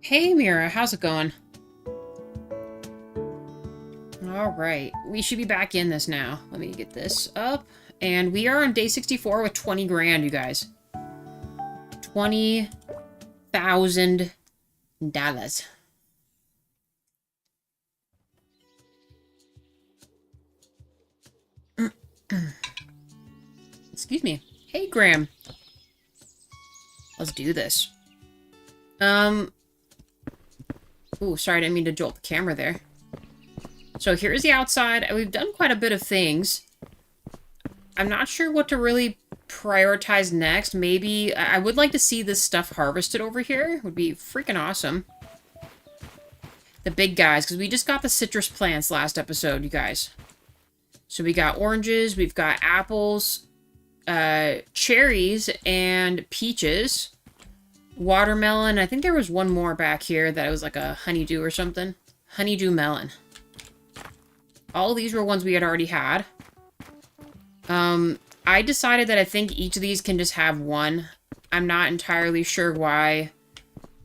Hey Mira, how's it going? Alright, we should be back in this now. Let me get this up. And we are on day 64 with 20 grand, you guys. $20,000. Excuse me. Hey Graham. Let's do this. Ooh, sorry, I didn't mean to jolt the camera there. So here's the outside. We've done quite a bit of things. I'm not sure what to really prioritize next. Maybe I would like to see this stuff harvested over here. Would be freaking awesome. The big guys, because we just got the citrus plants last episode, you guys. So we got oranges, we've got apples, cherries, and peaches. Watermelon. I think there was one more back here that was like a honeydew or something. Honeydew melon. All these were ones we had already had. I decided that I think each of these can just have one. I'm not entirely sure why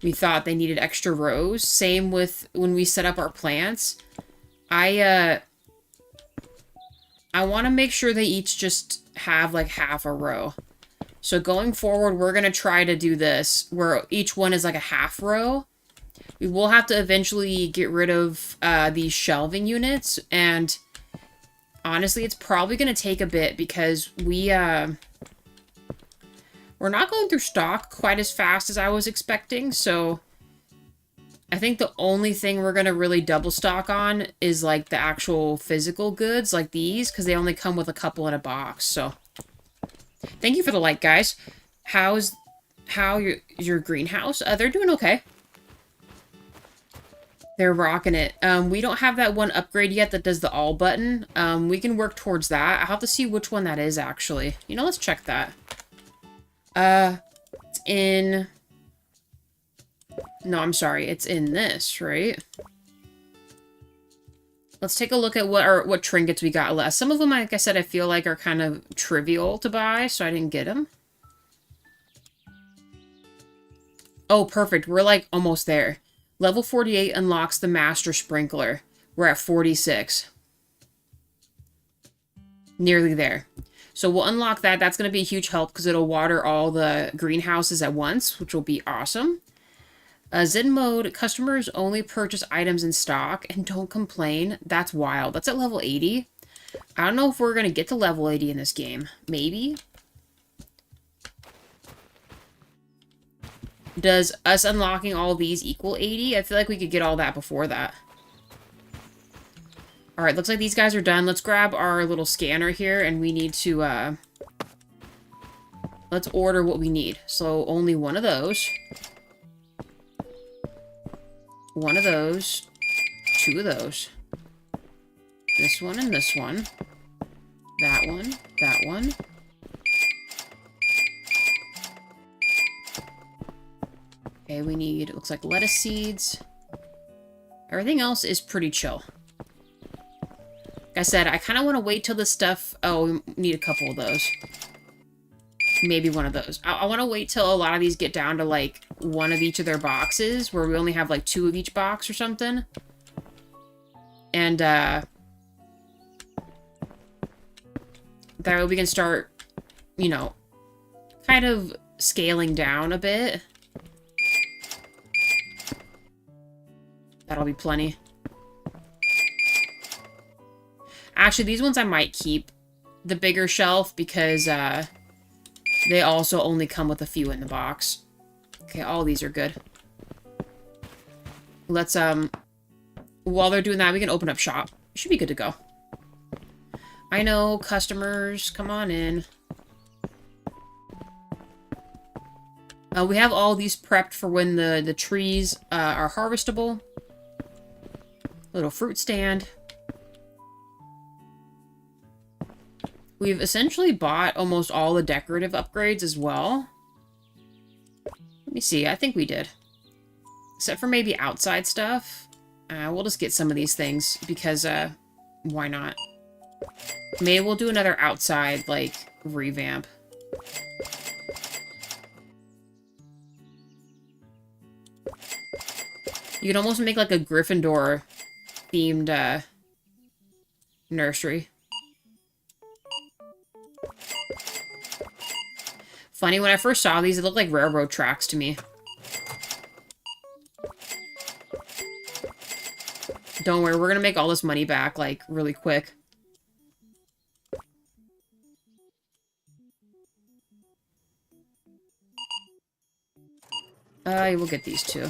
we thought they needed extra rows. Same with when we set up our plants. I want to make sure they each just have like half a row. So going forward, we're going to try to do this, where each one is like a half row. We will have to eventually get rid of these shelving units, and honestly, it's probably going to take a bit because we're not going through stock quite as fast as I was expecting, so I think the only thing we're going to really double stock on is like the actual physical goods like these, because they only come with a couple in a box, so... Thank you for the like, guys. How's your greenhouse? They're doing okay. They're rocking it. We don't have that one upgrade yet that does the all button. We can work towards that. I'll have to see which one that is, actually. You know, let's check that. It's in... No, I'm sorry. It's in this, right? Let's take a look at what trinkets we got left. Some of them, like I said, I feel like are kind of trivial to buy, so I didn't get them. Oh, perfect. We're like almost there. Level 48 unlocks the Master Sprinkler. We're at 46. Nearly there. So we'll unlock that. That's going to be a huge help because it'll water all the greenhouses at once, which will be awesome. Zen mode, customers only purchase items in stock and don't complain. That's wild. That's at level 80. I don't know if we're going to get to level 80 in this game. Maybe. Does us unlocking all these equal 80? I feel like we could get all that before that. Alright, looks like these guys are done. Let's grab our little scanner here and we need to, let's order what we need. So only one of those. One of those, two of those, this one and this one, that one, that one. Okay, we need, it looks like lettuce seeds. Everything else is pretty chill. Like I said, I kind of want to wait till this stuff, oh, we need a couple of those. Maybe one of those. I want to wait till a lot of these get down to, like, one of each of their boxes, where we only have, like, 2 of each box or something. And, that way we can start, you know, kind of scaling down a bit. That'll be plenty. Actually, these ones I might keep. The bigger shelf, because, they also only come with a few in the box. Okay, all these are good. Let's, while they're doing that, we can open up shop. Should be good to go. I know, customers, come on in. We have all these prepped for when the trees are harvestable. Little fruit stand. We've essentially bought almost all the decorative upgrades as well. Let me see. I think we did. Except for maybe outside stuff. We'll just get some of these things because, why not? Maybe we'll do another outside, like, revamp. You could almost make like a Gryffindor themed nursery. Funny, when I first saw these, it looked like railroad tracks to me. Don't worry, we're gonna make all this money back, like, really quick. We'll get these two.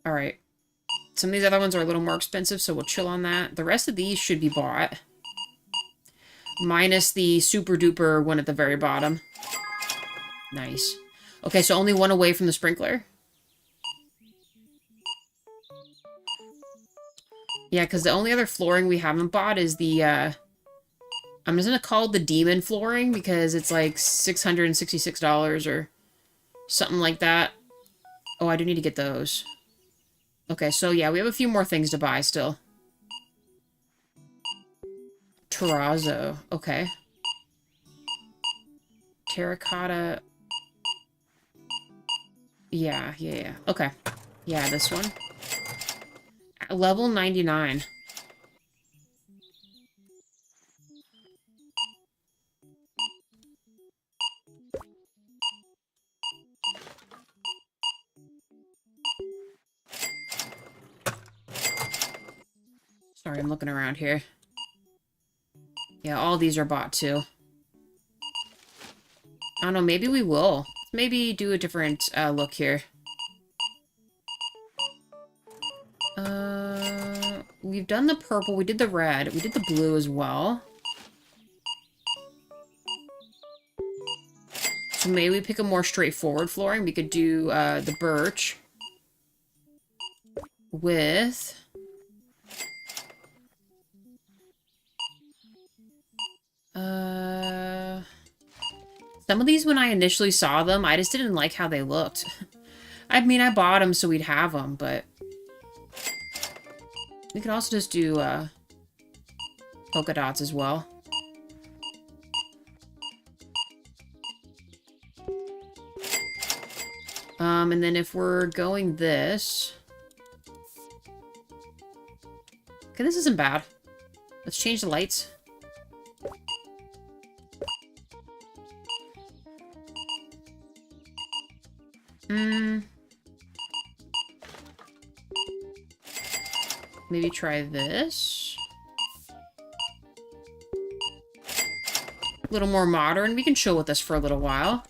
Alright. Some of these other ones are a little more expensive, so we'll chill on that. The rest of these should be bought. Minus the super duper one at the very bottom. Nice. Okay, so only one away from the sprinkler. Yeah, because the only other flooring we haven't bought is the, I'm just going to call it the demon flooring because it's like $666 or something like that. Oh, I do need to get those. Okay, so yeah, we have a few more things to buy still. Terrazzo. Okay. Terracotta. Yeah. Okay. Yeah, this one. At level 99. Sorry, I'm looking around here. Yeah, all these are bought too. I don't know, maybe we will. Maybe do a different look here. We've done the purple, we did the red, we did the blue as well. So maybe we pick a more straightforward flooring. We could do the birch with... some of these, when I initially saw them, I just didn't like how they looked. I mean, I bought them so we'd have them, but... we could also just do polka dots as well. And then if we're going this... okay, this isn't bad. Let's change the lights. Maybe try this. A little more modern. We can chill with this for a little while.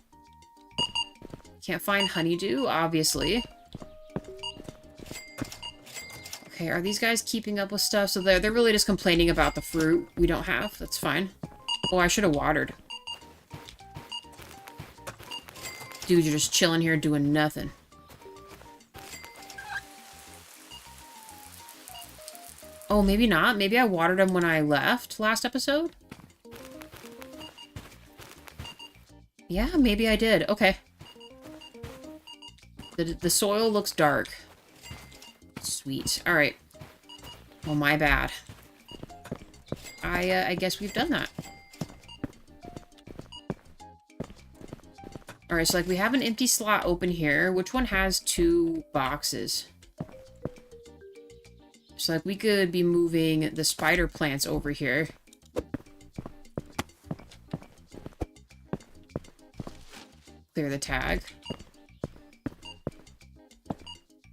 Can't find honeydew, obviously. Okay, are these guys keeping up with stuff? So they're really just complaining about the fruit we don't have. That's fine. Oh, I should have watered. Dude, you're just chilling here doing nothing. Oh, maybe not. Maybe I watered them when I left last episode? Yeah, maybe I did. Okay. The soil looks dark. Sweet. Alright. Well, my bad. I guess we've done that. Alright, so like we have an empty slot open here. Which one has 2 boxes? So like we could be moving the spider plants over here. Clear the tag.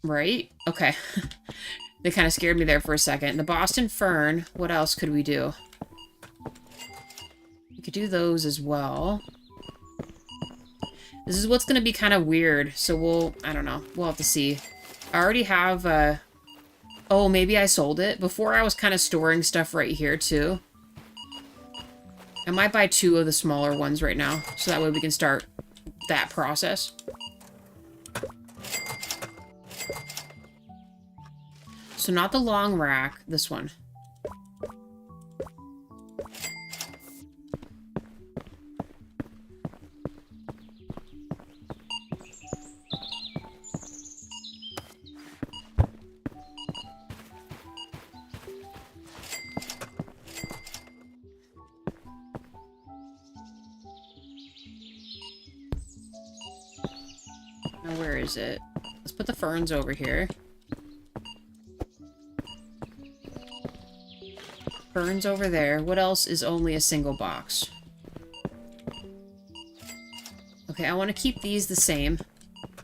Right? Okay. They kind of scared me there for a second. The Boston Fern, what else could we do? We could do those as well. This is what's going to be kind of weird, so I don't know. We'll have to see. I already have, oh, maybe I sold it. Before I was kind of storing stuff right here, too. I might buy 2 of the smaller ones right now, so that way we can start that process. So not the long rack, this one. Now, where is it? Let's put the ferns over here. Ferns over there. What else is only a single box? Okay, I want to keep these the same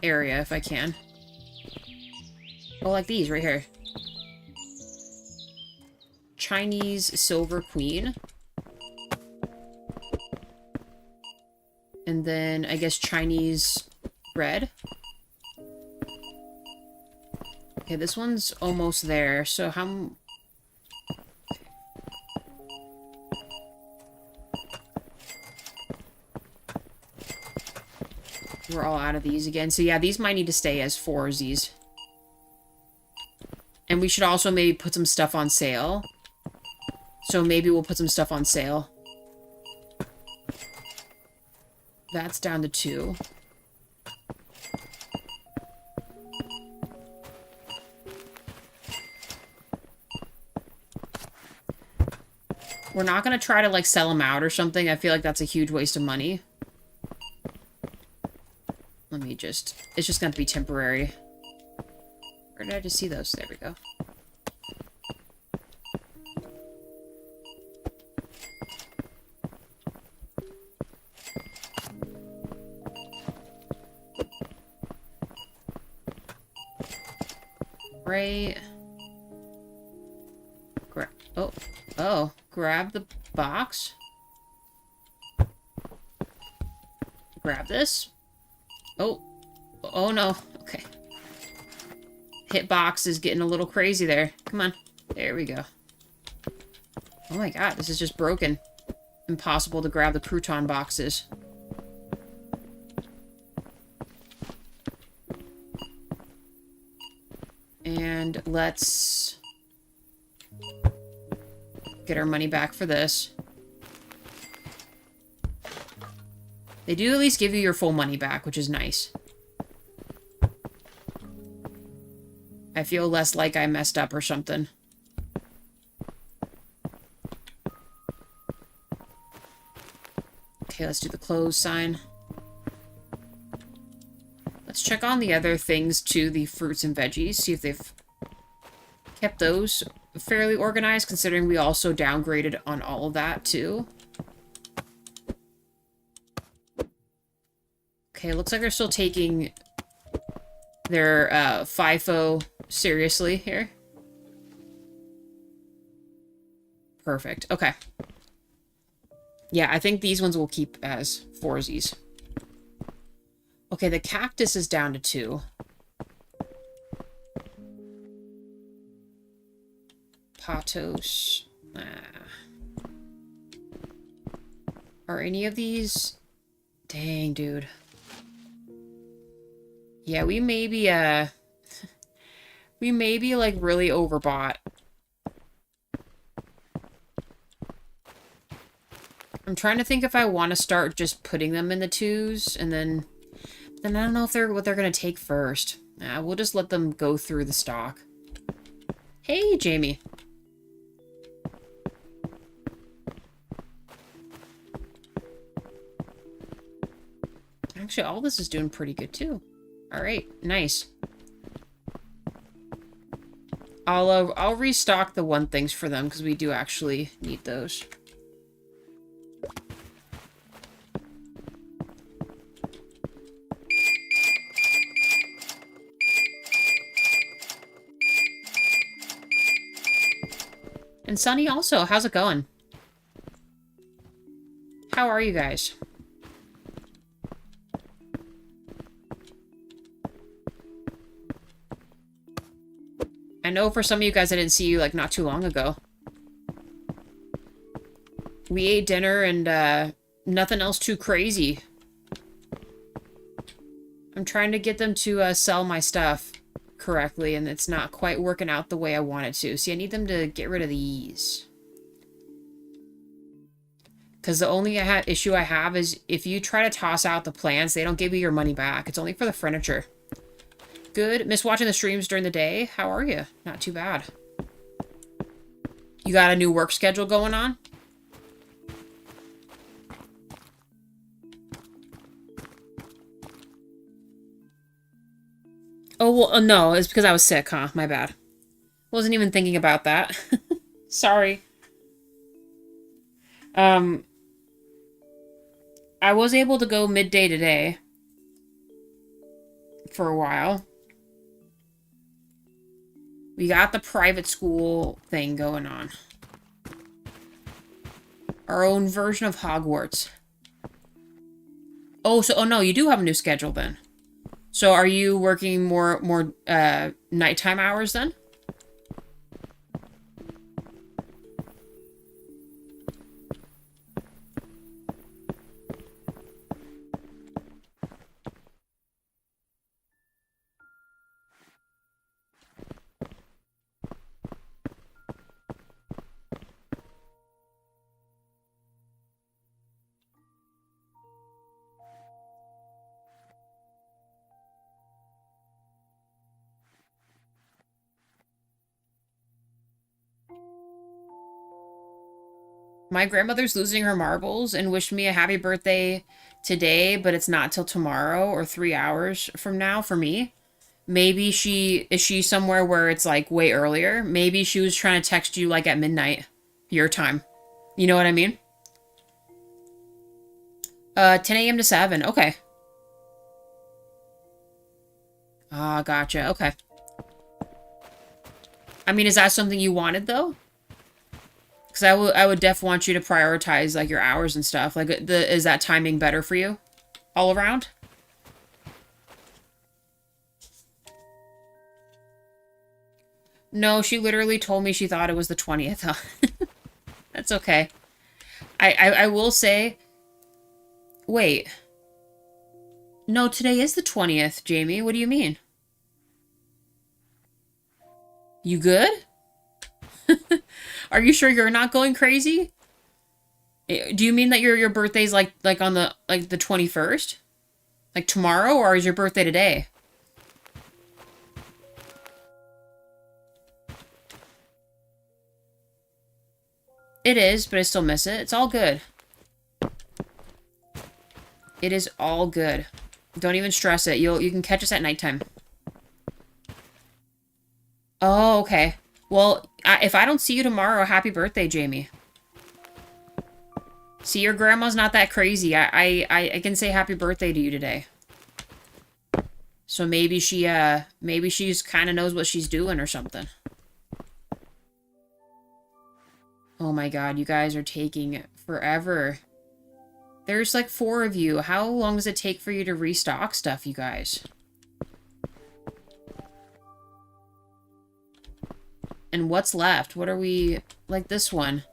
area if I can. Oh, like these right here. Chinese Silver Queen. And then, I guess, Chinese Red. Okay, this one's almost there, so how... We're all out of these again. So yeah, these might need to stay as 4sies. And we should also maybe put some stuff on sale. So maybe we'll put some stuff on sale. That's down to 2. We're not going to try to, like, sell them out or something. I feel like that's a huge waste of money. Let me just... It's just going to be temporary. Where did I just see those? There we go. Right. Oh. Grab the box. Grab this. Oh no. Okay. Hitbox is getting a little crazy there. Come on. There we go. Oh my god, this is just broken. Impossible to grab the crouton boxes. And let's get our money back for this. They do at least give you your full money back, which is nice. I feel less like I messed up or something. Okay, let's do the close sign. Let's check on the other things too, the fruits and veggies, see if they've kept those fairly organized, considering we also downgraded on all of that too. Okay, looks like they're still taking their FIFO seriously here. Perfect. Okay. Yeah, I think these ones will keep as 4sies. Okay, the cactus is down to 2. Potos. Are any of these... Dang, dude. Yeah, we may be, like, really overbought. I'm trying to think if I want to start just putting them in the 2s, and then I don't know if what they're going to take first. We'll just let them go through the stock. Hey, Jamie. Actually, all this is doing pretty good, too. Alright, nice. I'll restock the 1 things for them, because we do actually need those. And Sunny also, how's it going? How are you guys? I know for some of you guys I didn't see you, like, not too long ago. We ate dinner and, nothing else too crazy. I'm trying to get them to, sell my stuff correctly, and it's not quite working out the way I want it to. See, I need them to get rid of these. Because the only issue I have is if you try to toss out the plants, they don't give you your money back. It's only for the furniture. Good. Miss watching the streams during the day. How are you? Not too bad. You got a new work schedule going on? well, no, it's because I was sick, huh? My bad. Wasn't even thinking about that. Sorry. I was able to go midday today. For a while. We got the private school thing going on. Our own version of Hogwarts. Oh, so, oh no, you do have a new schedule then. So are you working more nighttime hours then? My grandmother's losing her marbles and wished me a happy birthday today, but it's not till tomorrow or 3 hours from now for me. Maybe is she somewhere where it's like way earlier? Maybe she was trying to text you like at midnight, your time. You know what I mean? 10 a.m. to 7. Okay. Ah, gotcha. Okay. I mean, is that something you wanted though? Because I would def want you to prioritize like your hours and stuff. Like, is that timing better for you, all around? No, she literally told me she thought it was the 20th. That's okay. I will say. Wait. No, today is the 20th, Jamie. What do you mean? You good? Are you sure you're not going crazy? Do you mean that your birthday's like on the 21st? Like tomorrow, or is your birthday today? It is, but I still miss it. It's all good. It is all good. Don't even stress it. You can catch us at nighttime. Oh, okay. Well, if I don't see you tomorrow, happy birthday, Jamie. See, your grandma's not that crazy. I can say happy birthday to you today. So maybe she's kind of knows what she's doing or something. Oh my god, you guys are taking forever. There's like 4 of you. How long does it take for you to restock stuff, you guys? And what's left? What are we... Like this one.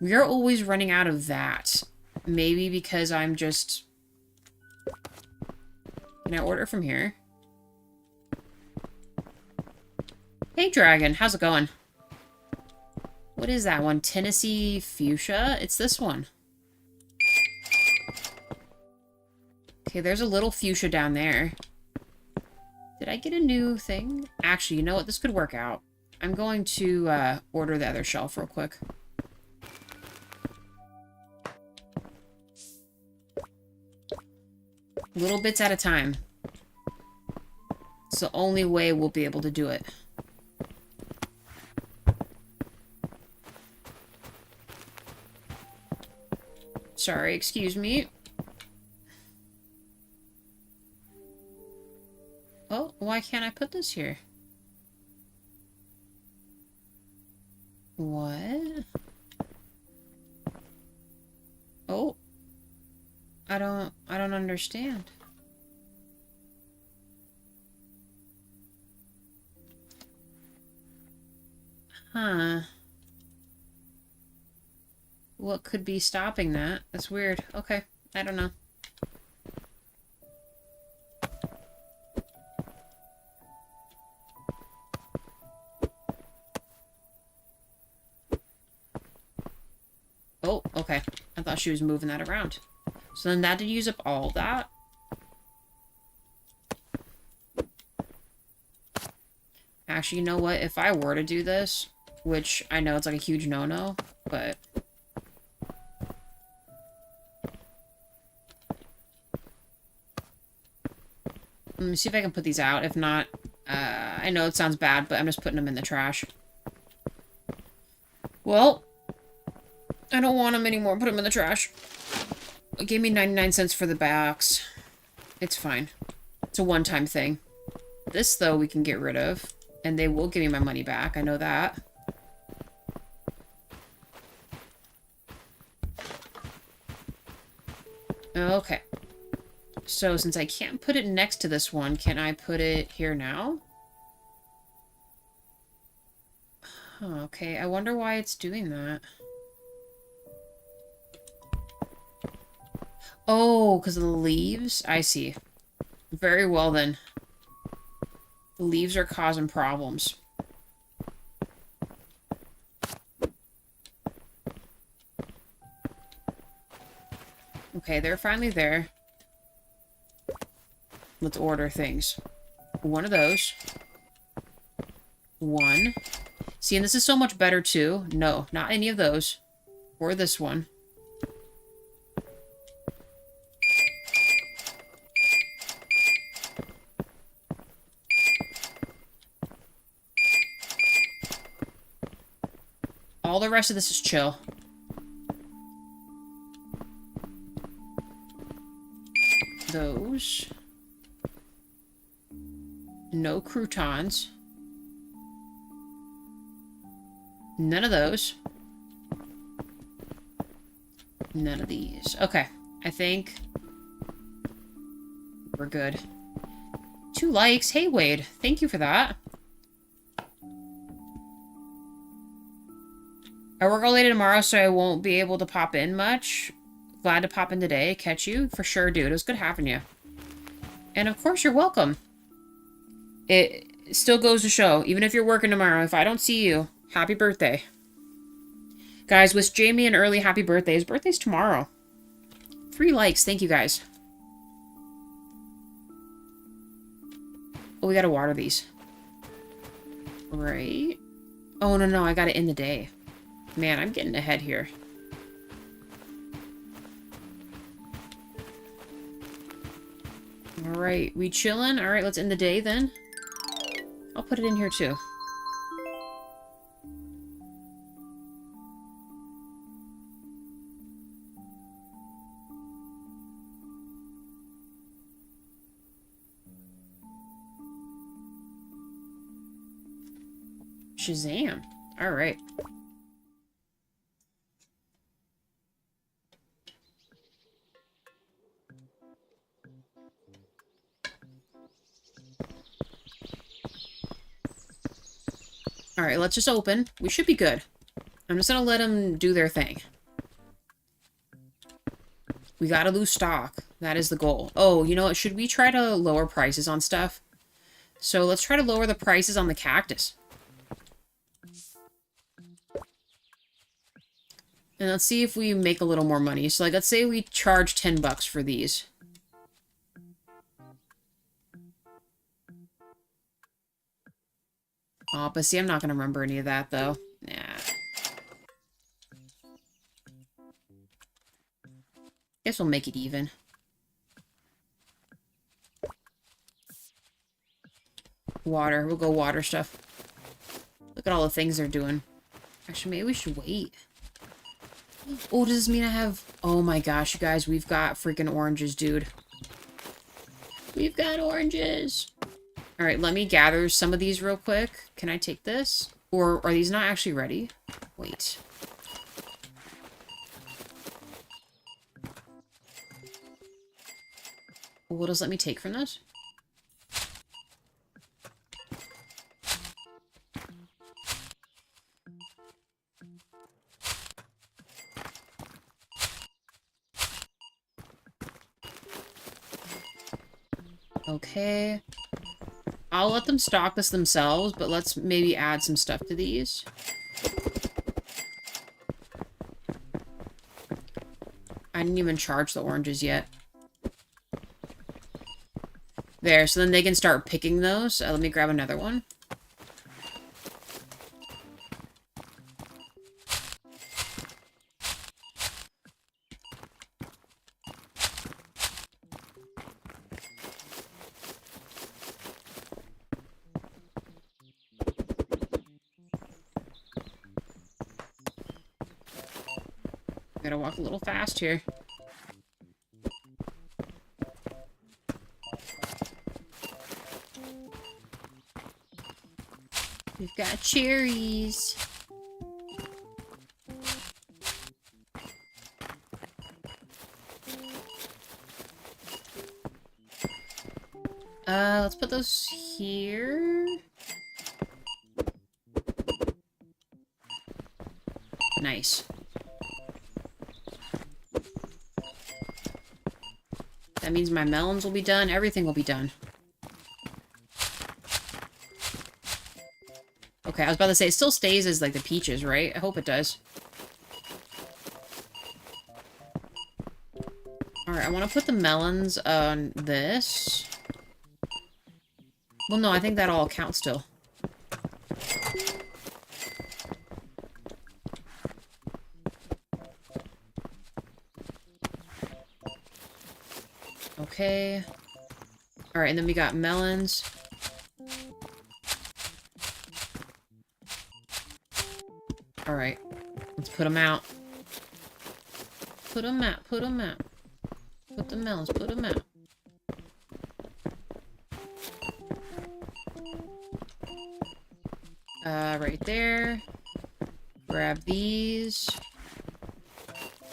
We are always running out of that. Maybe because I'm just... Can I order from here? Hey, Dragon. How's it going? What is that one? Tennessee Fuchsia? It's this one. Okay, there's a little fuchsia down there. Did I get a new thing? Actually, you know what? This could work out. I'm going to order the other shelf real quick. Little bits at a time. It's the only way we'll be able to do it. Sorry, excuse me. Oh, why can't I put this here? What? Oh. I don't understand. Huh. What could be stopping that? That's weird. Okay, I don't know. Oh, okay. I thought she was moving that around. So then that did use up all that. Actually, you know what? If I were to do this, which I know it's like a huge no-no, but... Let me see if I can put these out. If not, I know it sounds bad, but I'm just putting them in the trash. Well, I don't want them anymore. Put them in the trash. It gave me 99 cents for the box. It's fine. It's a one-time thing. This, though, we can get rid of. And they will give me my money back. I know that. Okay. So, since I can't put it next to this one, can I put it here now? Okay, I wonder why it's doing that. Oh, because of the leaves? I see. Very well, then. The leaves are causing problems. Okay, they're finally there. Let's order things. One of those. One. See, and this is so much better, too. No, not any of those. Or this one. All the rest of this is chill. Those. No croutons. None of those. None of these. Okay. I think we're good. 2 likes. Hey, Wade. Thank you for that. I work all day tomorrow, so I won't be able to pop in much. Glad to pop in today. Catch you. For sure, dude. It was good having you. And of course, you're welcome. It still goes to show, even if you're working tomorrow, if I don't see you, happy birthday. Guys, wish Jamie an early happy birthday. His birthday's tomorrow. 3 likes. Thank you, guys. Oh, we gotta water these. Right. Oh, no, I got it in the day. Man, I'm getting ahead here. Alright, we chillin'? Alright, let's end the day then. I'll put it in here too. Shazam. Alright. Alright, let's just open. We should be good. I'm just gonna let them do their thing. We gotta lose stock. That is the goal. Oh, you know what? Should we try to lower prices on stuff? So let's try to lower the prices on the cactus. And let's see if we make a little more money. So, like, let's say we charge 10 bucks for these. Oh, but see, I'm not going to remember any of that, though. Nah. Guess we'll make it even. Water. We'll go water stuff. Look at all the things they're doing. Actually, maybe we should wait. Oh, does this mean I have... Oh my gosh, you guys, we've got freaking oranges, dude. We've got oranges! Alright, let me gather some of these real quick. Can I take this? Or are these not actually ready? Wait. What does let me take from this? Okay. I'll let them stock this themselves, but let's maybe add some stuff to these. I didn't even charge the oranges yet. There, so then they can start picking those. Let me grab another one. Gotta walk a little fast here. We've got cherries. Let's put those here. Nice. That means my melons will be done. Everything will be done. Okay, I was about to say, it still stays as, like, the peaches, right? I hope it does. Alright, I want to put the melons on this. Well, no, I think that all counts still. Okay. Alright, and then we got melons. Alright. Let's put them out. Put them out, put them out. Put the melons, put them out. Right there. Grab these.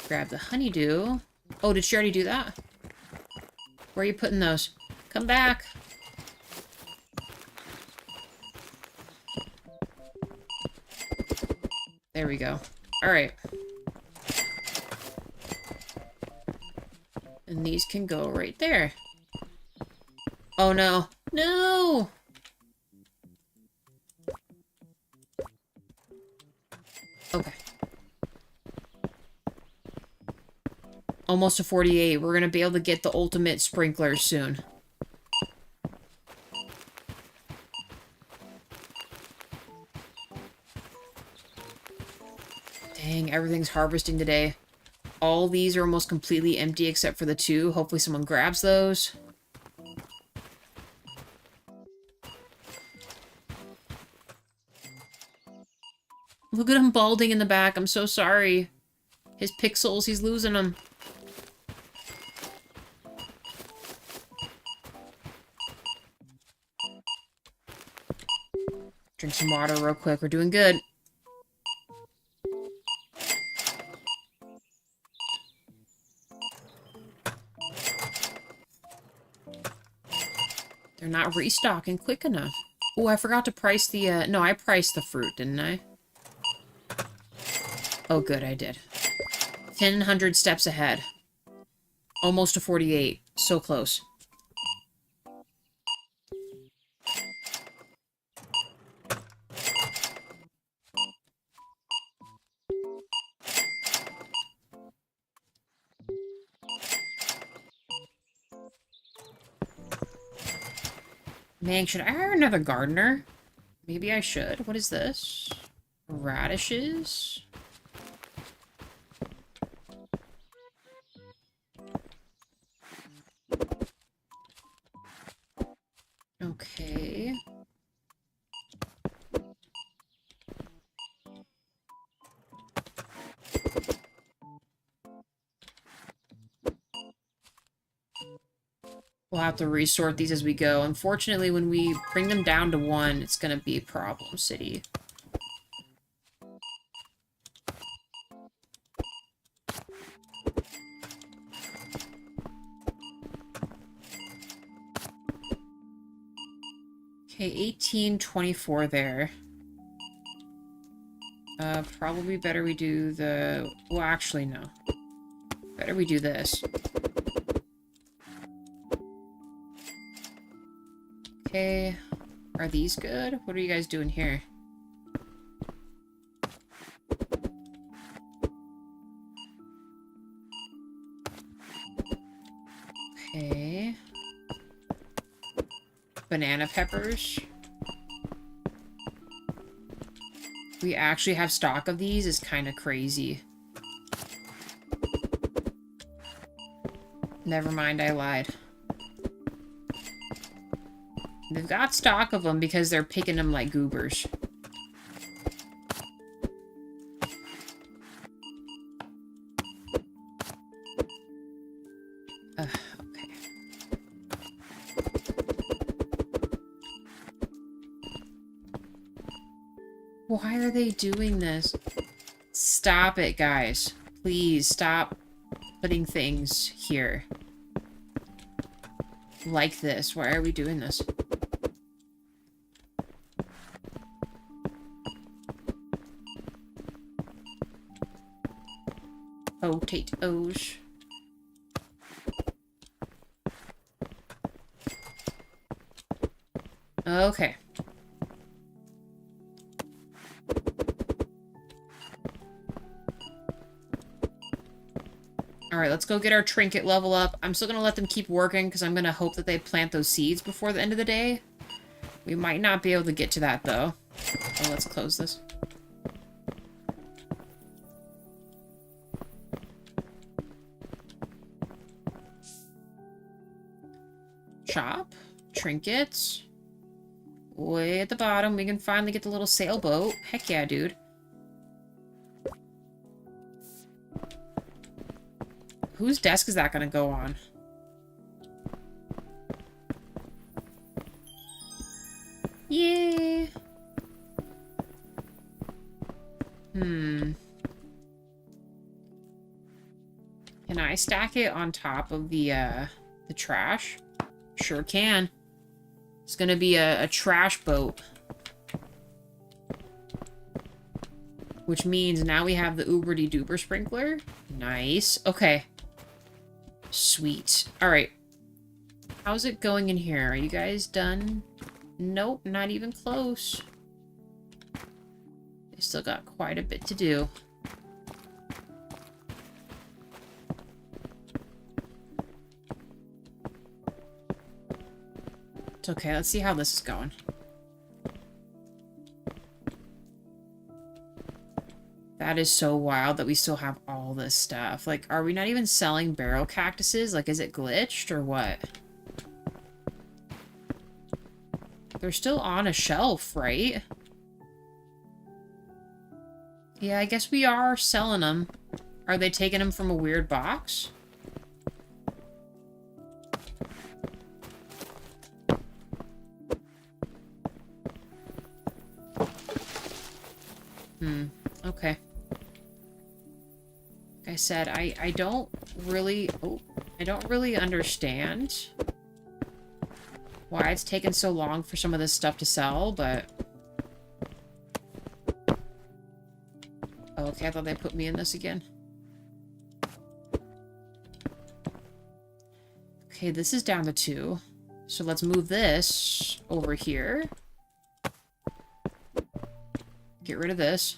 Grab the honeydew. Oh, did she already do that? Where are you putting those? Come back. There we go. Alright. And these can go right there. Oh no. No! Okay. Almost to 48. We're gonna be able to get the ultimate sprinklers soon. Dang, everything's harvesting today. All these are almost completely empty except for the two. Hopefully someone grabs those. Look at him balding in the back. I'm so sorry. His pixels, he's losing them. Drink some water real quick. We're doing good. They're not restocking quick enough. Oh, I forgot to price the, no, I priced the fruit, didn't I? Oh, good, I did. 1,000 steps ahead. Almost to 48. So close. Man, should I hire another gardener? Maybe I should. What is this? Radishes? Okay. We'll have to resort these as we go. Unfortunately, when we bring them down to 1, it's going to be Problem City. Okay, 1824 there. Probably better we do the... Well, actually, no. Better we do this. Okay. Are these good? What are you guys doing here? Okay. Banana peppers. We actually have stock of these is kind of crazy. Never mind, I lied. They've got stock of them because they're picking them like goobers. Why are they doing this? Stop it, guys. Please stop putting things here. Like this. Why are we doing this? Potatoes. Okay. Alright, let's go get our trinket level up. I'm still going to let them keep working because I'm going to hope that they plant those seeds before the end of the day. We might not be able to get to that, though. So let's close this. Shop. Trinkets. Way at the bottom, we can finally get the little sailboat. Heck yeah, dude. Whose desk is that gonna go on? Yeah. Can I stack it on top of the trash? Sure can. It's gonna be a trash boat. Which means now we have the Uber-de-Duber sprinkler. Nice. Okay. Sweet. Alright. How's it going in here? Are you guys done? Nope, not even close. They still got quite a bit to do. It's okay, let's see how this is going. That is so wild that we still have all this stuff. Like, are we not even selling barrel cactuses? Like, is it glitched or what? They're still on a shelf, right? Yeah, I guess we are selling them. Are they taking them from a weird box? Okay. Like I said, I don't really... Oh, I don't really understand why it's taken so long for some of this stuff to sell, but... Oh, okay, I thought they put me in this again. Okay, this is down to 2. So let's move this over here. Get rid of this.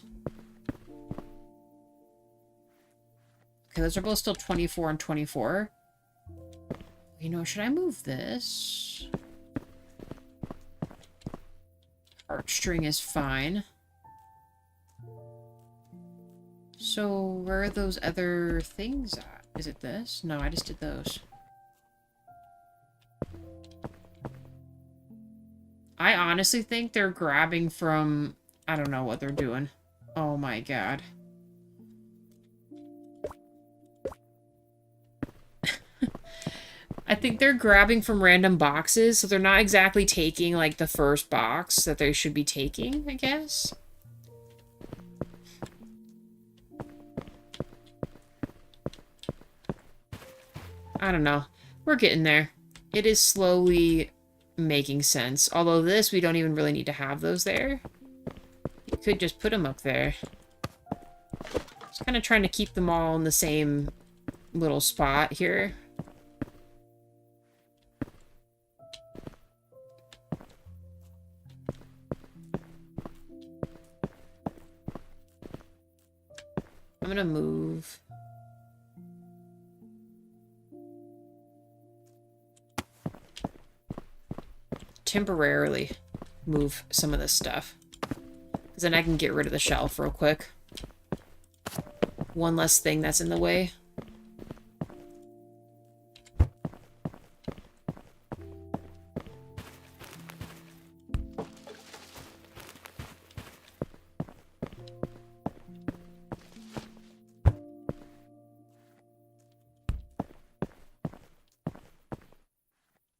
Okay, those are both still 24 and 24. You know, should I move this? Heartstring is fine. So, where are those other things at? Is it this? No, I just did those. I honestly think they're grabbing from... I don't know what they're doing. Oh my god. I think they're grabbing from random boxes, so they're not exactly taking, like, the first box that they should be taking, I guess. I don't know. We're getting there. It is slowly making sense. Although this, we don't even really need to have those there. You could just put them up there. Just kind of trying to keep them all in the same little spot here. I'm gonna move. Temporarily move some of this stuff. Because then I can get rid of the shelf real quick. One less thing that's in the way.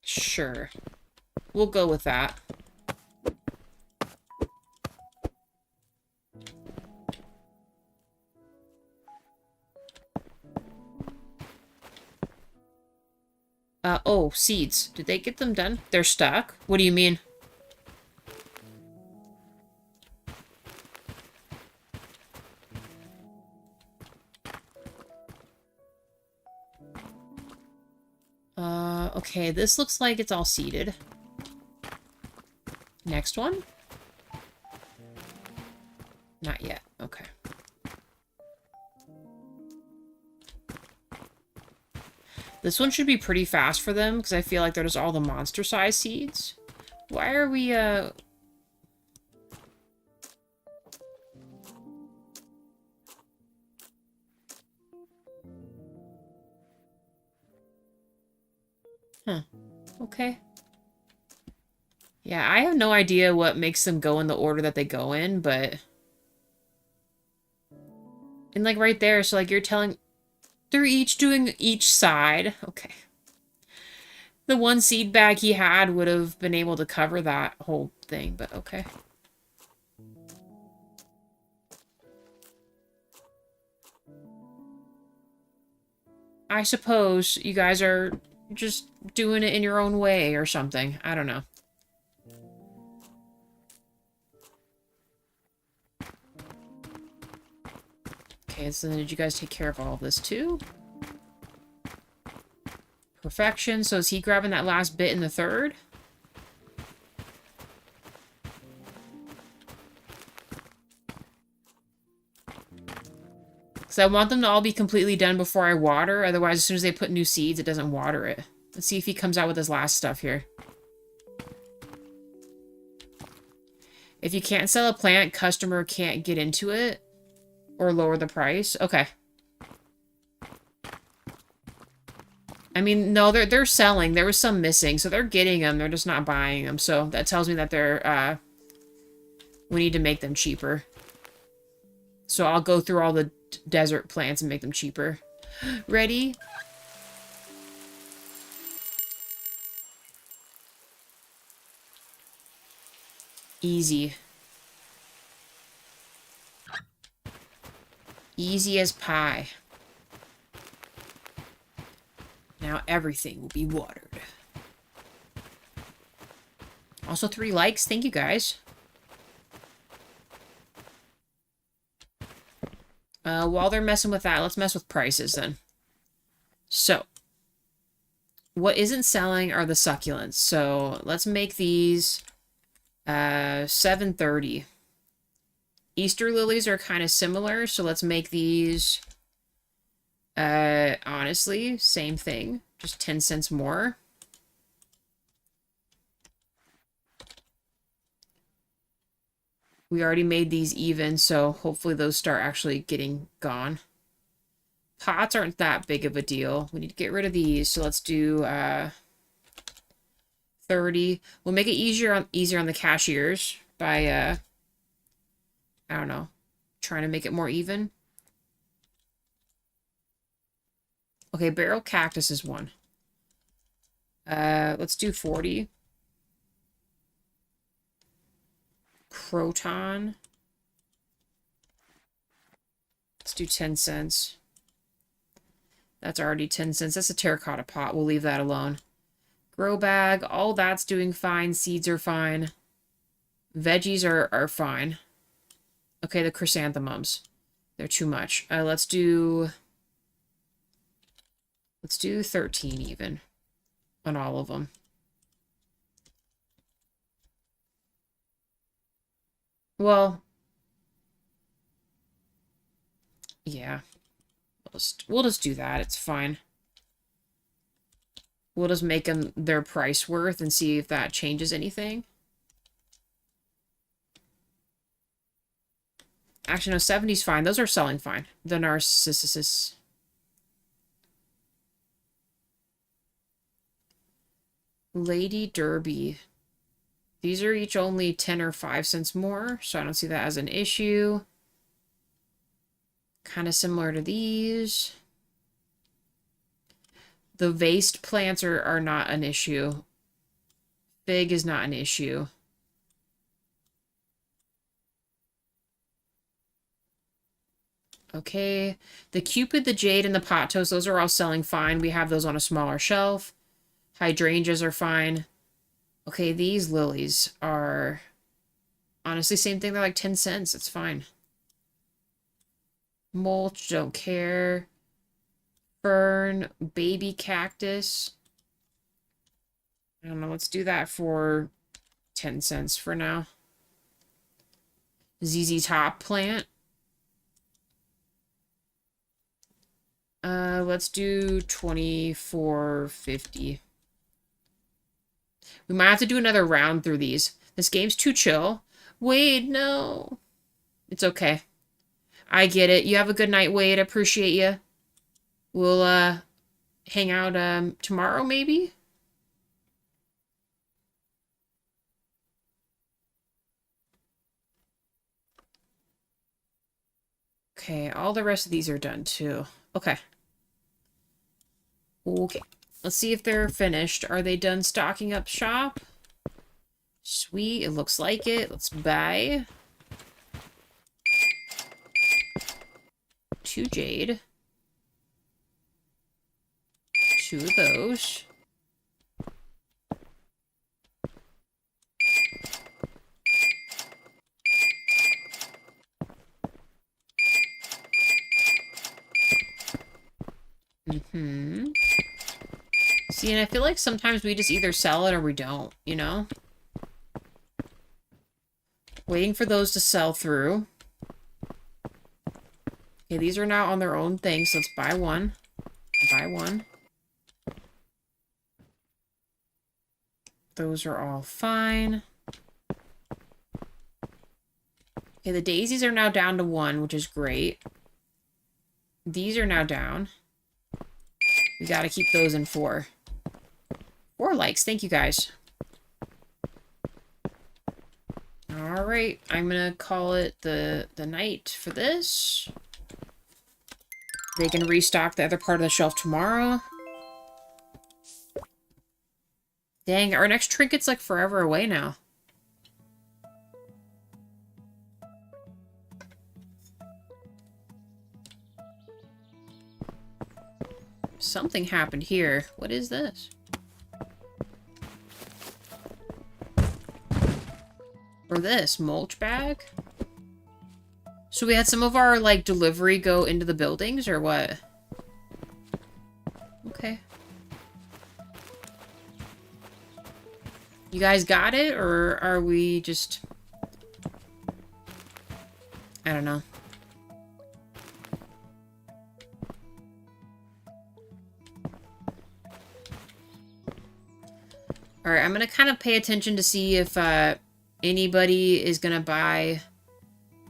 Sure. We'll go with that. Oh, seeds. Did they get them done? They're stuck? What do you mean? Okay, this looks like it's all seeded. Next one? Not yet. Okay. This one should be pretty fast for them, because I feel like there's all the monster-sized seeds. Why are we, Huh. Okay. Yeah, I have no idea what makes them go in the order that they go in, but... And, like, right there, so, like, you're telling... They're each doing each side. Okay. The one seed bag he had would have been able to cover that whole thing, but okay. I suppose you guys are just doing it in your own way or something. I don't know. Okay, so then did you guys take care of all of this too? Perfection. So is he grabbing that last bit in the third? Because I want them to all be completely done before I water. Otherwise, as soon as they put new seeds, it doesn't water it. Let's see if he comes out with his last stuff here. If you can't sell a plant, customer can't get into it. Or lower the price. Okay. I mean, no, they're selling. There was some missing, so they're getting them. They're just not buying them. So that tells me that they're, we need to make them cheaper. So I'll go through all the desert plants and make them cheaper. Ready? Easy. Easy as pie. Now everything will be watered. Also 3 likes. Thank you, guys. While they're messing with that, let's mess with prices then. So, what isn't selling are the succulents. So, let's make these $7.30. Easter lilies are kind of similar, so let's make these, honestly, same thing, just 10 cents more. We already made these even, so hopefully those start actually getting gone. Pots aren't that big of a deal. We need to get rid of these, so let's do 30. We'll make it easier on the cashiers by I don't know, trying to make it more even. Okay, barrel cactus is 1. Let's do 40. Croton. Let's do 10 cents. That's already 10 cents. That's a terracotta pot. We'll leave that alone. Grow bag. All that's doing fine. Seeds are fine. Veggies are fine. Okay, the chrysanthemums. They're too much. Let's do 13 even on all of them. Well, yeah. We'll just do that. It's fine. We'll just make them their price worth and see if that changes anything. Actually, no, 70's fine. Those are selling fine. The Narcissus. Lady Derby. These are each only 10 or 5 cents more, so I don't see that as an issue. Kind of similar to these. The vased plants are not an issue. Fig is not an issue. Okay. The Cupid, the Jade, and the Pot Toast, those are all selling fine. We have those on a smaller shelf. Hydrangeas are fine. Okay, these lilies are... Honestly, same thing. They're like 10 cents. It's fine. Mulch, don't care. Fern, baby cactus. I don't know. Let's do that for 10 cents for now. ZZ Top plant. Let's do 24.50. We might have to do another round through these. This game's too chill. Wade, no. It's okay. I get it. You have a good night, Wade. I appreciate you. We'll, hang out, tomorrow, maybe? Okay, all the rest of these are done, too. Okay. Okay. Let's see if they're finished. Are they done stocking up shop? Sweet. It looks like it. Let's buy 2 jade. 2 of those. See, and I feel like sometimes we just either sell it or we don't, you know? Waiting for those to sell through. Okay, these are now on their own thing, so let's buy one. Buy one. Those are all fine. Okay, the daisies are now down to 1, which is great. These are now down. We gotta keep those in 4. 4 likes, thank you guys. Alright, I'm gonna call it the night for this. They can restock the other part of the shelf tomorrow. Dang, our next trinket's like forever away now. Something happened here. What is this? Or this, mulch bag? So we had some of our, like, delivery go into the buildings, or what? Okay. You guys got it, or are we just... I don't know. Alright, I'm gonna kind of pay attention to see if, anybody is gonna buy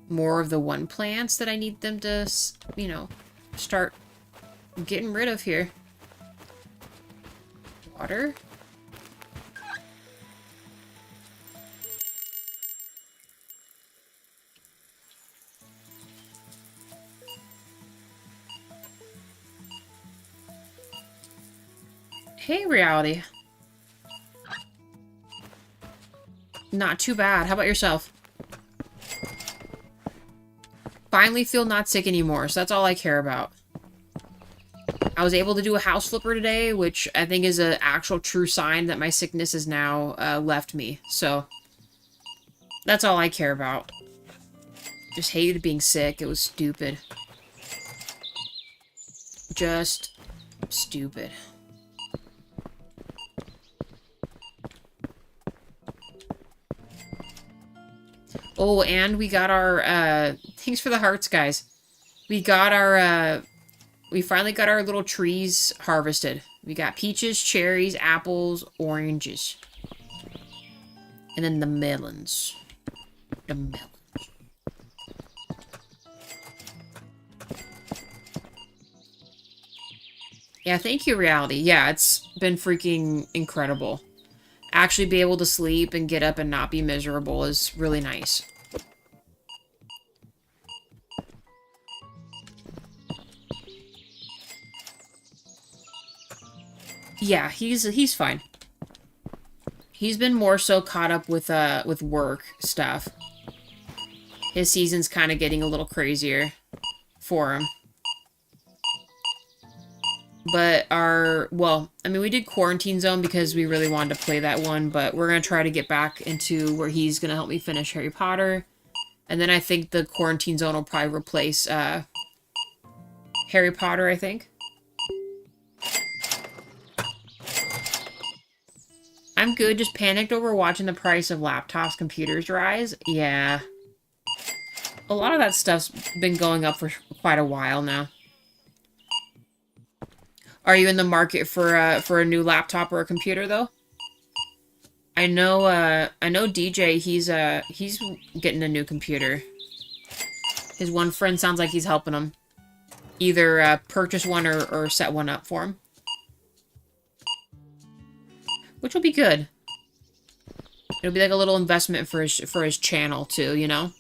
more of the 1 plants that I need them to, you know, start getting rid of here. Water. Hey, Reality. Not too bad. How about yourself? Finally feel not sick anymore, so that's all I care about. I was able to do a house flipper today, which I think is an actual true sign that my sickness has now left me. So, that's all I care about. Just hated being sick. It was stupid. Just stupid. Oh, and we got our, thanks for the hearts, guys. We got our, we finally got our little trees harvested. We got peaches, cherries, apples, oranges. And then the melons. The melons. Yeah, thank you, Reality. Yeah, it's been freaking incredible. Actually be able to sleep and get up and not be miserable is really nice. Yeah, he's fine. He's been more so caught up with work stuff. His season's kind of getting a little crazier for him. But well, I mean, we did Quarantine Zone because we really wanted to play that one, but we're going to try to get back into where he's going to help me finish Harry Potter. And then I think the Quarantine Zone will probably replace Harry Potter, I think. I'm good, just panicked over watching the price of laptops, computers rise. Yeah. A lot of that stuff's been going up for quite a while now. Are you in the market for a new laptop or a computer though? I know DJ, he's getting a new computer. His one friend sounds like he's helping him. Either purchase one or set one up for him. Which will be good. It'll be like a little investment for his channel too, you know?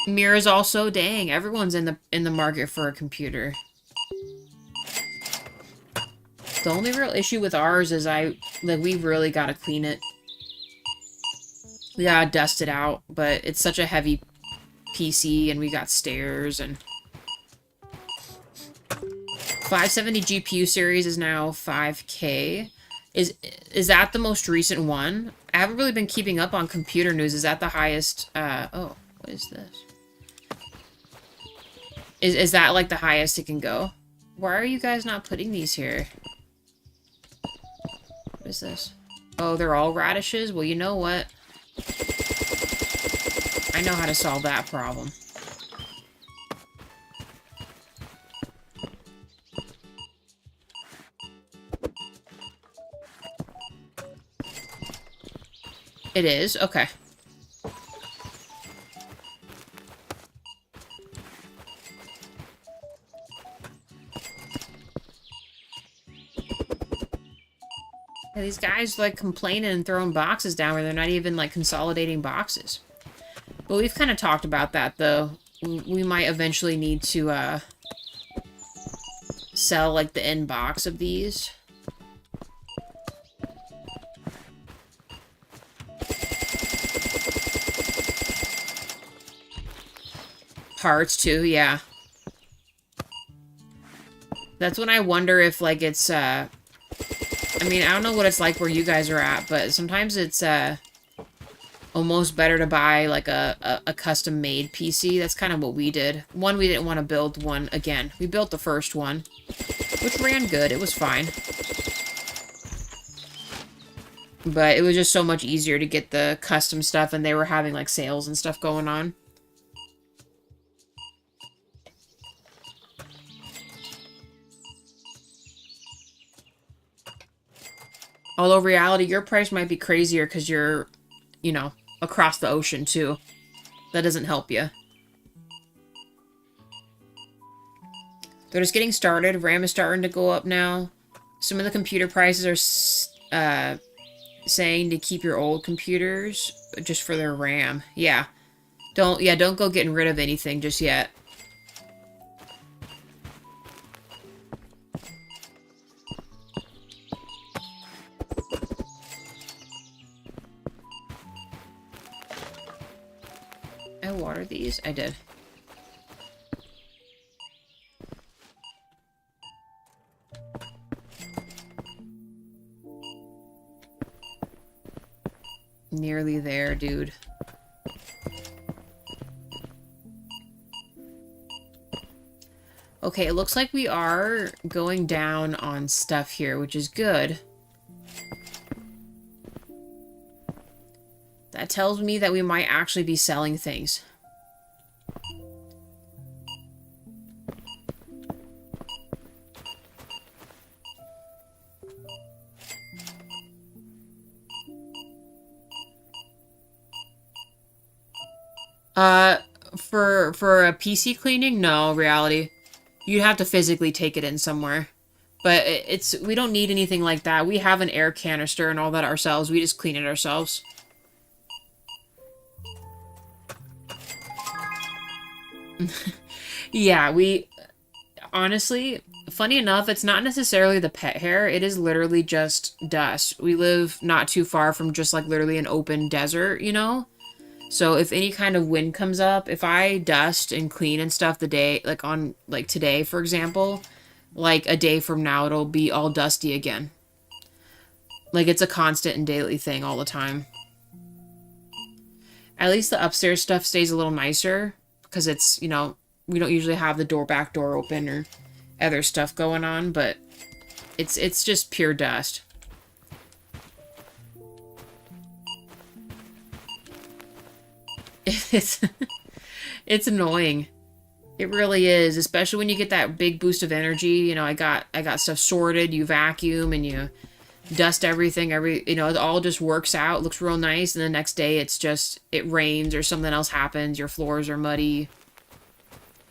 Mira's also, dang, everyone's in the market for a computer. The only real issue with ours is we've really got to clean it. We gotta dust it out, but it's such a heavy PC and we got stairs and 570 GPU series is now 5K. Is that the most recent one? I haven't really been keeping up on computer news. Is that the highest? Oh, what is this? Is that like the highest it can go? Why are you guys not putting these here? What is this? Oh, they're all radishes? Well, you know what? I know how to solve that problem. It is? Okay. Yeah, these guys, like, complaining and throwing boxes down where they're not even, like, consolidating boxes. But we've kind of talked about that, though. We might eventually need to, sell, like, the end box of these. Parts, too, yeah. That's when I wonder if, like, it's, I mean, I don't know what it's like where you guys are at, but sometimes it's, almost better to buy, like, a custom-made PC. That's kind of what we did. One, we didn't want to build one again. We built the first one, which ran good. It was fine. But it was just so much easier to get the custom stuff, and they were having, like, sales and stuff going on. Although, reality, your price might be crazier because you're, you know, across the ocean, too. That doesn't help you. They're just getting started. RAM is starting to go up now. Some of the computer prices are saying to keep your old computers just for their RAM. Yeah. Don't go getting rid of anything just yet. I watered these? I did. Nearly there, dude. Okay, it looks like we are going down on stuff here, which is good. That tells me that we might actually be selling things. For a PC cleaning? No, reality. You'd have to physically take it in somewhere. But we don't need anything like that. We have an air canister and all that ourselves. We just clean it ourselves. Yeah, honestly, funny enough, it's not necessarily the pet hair. It is literally just dust. We live not too far from just, like, literally an open desert, you know? So if any kind of wind comes up, if I dust and clean and stuff the day, like on, like today, for example, like a day from now, it'll be all dusty again. Like it's a constant and daily thing all the time. At least the upstairs stuff stays a little nicer because it's, you know, we don't usually have the back door open or other stuff going on, but it's just pure dust. It's annoying. It really is, especially when you get that big boost of energy. You know, I got stuff sorted, you vacuum and you dust everything, you know, it all just works out, looks real nice, and the next day it's just, it rains or something else happens, your floors are muddy,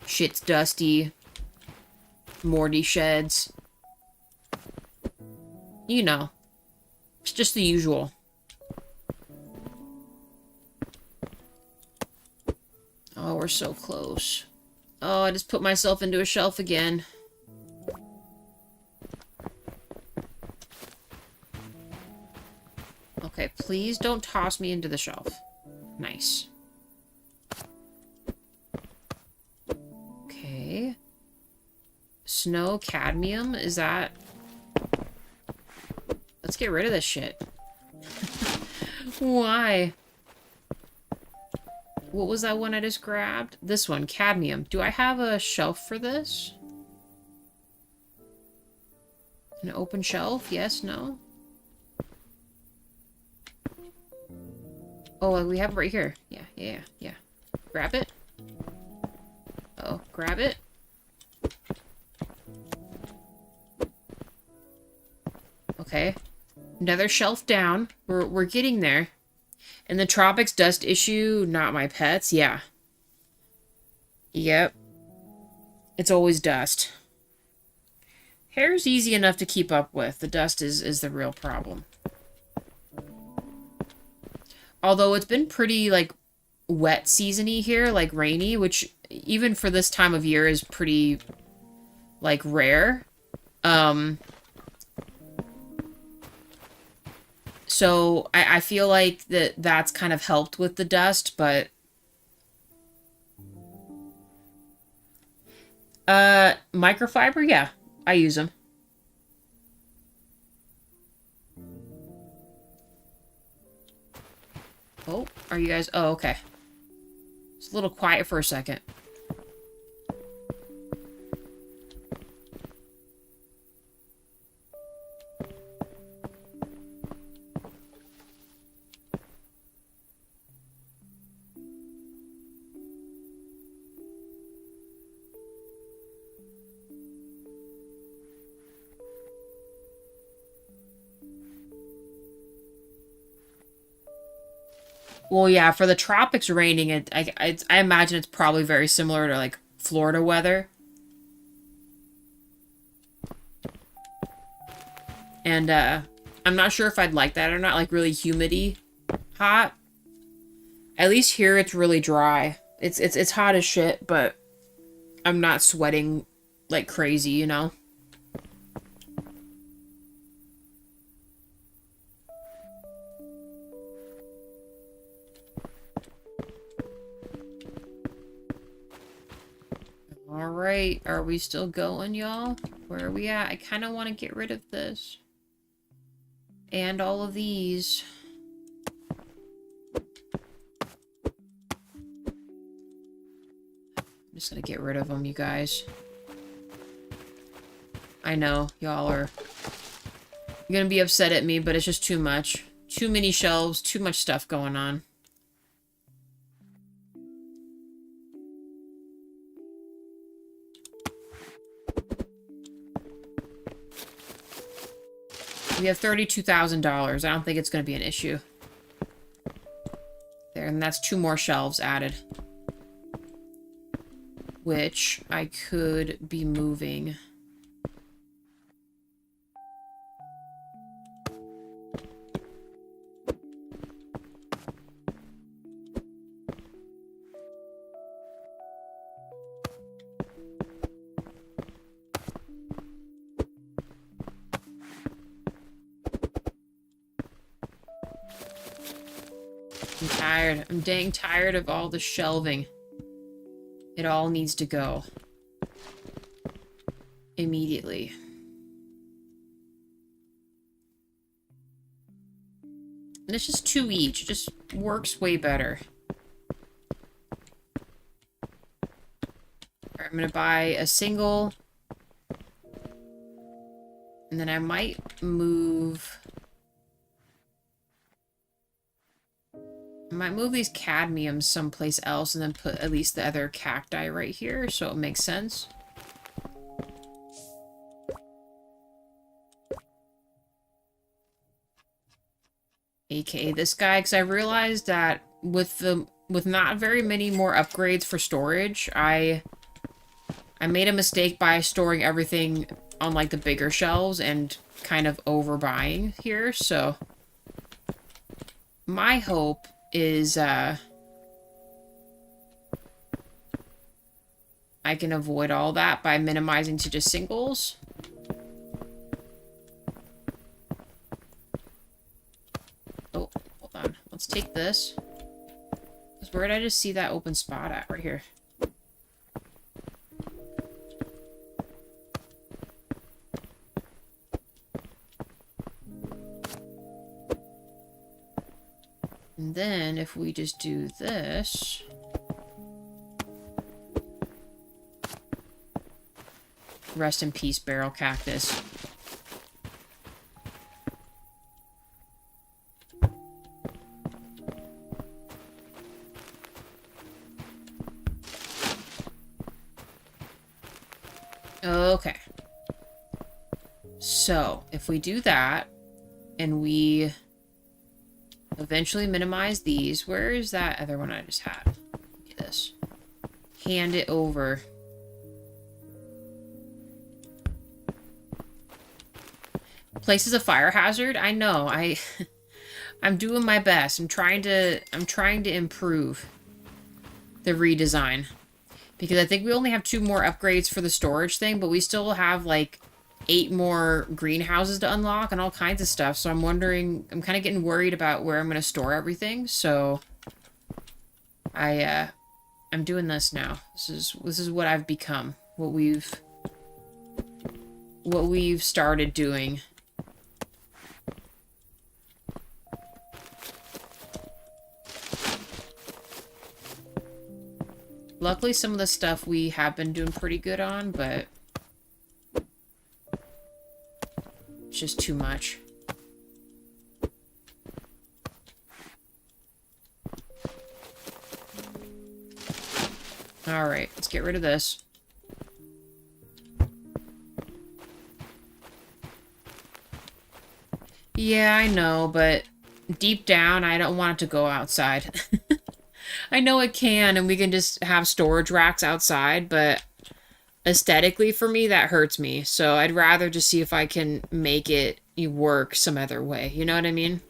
shit's dusty, Morty sheds. You know, it's just the usual. Oh, we're so close. Oh, I just put myself into a shelf again. Okay, please don't toss me into the shelf. Nice. Okay. Snow cadmium, is that... Let's get rid of this shit. Why? What was that one I just grabbed? This one, cadmium. Do I have a shelf for this? An open shelf? Yes, no? Oh, we have it right here. Yeah. Grab it. Oh, grab it. Okay. Another shelf down. We're getting there. And the tropics dust issue, not my pets. Yeah. Yep. It's always dust. Hair's easy enough to keep up with. The dust is the real problem. Although it's been pretty, like, wet season-y here, like rainy, which even for this time of year is pretty, like, rare. So I feel like that's kind of helped with the dust, but microfiber, yeah, I use them. Oh, are you guys? Oh, okay. It's a little quiet for a second. Well, yeah, for the tropics raining, I imagine it's probably very similar to, like, Florida weather. And, I'm not sure if I'd like that or not, like, really humidy hot. At least here it's really dry. It's hot as shit, but I'm not sweating like crazy, you know? Alright, are we still going, y'all? Where are we at? I kind of want to get rid of this. And all of these. I'm just gonna get rid of them, you guys. I know, y'all are gonna be upset at me, but it's just too much. Too many shelves, too much stuff going on. We have $32,000. I don't think it's going to be an issue. There, and that's 2 more shelves added. Which I could be moving. I'm tired. I'm dang tired of all the shelving. It all needs to go. Immediately. And it's just 2 each. It just works way better. Alright, I'm gonna buy a single. And then I might move... I might move these cadmiums someplace else and then put at least the other cacti right here so it makes sense. AKA this guy, because I realized that with not very many more upgrades for storage, I made a mistake by storing everything on like the bigger shelves and kind of overbuying here, so my hope is I can avoid all that by minimizing to just singles. Oh, hold on. Let's take this. Where did I just see that open spot at? Right here. And then if we just do this... Rest in peace, barrel cactus. Okay. So, if we do that, and we eventually minimize these, where is that other one I just had? Look at this. Hand it over. Place is a fire hazard? I know. I'm doing my best. I'm trying to improve the redesign. Because I think we only have 2 more upgrades for the storage thing, but we still have like 8 more greenhouses to unlock and all kinds of stuff. So I'm wondering, I'm kind of getting worried about where I'm going to store everything. So I'm doing this now. This is what I've become. What we've started doing. Luckily, some of the stuff we have been doing pretty good on, but it's just too much. Alright, let's get rid of this. Yeah, I know, but deep down, I don't want it to go outside. I know it can, and we can just have storage racks outside, but aesthetically for me, that hurts me. So I'd rather just see if I can make it work some other way. You know what I mean?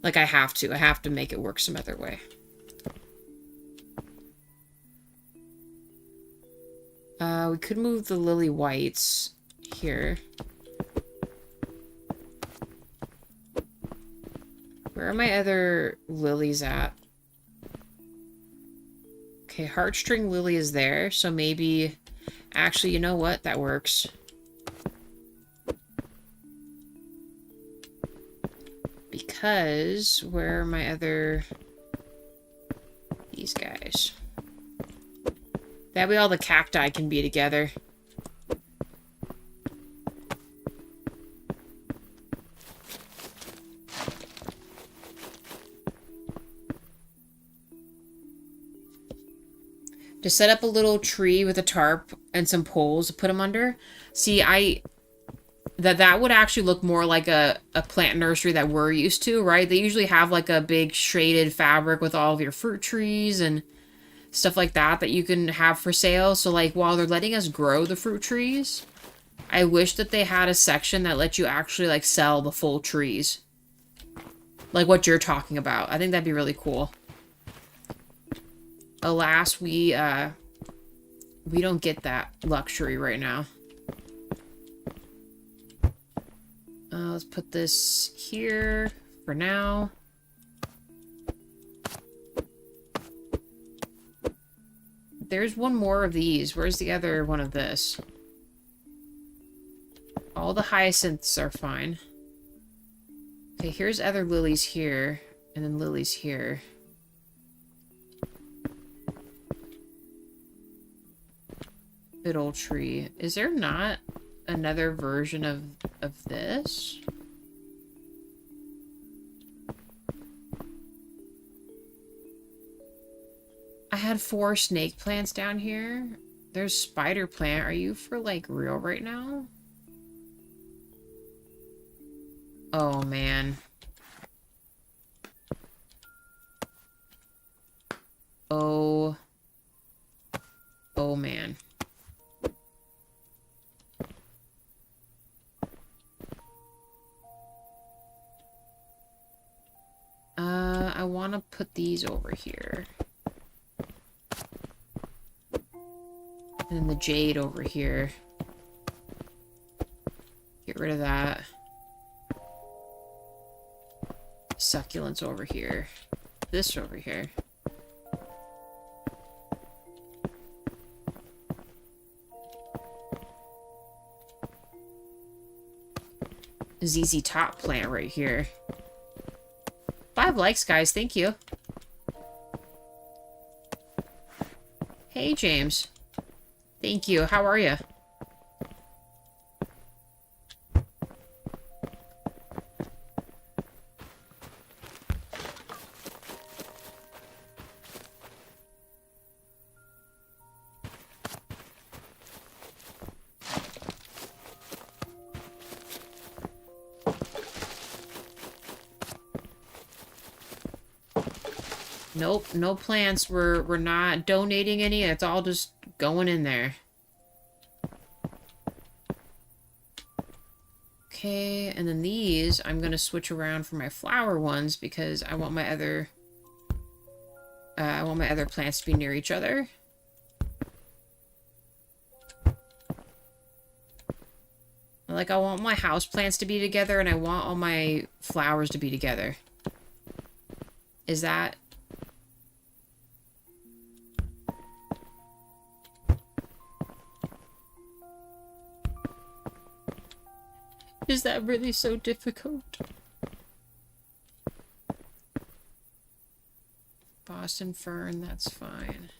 Like, I have to make it work some other way. We could move the lily whites here. Where are my other lilies at? Okay, heartstring lily is there, so maybe... Actually, you know what? That works. Because... Where are my other... These guys. That way all the cacti can be together. To set up a little tree with a tarp and some poles to put them under. See, that would actually look more like a plant nursery that we're used to, right? They usually have like a big shaded fabric with all of your fruit trees and stuff like that you can have for sale. So like while they're letting us grow the fruit trees, I wish that they had a section that let you actually like sell the full trees. Like what you're talking about. I think that'd be really cool. Alas, we don't get that luxury right now. Let's put this here for now. There's one more of these. Where's the other one of this? All the hyacinths are fine. Okay, here's other lilies here. And then lilies here. Good old tree. Is there not another version of this? I had 4 snake plants down here. There's spider plant. Are you for, like, real right now? Oh, man. Oh. Oh, man. I want to put these over here. And then the jade over here. Get rid of that. Succulents over here. This over here. ZZ Top plant right here. 5 likes, guys. Thank you. Hey, James. Thank you. How are you? Nope, no plants. We're not donating any. It's all just going in there. Okay, and then these I'm gonna switch around for my flower ones because I want my other plants to be near each other. Like, I want my house plants to be together and I want all my flowers to be together. Is that... Is that really so difficult? Boston fern, that's fine.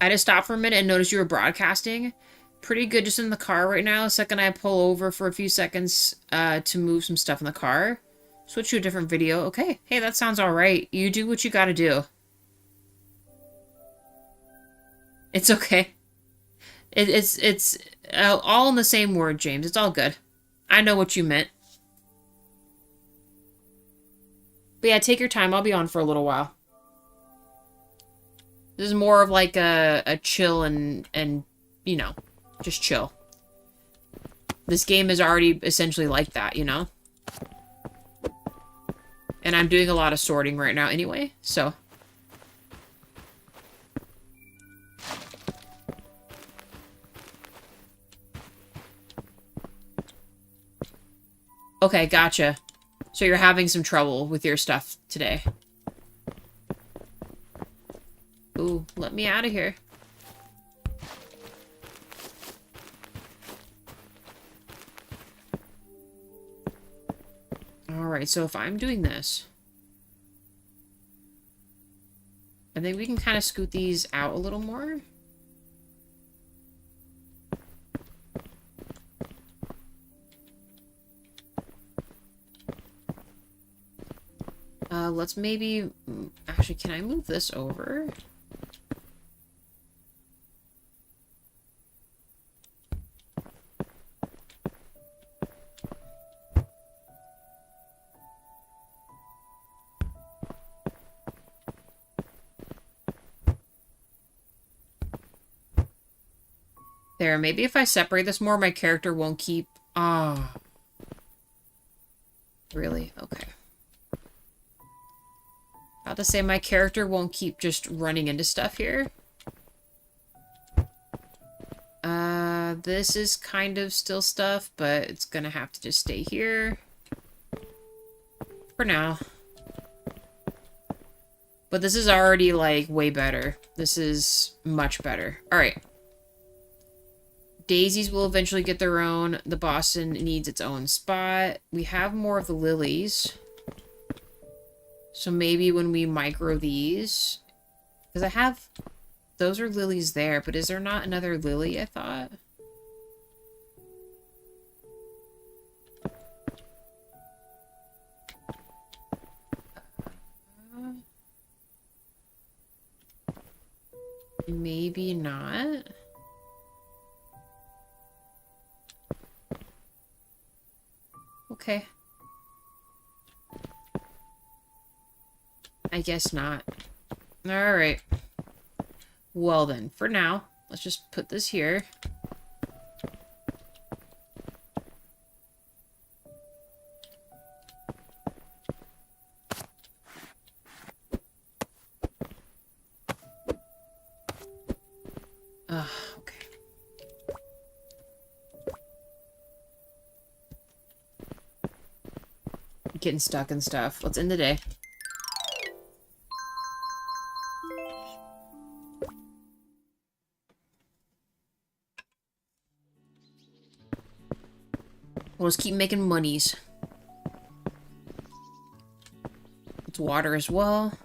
I just stopped for a minute and noticed you were broadcasting. Pretty good just in the car right now. The second I pull over for a few seconds to move some stuff in the car. Switch to a different video. Okay. Hey, that sounds alright. You do what you gotta do. It's okay. It's all in the same word, James. It's all good. I know what you meant. But yeah, take your time. I'll be on for a little while. This is more of like a chill and you know, just chill. This game is already essentially like that, you know? And I'm doing a lot of sorting right now anyway, so... Okay, gotcha. So you're having some trouble with your stuff today. Ooh, let me out of here. Alright, so if I'm doing this... I think we can kind of scoot these out a little more. Let's maybe... Actually, can I move this over? There, maybe if I separate this more, my character won't keep... Ah. Really? Okay. About to say my character won't keep just running into stuff here. This is kind of still stuff, but it's gonna have to just stay here. For now. But this is already, like, way better. This is much better. Alright. Daisies will eventually get their own. The Boston needs its own spot. We have more of the lilies. So maybe when we micro these... Because I have... Those are lilies there, but is there not another lily, I thought? Maybe not. Okay. I guess not. Alright. Well then, for now, let's just put this here. Okay. Getting stuck and stuff. Let's end the day. We'll just keep making monies. Let's water as well.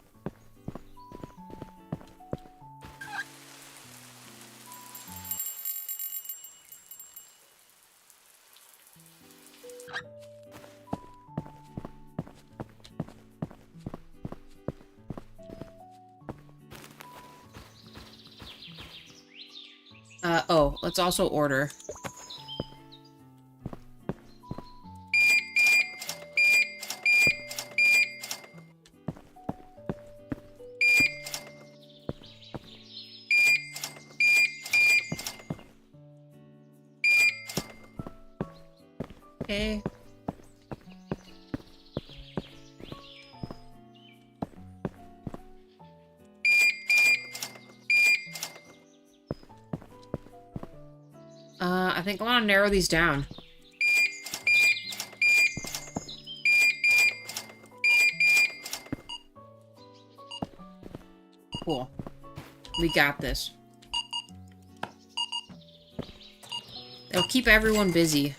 Oh, let's also order. Okay. I think I want to narrow these down. Cool. We got this. It'll keep everyone busy.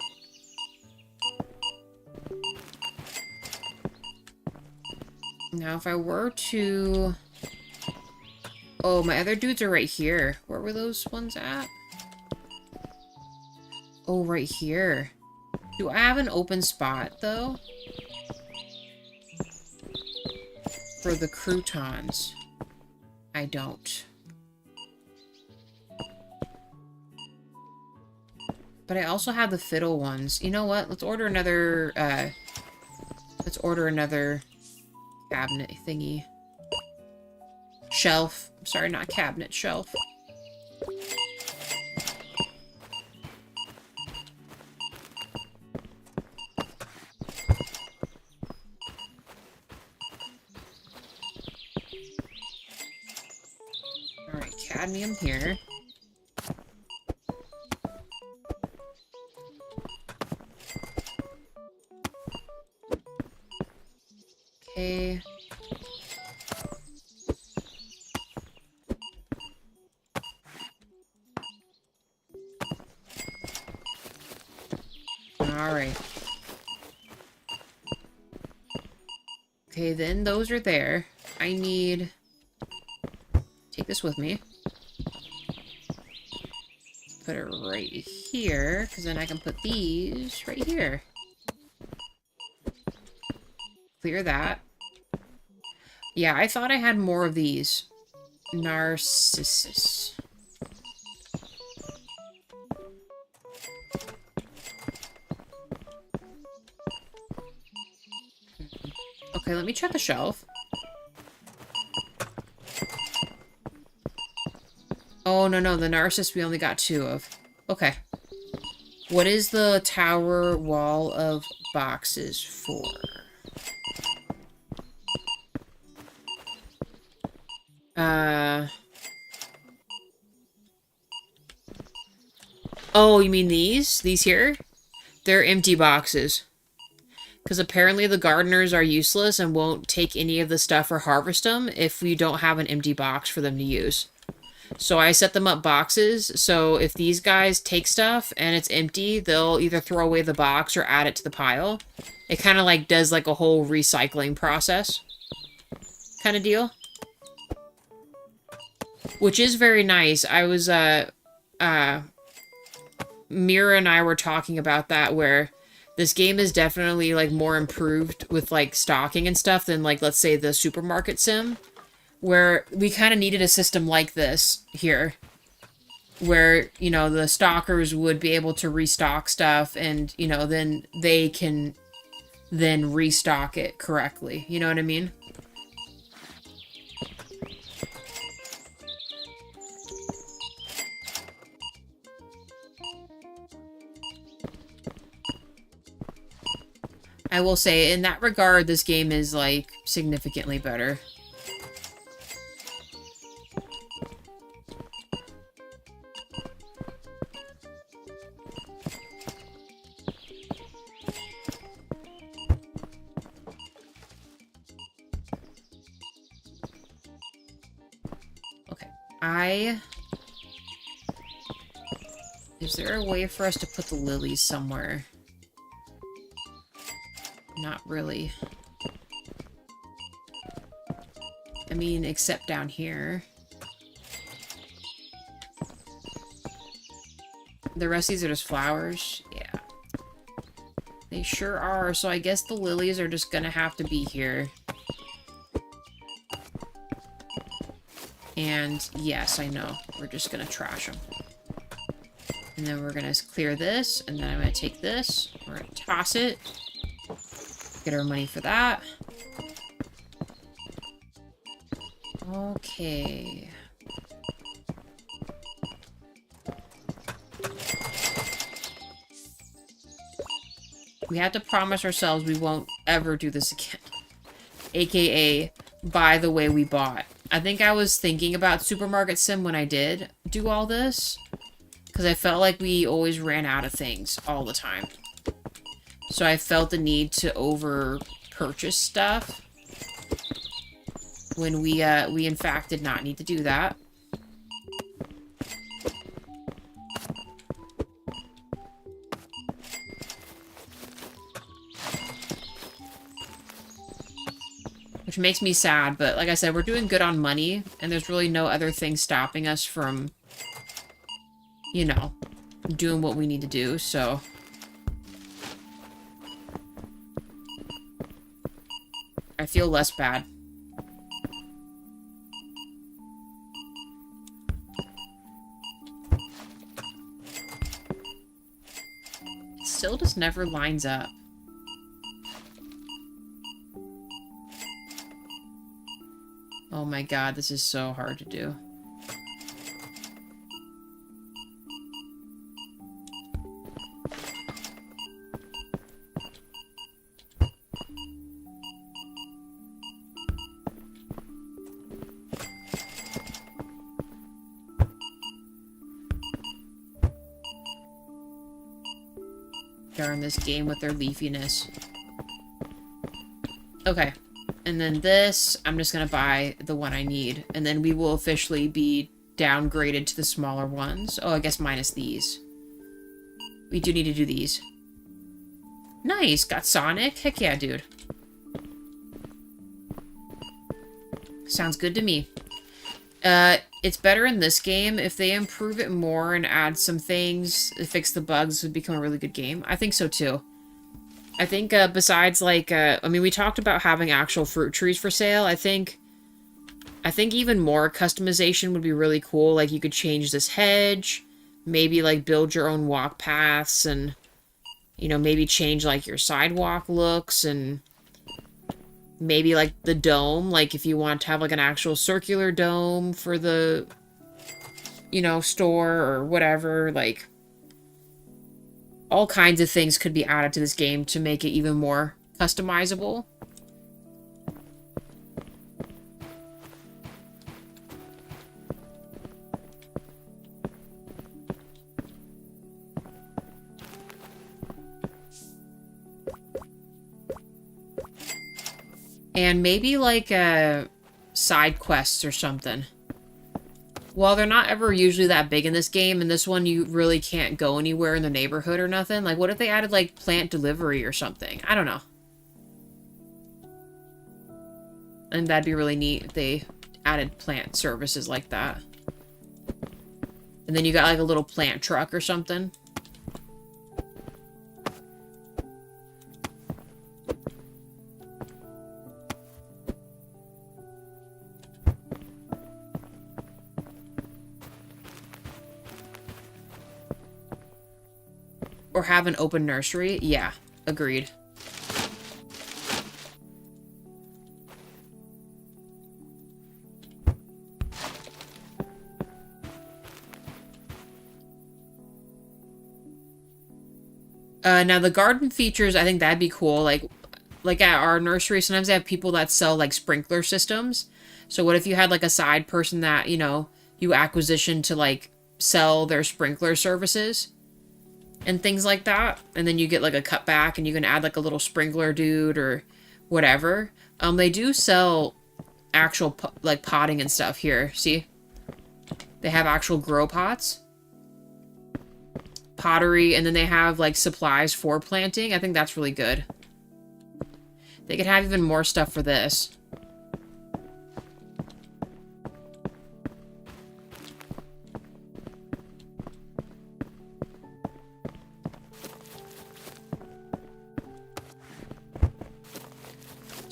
Now, if I were to... Oh, my other dudes are right here. Where were those ones at? Oh, right here. Do I have an open spot, though? For the croutons. I don't. But I also have the fiddle ones. You know what? Let's order another, let's order another cabinet thingy. Shelf. Sorry, not cabinet, shelf. Alright, cadmium here. Okay. Alright. Okay, then those are there. I need... Take this with me. Put it right here, because then I can put these right here. Clear that. Yeah, I thought I had more of these. Narcissus. Okay, let me check the shelf. Oh, no, the Narcissus we only got 2 of. Okay. What is the tower wall of boxes for? Oh, you mean these? These here? They're empty boxes. Because apparently the gardeners are useless and won't take any of the stuff or harvest them if we don't have an empty box for them to use. So I set them up boxes, so if these guys take stuff and it's empty, they'll either throw away the box or add it to the pile. It kind of like does like a whole recycling process kind of deal. Which is very nice. I was, Mira and I were talking about that, where this game is definitely, like, more improved with, like, stocking and stuff than, like, let's say the supermarket sim, where we kind of needed a system like this here, where, you know, the stockers would be able to restock stuff and, you know, then they can then restock it correctly. You know what I mean? I will say, in that regard, this game is, like, significantly better. Okay, is there a way for us to put the lilies somewhere? Not really. I mean, except down here. The rest of these are just flowers. Yeah. They sure are, so I guess the lilies are just gonna have to be here. And yes, I know. We're just gonna trash them. And then we're gonna clear this, and then I'm gonna take this. We're gonna toss it. Get our money for that. Okay. We have to promise ourselves we won't ever do this again. AKA, buy the way we bought. I think I was thinking about Supermarket Sim when I did do all this, because I felt like we always ran out of things all the time. So I felt the need to over-purchase stuff when we in fact did not need to do that. Which makes me sad, but like I said, we're doing good on money, and there's really no other thing stopping us from, you know, doing what we need to do, so... I feel less bad. It still just never lines up. Oh my god, this is so hard to do. Darn this game with their leafiness. Okay. And then this, I'm just gonna buy the one I need. And then we will officially be downgraded to the smaller ones. Oh, I guess minus these. We do need to do these. Nice! Got Sonic? Heck yeah, dude. Sounds good to me. It's better in this game. If they improve it more and add some things, fix the bugs, it would become a really good game. I think so, too. I think, besides, like, I mean, we talked about having actual fruit trees for sale. I think even more customization would be really cool. Like, you could change this hedge, maybe, like, build your own walk paths, and, you know, maybe change, like, your sidewalk looks, and maybe, like, the dome. Like, if you want to have, like, an actual circular dome for the, you know, store or whatever, like... all kinds of things could be added to this game to make it even more customizable. And maybe like side quests or something. Well, they're not ever usually that big in this game, and this one you really can't go anywhere in the neighborhood or nothing. Like, what if they added, like, plant delivery or something? I don't know. And that'd be really neat if they added plant services like that. And then you got, like, a little plant truck or something. Or have an open nursery? Yeah, agreed. Now the garden features, I think that'd be cool. Like at our nursery, sometimes they have people that sell like sprinkler systems. So what if you had like a side person that, you know, you acquisition to like sell their sprinkler services and things like that, and then you get like a cutback and you can add like a little sprinkler dude or whatever. They do sell actual like potting and stuff here. See, they have actual grow pots, pottery, and then they have like supplies for planting. I think that's really good. They could have even more stuff for this.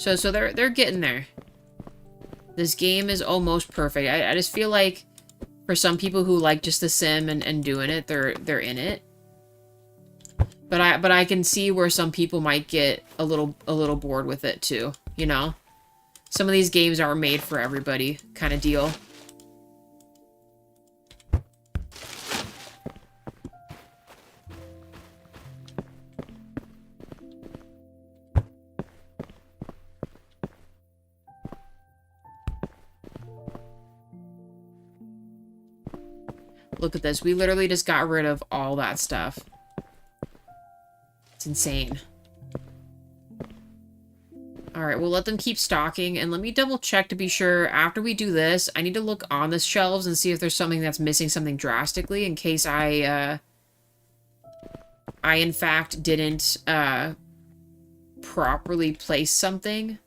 So they're getting there. This game is almost perfect. I just feel like for some people who like just the sim and doing it, they're in it. But I can see where some people might get a little bored with it too, you know? Some of these games are made for everybody kind of deal. Look at this. We literally just got rid of all that stuff. It's insane. Alright, we'll let them keep stocking, and let me double check to be sure. After we do this, I need to look on the shelves and see if there's something that's missing something drastically, in case I in fact didn't properly place something.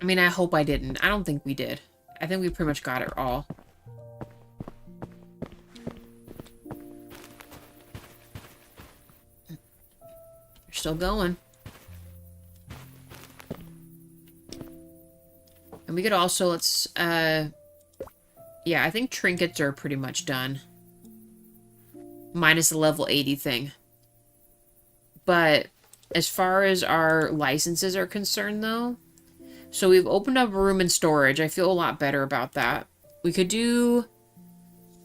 I mean, I hope I didn't. I don't think we did. I think we pretty much got it all. They're still going. And we could also, let's, yeah, I think trinkets are pretty much done. Minus the level 80 thing. But as far as our licenses are concerned, though, so we've opened up a room in storage. I feel a lot better about that. We could do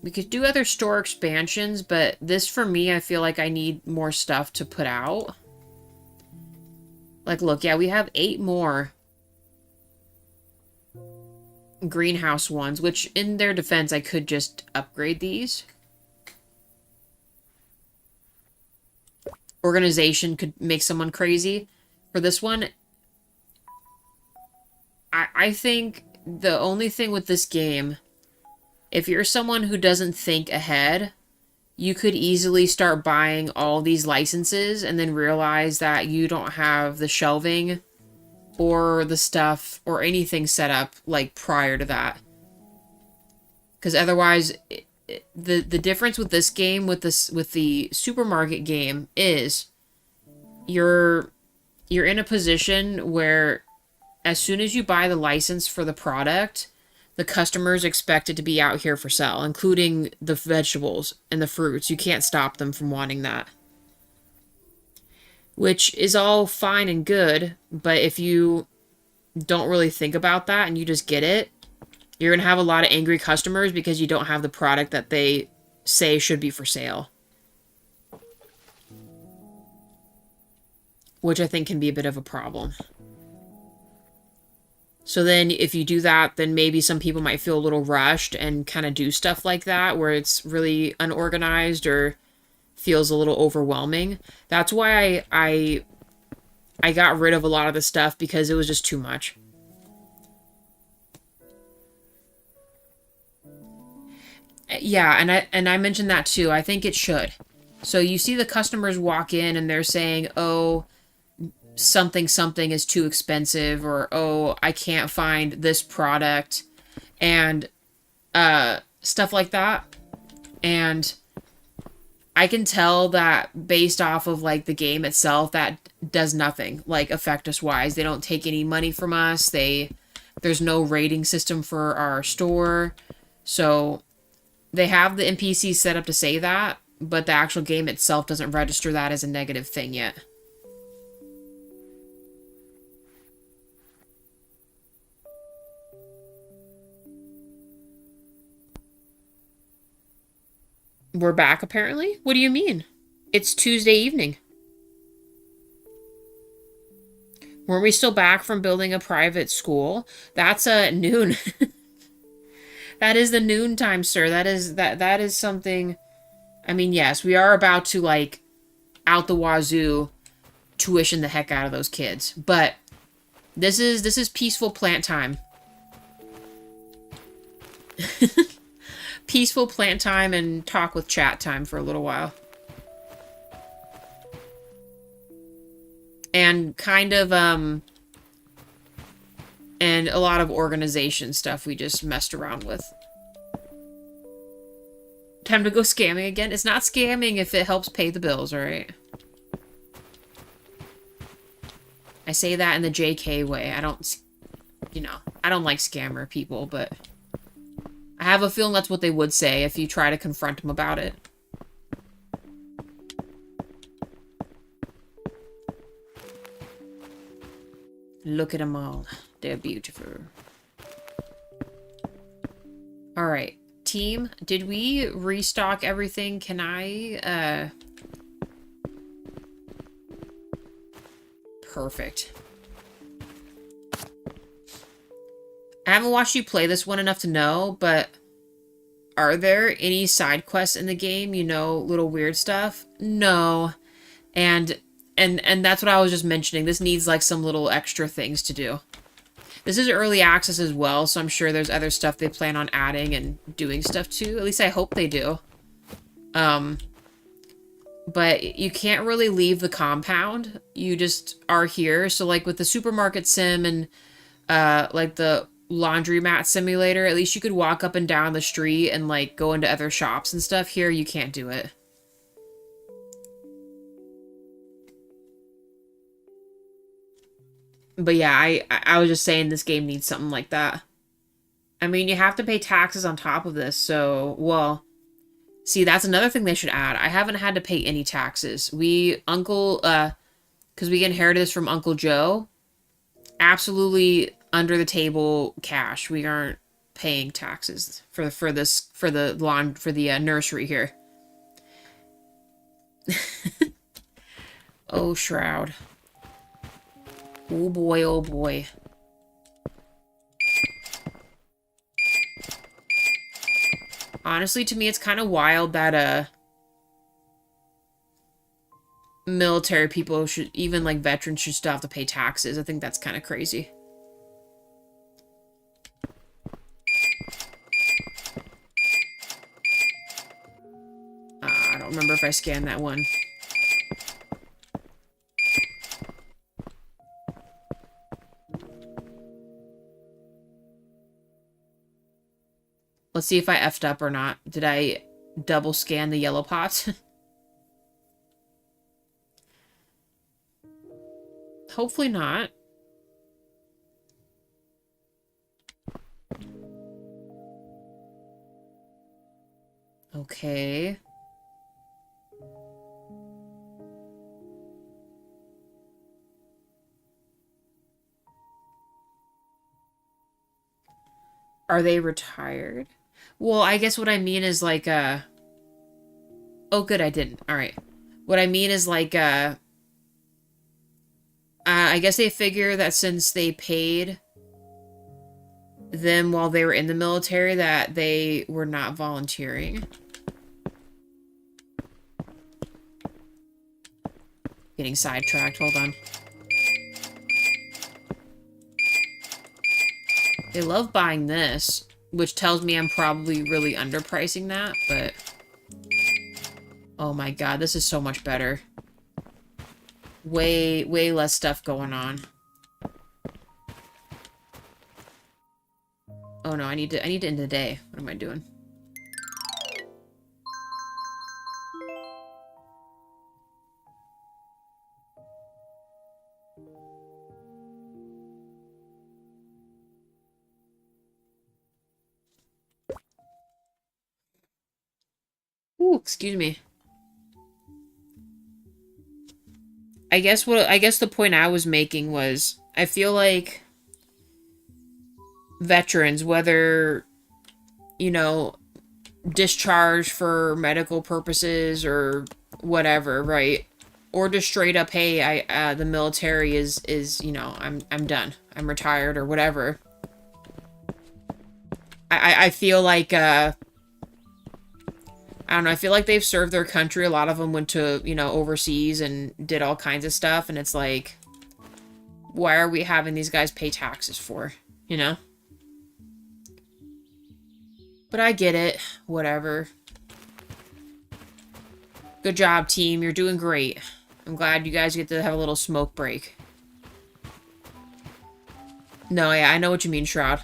other store expansions, but this, for me, I feel like I need more stuff to put out. Like, look, yeah, we have 8 more greenhouse ones, which, in their defense, I could just upgrade these. Organization could make someone crazy. For this one, I think the only thing with this game, if you're someone who doesn't think ahead, you could easily start buying all these licenses and then realize that you don't have the shelving or the stuff or anything set up like prior to that. Because otherwise, the difference with this game with the supermarket game is you're in a position where as soon as you buy the license for the product, the customers expect it to be out here for sale, including the vegetables and the fruits. You can't stop them from wanting that. Which is all fine and good, but if you don't really think about that and you just get it, you're going to have a lot of angry customers because you don't have the product that they say should be for sale. Which I think can be a bit of a problem. So then if you do that, then maybe some people might feel a little rushed and kind of do stuff like that where it's really unorganized or feels a little overwhelming. That's why I got rid of a lot of the stuff because it was just too much. Yeah, and I mentioned that too. I think it should. So you see the customers walk in and they're saying, "Oh, something something is too expensive," or "Oh, I can't find this product," and stuff like that. And I can tell that based off of like the game itself, that does nothing like affect us wise. They don't take any money from us. There's no rating system for our store. So they have the NPCs set up to say that, but the actual game itself doesn't register that as a negative thing yet. We're back, apparently? What do you mean? It's Tuesday evening. Weren't we still back from building a private school? That's noon. That is the noon time, sir. That is something. I mean, yes, we are about to like out the wazoo tuition the heck out of those kids. But this is peaceful plant time. Peaceful plant time and talk with chat time for a little while. And kind of and a lot of organization stuff we just messed around with. Time to go scamming again? It's not scamming if it helps pay the bills, alright? I say that in the JK way. I don't, you know, I don't like scammer people, but I have a feeling that's what they would say if you try to confront them about it. Look at them all. They're beautiful. Alright. Team, did we restock everything? Can I, Perfect. I haven't watched you play this one enough to know, but are there any side quests in the game? You know, little weird stuff? No. And that's what I was just mentioning. This needs like some little extra things to do. This is early access as well, so I'm sure there's other stuff they plan on adding and doing stuff to. At least I hope they do. But you can't really leave the compound. You just are here. So like with the supermarket sim and like the laundromat simulator, at least you could walk up and down the street and like go into other shops and stuff. Here you can't do it. But yeah, I was just saying this game needs something like that. I mean, you have to pay taxes on top of this, so, well, see, that's another thing they should add. I haven't had to pay any taxes. Because we inherited this from Uncle Joe, absolutely under the table cash. We aren't paying taxes for the nursery here. Oh, Shroud. Oh boy, oh boy. Honestly, to me, it's kind of wild that, military people should, even, like, veterans should still have to pay taxes. I think that's kind of crazy. I don't remember if I scanned that one. Let's see if I effed up or not. Did I double scan the yellow pots? Hopefully not. Okay. Are they retired? Well, I guess what I mean is like, oh good, I didn't. Alright. What I mean is like, I guess they figure that since they paid them while they were in the military that they were not volunteering. Getting sidetracked, hold on. They love buying this, which tells me I'm probably really underpricing that, but... Oh my god, this is so much better. Way less stuff going on. Oh no, I need to end the day. What am I doing? Ooh, excuse me. I guess the point I was making was I feel like veterans, whether, you know, discharged for medical purposes or whatever, right? Or just straight up, hey, the military is, you know, I'm done. I'm retired or whatever. I feel like, I don't know, I feel like they've served their country. A lot of them went to, you know, overseas and did all kinds of stuff. And it's like, why are we having these guys pay taxes for, you know? But I get it. Whatever. Good job, team. You're doing great. I'm glad you guys get to have a little smoke break. No, yeah, I know what you mean, Shroud.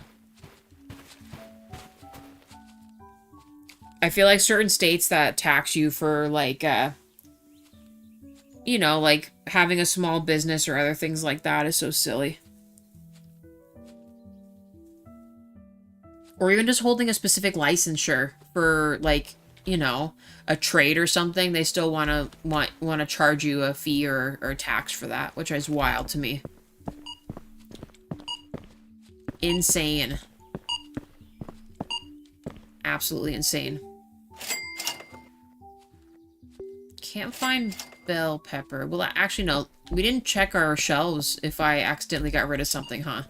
I feel like certain states that tax you for, like, you know, like, having a small business or other things like that is so silly. Or even just holding a specific licensure for, like, you know, a trade or something. They still want to charge you a fee or a tax for that, which is wild to me. Insane. Absolutely insane. Can't find bell pepper. Well, actually, no. We didn't check our shelves if I accidentally got rid of something, huh?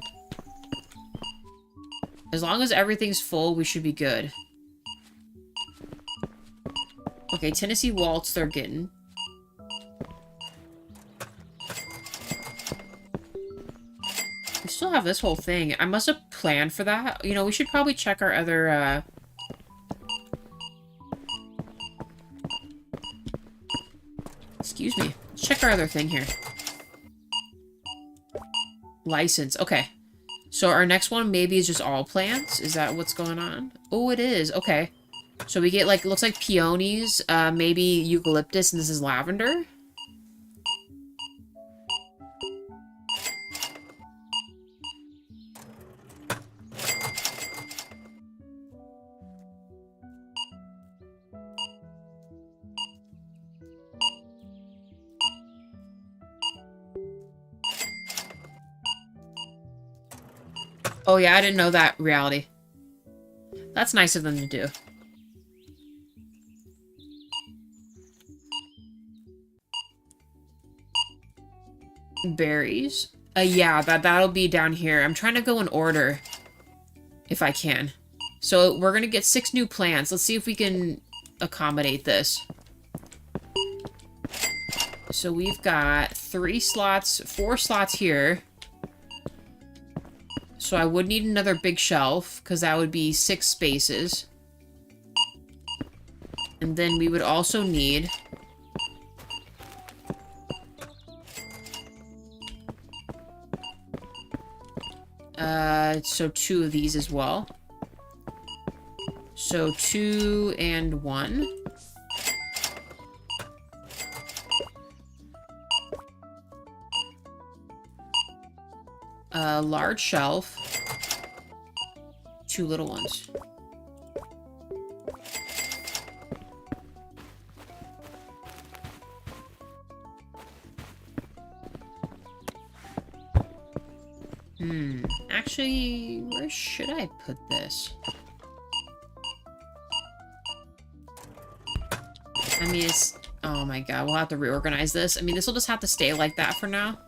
As long as everything's full, we should be good. Okay, Tennessee Waltz they're getting. We still have this whole thing. I must have planned for that. You know, we should probably check our other, Excuse me. Let's check our other thing here. License. Okay. So our next one maybe is just all plants? Is that what's going on? Oh, it is. Okay. So we get, like, it looks like peonies, maybe eucalyptus, and this is lavender. Oh yeah, I didn't know that reality. That's nice of them to do. Berries. Yeah, that'll be down here. I'm trying to go in order. If I can. So we're gonna get 6 new plants. Let's see if we can accommodate this. So we've got 4 slots here. So I would need another big shelf, because that would be 6 spaces. And then we would also need... so 2 of these as well. So 2 and 1. A large shelf. 2 little ones. Actually, where should I put this? I mean, it's... Oh my god, we'll have to reorganize this. I mean, this will just have to stay like that for now.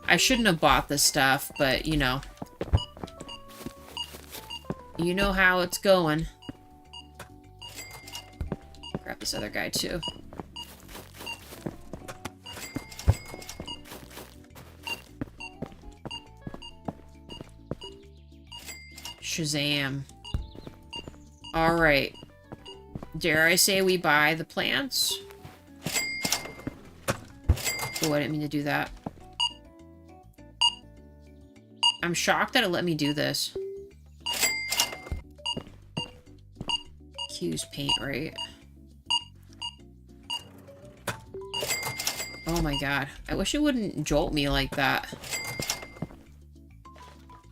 I shouldn't have bought this stuff, but, you know. You know how it's going. Grab this other guy, too. Shazam. Alright. Dare I say we buy the plants? Oh, I didn't mean to do that. I'm shocked that it let me do this. Q's paint, right? Oh my god. I wish it wouldn't jolt me like that.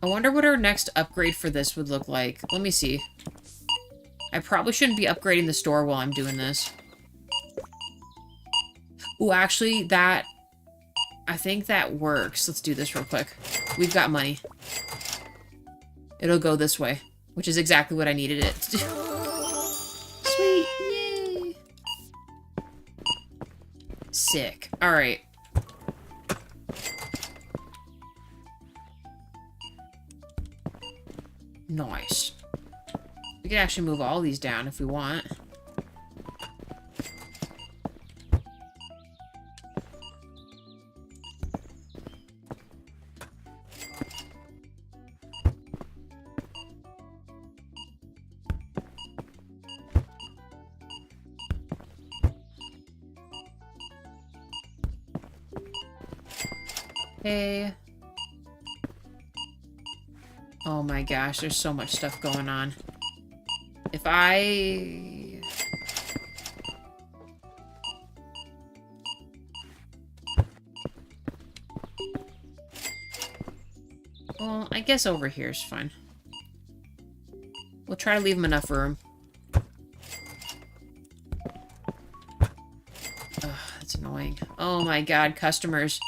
I wonder what our next upgrade for this would look like. Let me see. I probably shouldn't be upgrading the store while I'm doing this. Ooh, actually, that... I think that works. Let's do this real quick. We've got money. It'll go this way, which is exactly what I needed it to do. Sweet! Yay! Sick. Alright. Nice. We can actually move all these down if we want. Hey. Oh my gosh, there's so much stuff going on. If I... Well, I guess over here is fine. We'll try to leave him enough room. Ugh, that's annoying. Oh my god, customers.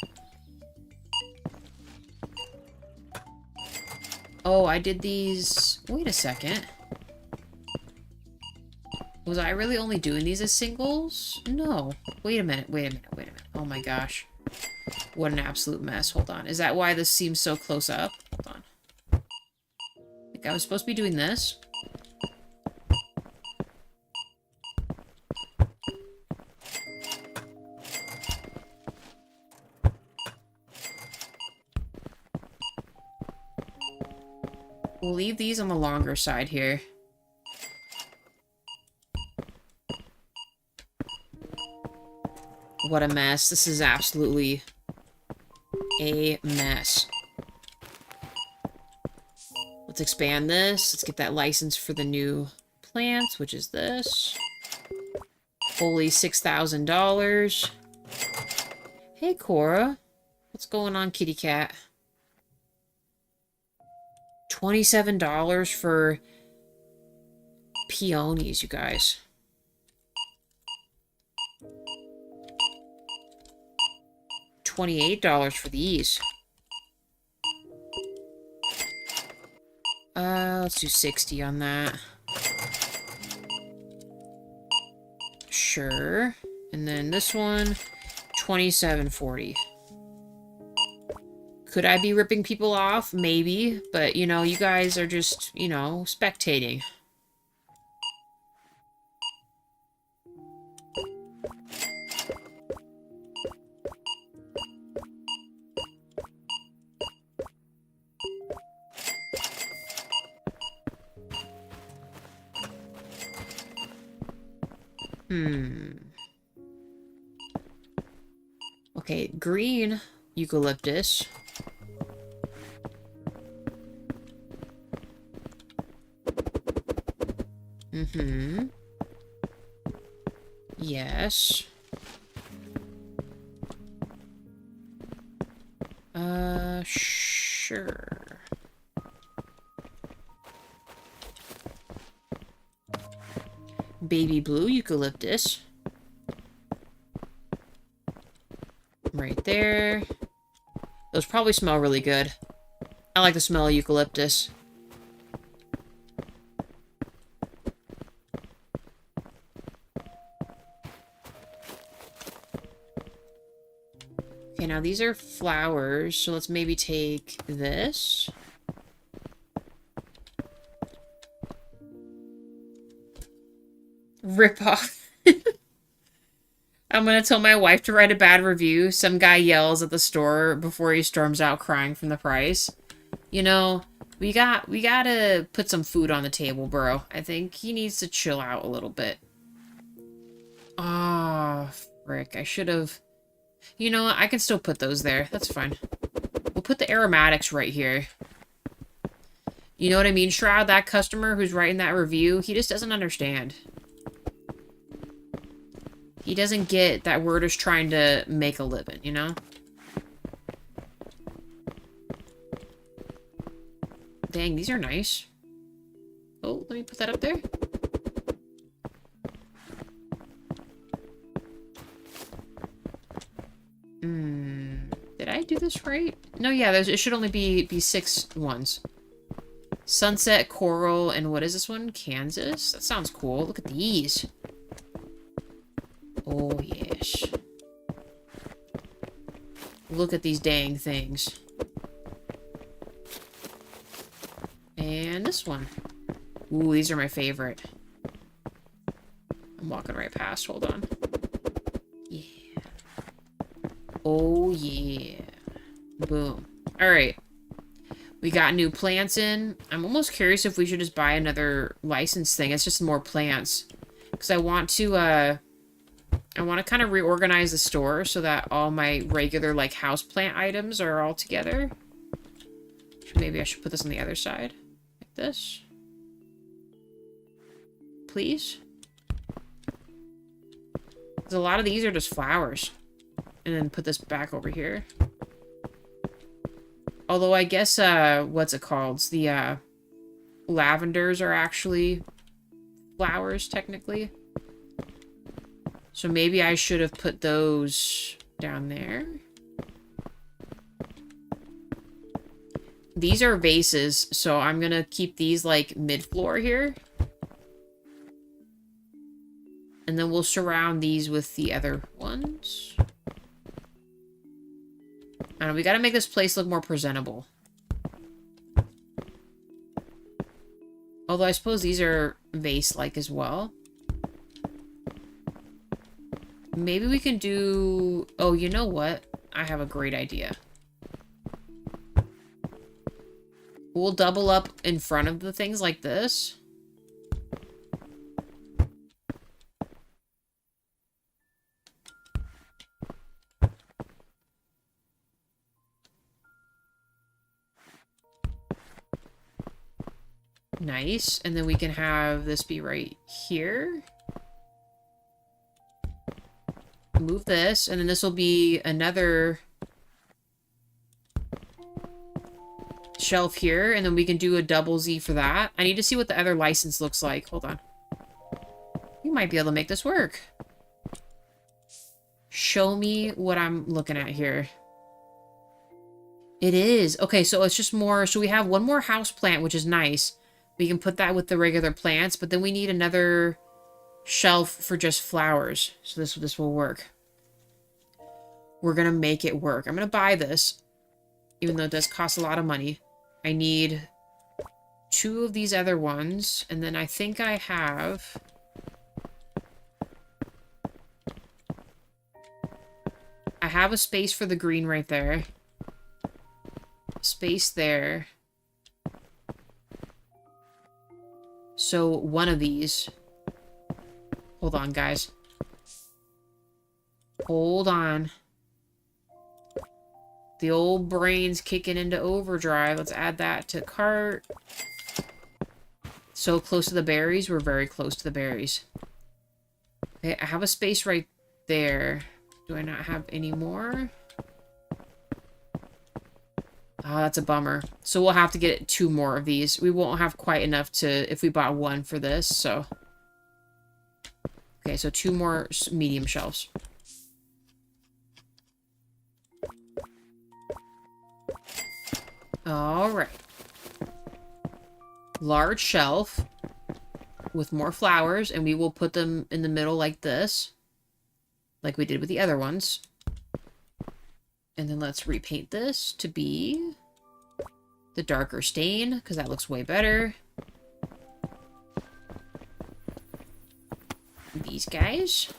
Oh, I did these... Wait a second. Was I really only doing these as singles? No. Wait a minute, wait a minute, wait a minute. Oh my gosh. What an absolute mess. Hold on. Is that why this seems so close up? Hold on. I think I was supposed to be doing this. We'll leave these on the longer side here. What a mess. This is absolutely a mess. Let's expand this. Let's get that license for the new plants, which is this. Holy $6,000. Hey, Cora. What's going on, kitty cat? $27 for peonies, you guys. $28 for these. Let's do 60 on that. Sure. And then this one, $27.40. Could I be ripping people off? Maybe. But, you know, you guys are just, you know, spectating. Okay, green eucalyptus. Yes. Sure. Baby blue eucalyptus. Right there. Those probably smell really good. I like the smell of eucalyptus. Okay, now these are flowers, so let's maybe take this. Rip off. I'm gonna tell my wife to write a bad review. Some guy yells at the store before he storms out crying from the price. You know, we gotta put some food on the table, bro. I think he needs to chill out a little bit. Ah, oh, frick. I should have... You know what? I can still put those there. That's fine. We'll put the aromatics right here. You know what I mean, Shroud? That customer who's writing that review, he just doesn't understand. He doesn't get that we're just trying to make a living, you know? Dang, these are nice. Oh, let me put that up there. Did I do this right? No, yeah, it should only be 6 ones. Sunset, Coral, and what is this one? Kansas? That sounds cool. Look at these. Oh, yes. Look at these dang things. And this one. Ooh, these are my favorite. I'm walking right past. Hold on. Yeah. Oh, yeah. Boom. Alright. We got new plants in. I'm almost curious if we should just buy another license thing. It's just more plants. Because I want to kind of reorganize the store so that all my regular, like, houseplant items are all together. Maybe I should put this on the other side. Like this. Please? Because a lot of these are just flowers. And then put this back over here. Although I guess, what's it called? The, lavenders are actually flowers, technically. So maybe I should have put those down there. These are vases, so I'm gonna keep these, like, mid-floor here. And then we'll surround these with the other ones. I don't know, we gotta make this place look more presentable. Although I suppose these are vase-like as well. Maybe we can do... Oh, you know what? I have a great idea. We'll double up in front of the things like this. Nice. And then we can have this be right here. Move this, and then this will be another shelf here, and then we can do a double Z for that. I need to see what the other license looks like. Hold on. We might be able to make this work. Show me what I'm looking at here. It is. Okay, so it's just more... So we have one more house plant, which is nice. We can put that with the regular plants, but then we need another shelf for just flowers. So this will work. We're gonna make it work. I'm gonna buy this, even though it does cost a lot of money. I need 2 of these other ones, and then I think I have... I have a space for the green right there. Space there. So, one of these. Hold on, guys. Hold on. The old brain's kicking into overdrive. Let's add that to cart. So close to the berries. We're very close to the berries. Okay, I have a space right there. Do I not have any more? Oh, that's a bummer. So we'll have to get 2 more of these. We won't have quite enough to... If we bought 1 for this, so... Okay, so 2 more medium shelves. Alright. Large shelf with more flowers, and we will put them in the middle like this. Like we did with the other ones. And then let's repaint this to be the darker stain, because that looks way better. these guys.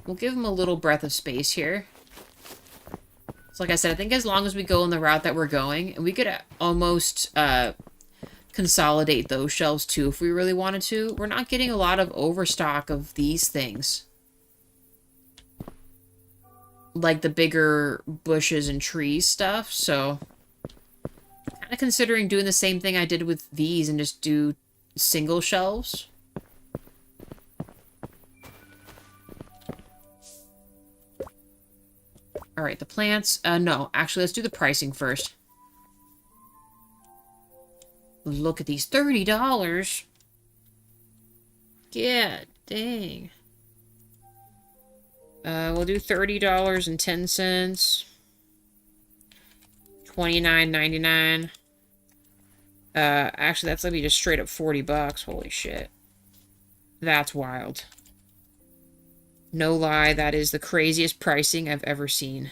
We'll give them a little breath of space here. So like I said, I think as long as we go in the route that we're going, and we could almost consolidate those shelves too if we really wanted to. We're not getting a lot of overstock of these things. Like the bigger bushes and trees stuff, so kind of considering doing the same thing I did with these and just do single shelves. Alright, the plants. No, actually, let's do the pricing first. Look at these. $30. Yeah, dang. We'll do $30.10. $29.99. Actually, that's gonna be just straight up $40. Holy shit. That's wild. No lie, that is the craziest pricing I've ever seen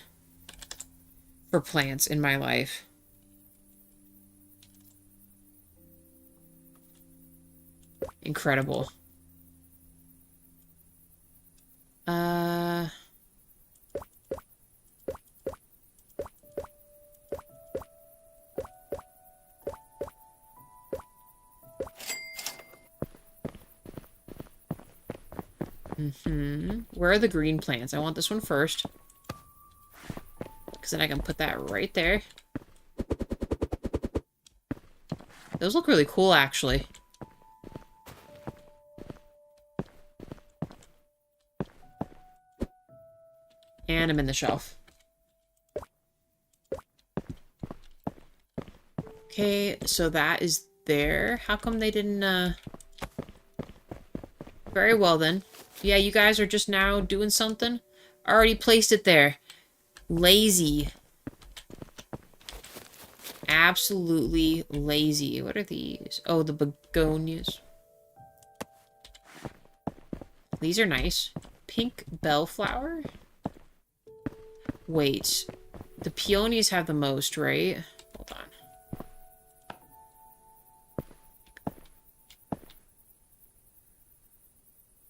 for plants in my life. Incredible. Where are the green plants? I want this one first. Because then I can put that right there. Those look really cool, actually. And I'm in the shelf. Okay, so that is there. How come they didn't, Very well, then. Yeah, you guys are just now doing something? Already placed it there. Lazy. Absolutely lazy. What are these? Oh, the begonias. These are nice. Pink bellflower? Wait. The peonies have the most, right? Hold on.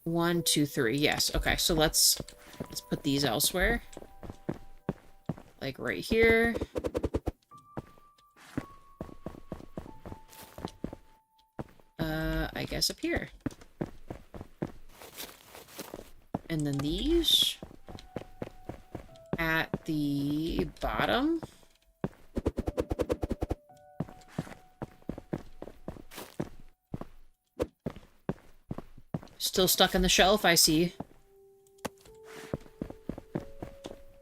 One, two, three. Yes. Okay, so let's put these elsewhere. Like right here. I guess up here. And then these at the bottom. Still stuck in the shelf, I see.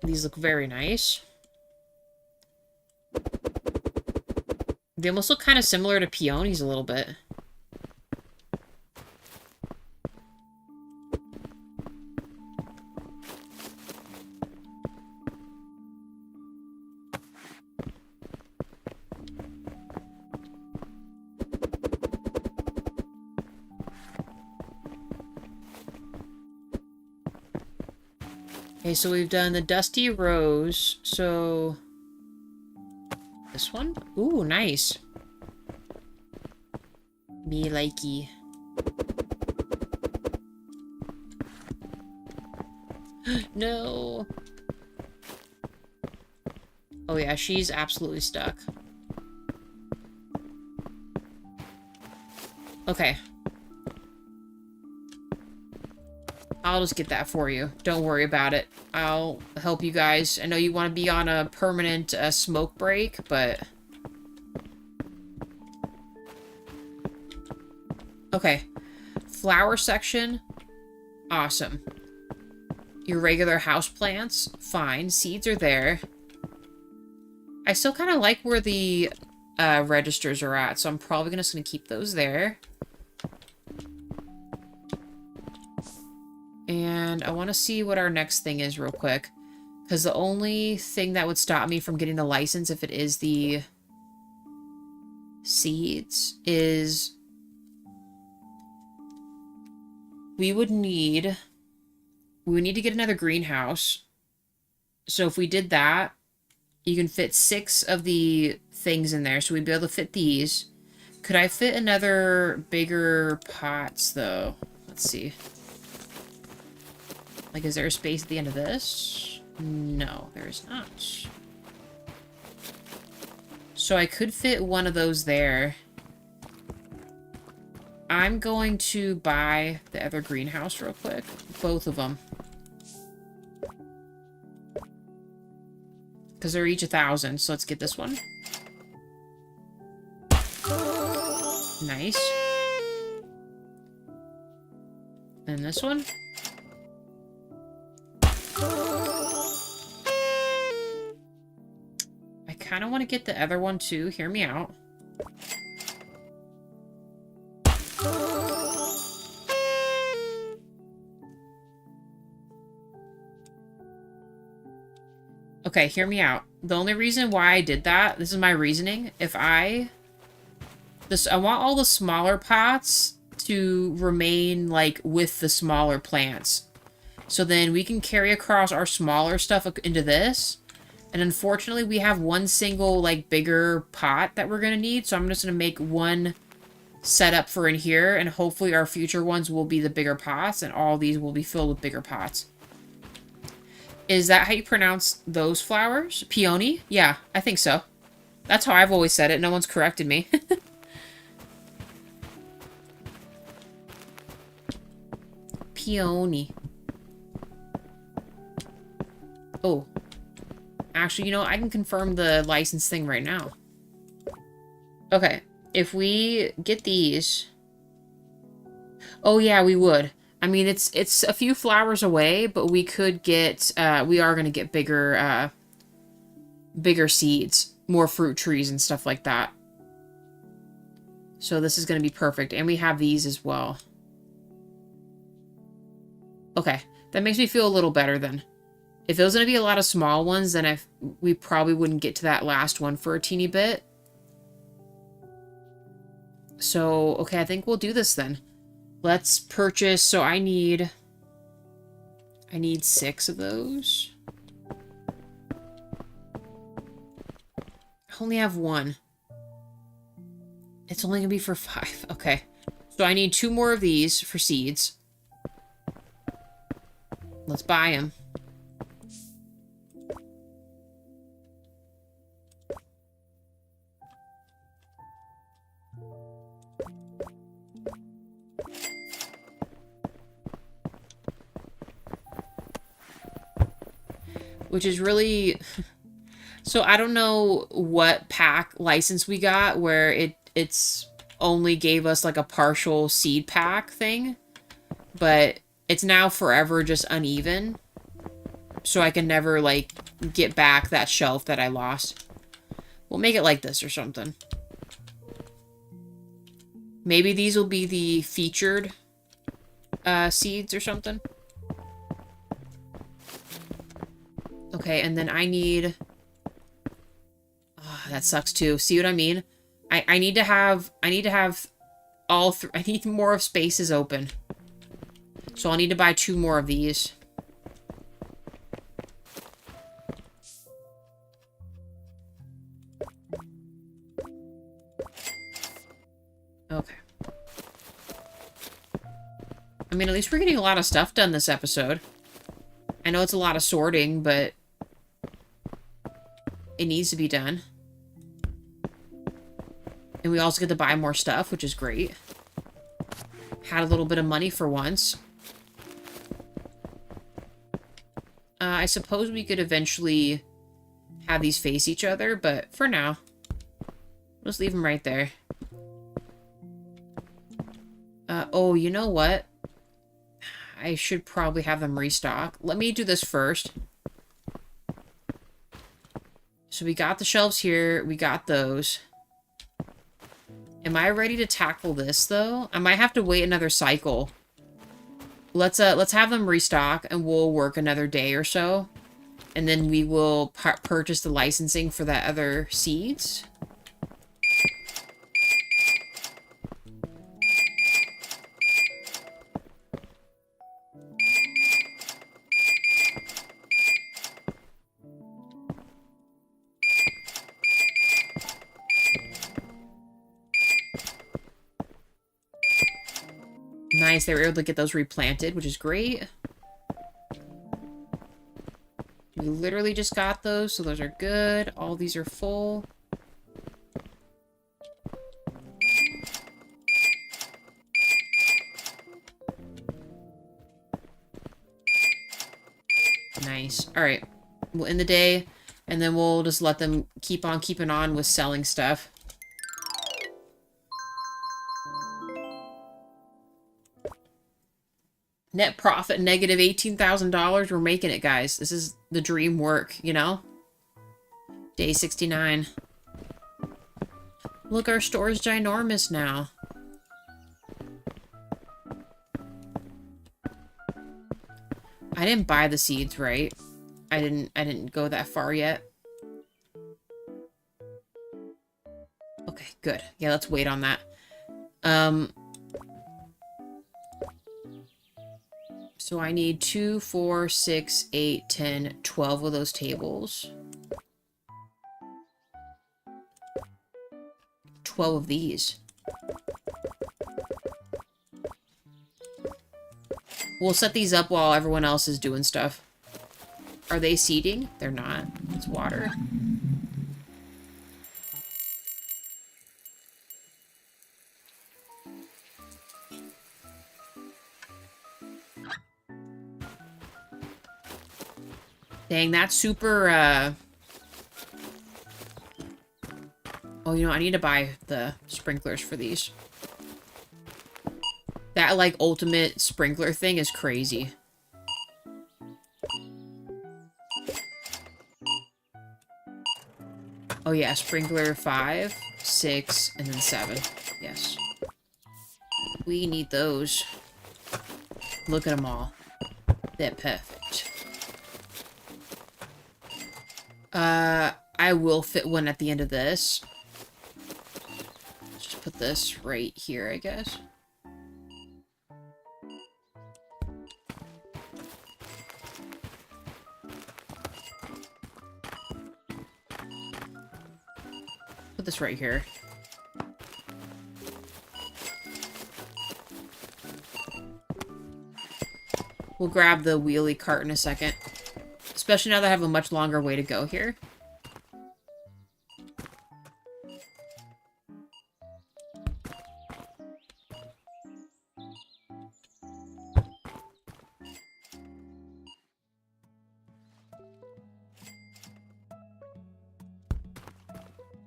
These look very nice. They almost look kind of similar to peonies a little bit. Okay, so we've done the Dusty Rose, so... This one? Ooh, nice. Me likey. No! Oh yeah, she's absolutely stuck. Okay. I'll just get that for you. Don't worry about it. I'll help you guys. I know you want to be on a permanent smoke break, but... Okay. Flower section. Awesome. Your regular houseplants. Fine. Seeds are there. I still kind of like where the registers are at, so I'm probably just going to keep those there. And I want to see what our next thing is real quick. Because the only thing that would stop me from getting the license if it is the seeds is... We would need to get another greenhouse. So if we did that, You can fit 6 of the things in there, so we'd be able to fit these. Could I fit another bigger pots, though? Let's see. Like, is there a space at the end of this? No, there is not. So I could fit one of those there. I'm going to buy the other greenhouse real quick. Both of them. Because they're each 1,000, so let's get this one. Nice. And this one. I kind of want to get the other one too. Hear me out. Okay, hear me out. The only reason why I did that, this is my reasoning. I want all the smaller pots to remain, like, with the smaller plants. So then we can carry across our smaller stuff into this. And unfortunately, we have one single, like, bigger pot that we're going to need. So I'm just going to make one setup for in here. And hopefully our future ones will be the bigger pots. And all these will be filled with bigger pots. Is that how you pronounce those flowers? Peony? Yeah, I think so. That's how I've always said it. No one's corrected me. Peony. Oh. Actually, you know, I can confirm the license thing right now. Okay. If we get these... Oh, yeah, we would. I mean, it's a few flowers away, but we could get... we are going to get bigger, bigger seeds. More fruit trees and stuff like that. So this is going to be perfect. And we have these as well. Okay. That makes me feel a little better then. If it was going to be a lot of small ones, then we probably wouldn't get to that last one for a teeny bit. So, okay, I think we'll do this then. Let's purchase, so I need 6 of those. I only have 1. It's only going to be for 5. Okay. So I need 2 more of these for seeds. Let's buy them. Which is really... So I don't know what pack license we got where it's only gave us like a partial seed pack thing. But it's now forever just uneven. So I can never like get back that shelf that I lost. We'll make it like this or something. Maybe these will be the featured seeds or something. Okay, and then I need... Oh, that sucks too. See what I mean? I need to have all three... I need more of spaces open. So I'll need to buy 2 more of these. Okay. I mean, at least we're getting a lot of stuff done this episode. I know it's a lot of sorting, but it needs to be done. And we also get to buy more stuff, which is great. Had a little bit of money for once. I suppose we could eventually have these face each other, but for now, let's leave them right there. Oh, you know what? I should probably have them restock. Let me do this first. So we got the shelves here. We got those. Am I ready to tackle this, though? I might have to wait another cycle. Let's have them restock, and we'll work another day or so. And then we will purchase the licensing for that other seeds. Nice, they were able to get those replanted, which is great. We literally just got those, so those are good. All these are full. Nice. Alright. We'll end the day, and then we'll just let them keep on keeping on with selling stuff. Net profit negative $18,000. We're making it, guys. This is the dream work, you know? Day 69. Look, our store is ginormous now. I didn't buy the seeds, right? I didn't go that far yet. Okay, good. Yeah, let's wait on that. So I need 2, 4, 6, 8, 10, 12 of those tables. 12 of these. We'll set these up while everyone else is doing stuff. Are they seeding? They're not. It's water. Dang, that's super, Oh, you know, I need to buy the sprinklers for these. That, like, ultimate sprinkler thing is crazy. Oh, yeah, sprinkler 5, 6, and then 7. Yes. We need those. Look at them all. They're perfect. I will fit one at the end of this. Just put this right here, I guess. Put this right here. We'll grab the wheelie cart in a second. Especially now that I have a much longer way to go here.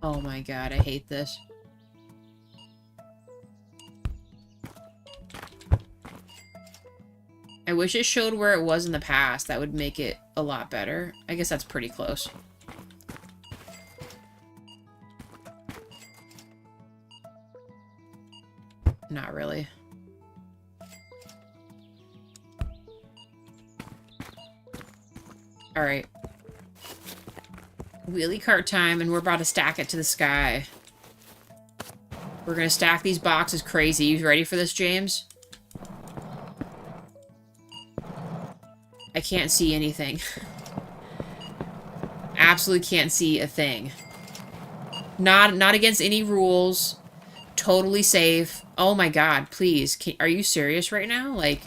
Oh my god, I hate this. I wish it showed where it was in the past. That would make it a lot better. I guess that's pretty close. Not really. Alright. Wheelie cart time, and we're about to stack it to the sky. We're gonna stack these boxes crazy. You ready for this, James? I can't see anything. Absolutely can't see a thing. Not against any rules. Totally safe. Oh my god, please. Are you serious right now? Like,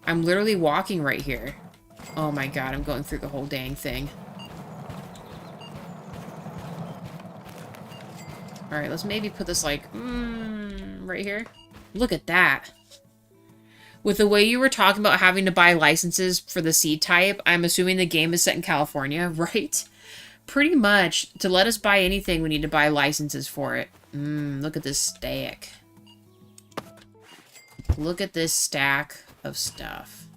I'm literally walking right here. Oh my god, I'm going through the whole dang thing. Alright, let's maybe put this, like, right here. Look at that. With the way you were talking about having to buy licenses for the seed type, I'm assuming the game is set in California, right? Pretty much. To let us buy anything, we need to buy licenses for it. Look at this stack. Look at this stack of stuff.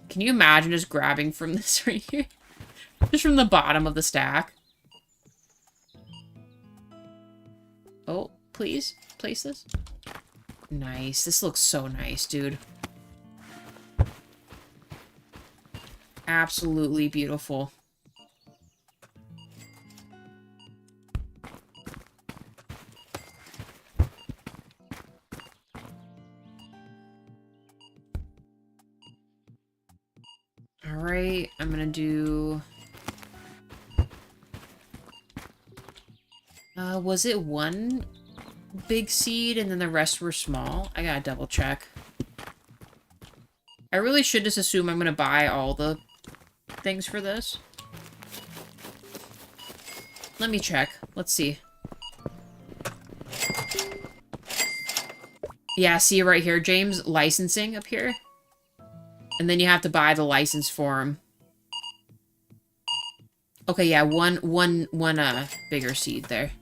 Can you imagine just grabbing from this right here? Just from the bottom of the stack. Oh, please. Place this. Nice. This looks so nice, dude. Absolutely beautiful. Alright, I'm gonna do... was it one big seed and then the rest were small. I gotta double check. I really should just assume I'm gonna buy all the things for this. Let me check. Let's see. Yeah, see right here, James, licensing up here. And then you have to buy the license for him. Okay, yeah, one bigger seed there.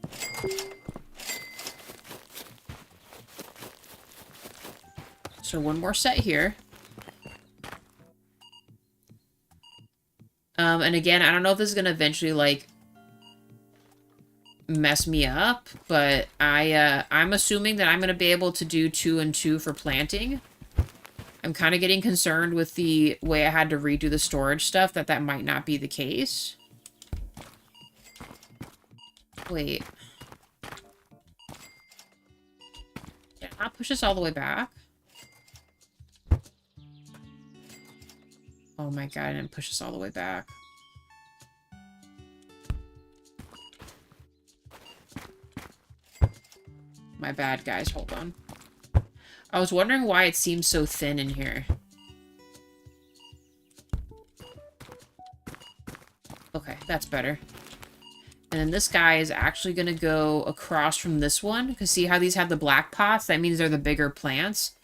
So one more set here. And again, I don't know if this is gonna eventually, like, mess me up, but I'm assuming that I'm gonna be able to do 2 and 2 for planting. I'm kind of getting concerned with the way I had to redo the storage stuff, that might not be the case. Wait. Did I not push this all the way back? Oh my god, I didn't push this all the way back. My bad, guys. Hold on. I was wondering why it seems so thin in here. Okay, that's better. And then this guy is actually going to go across from this one. Because see how these have the black pots? That means they're the bigger plants.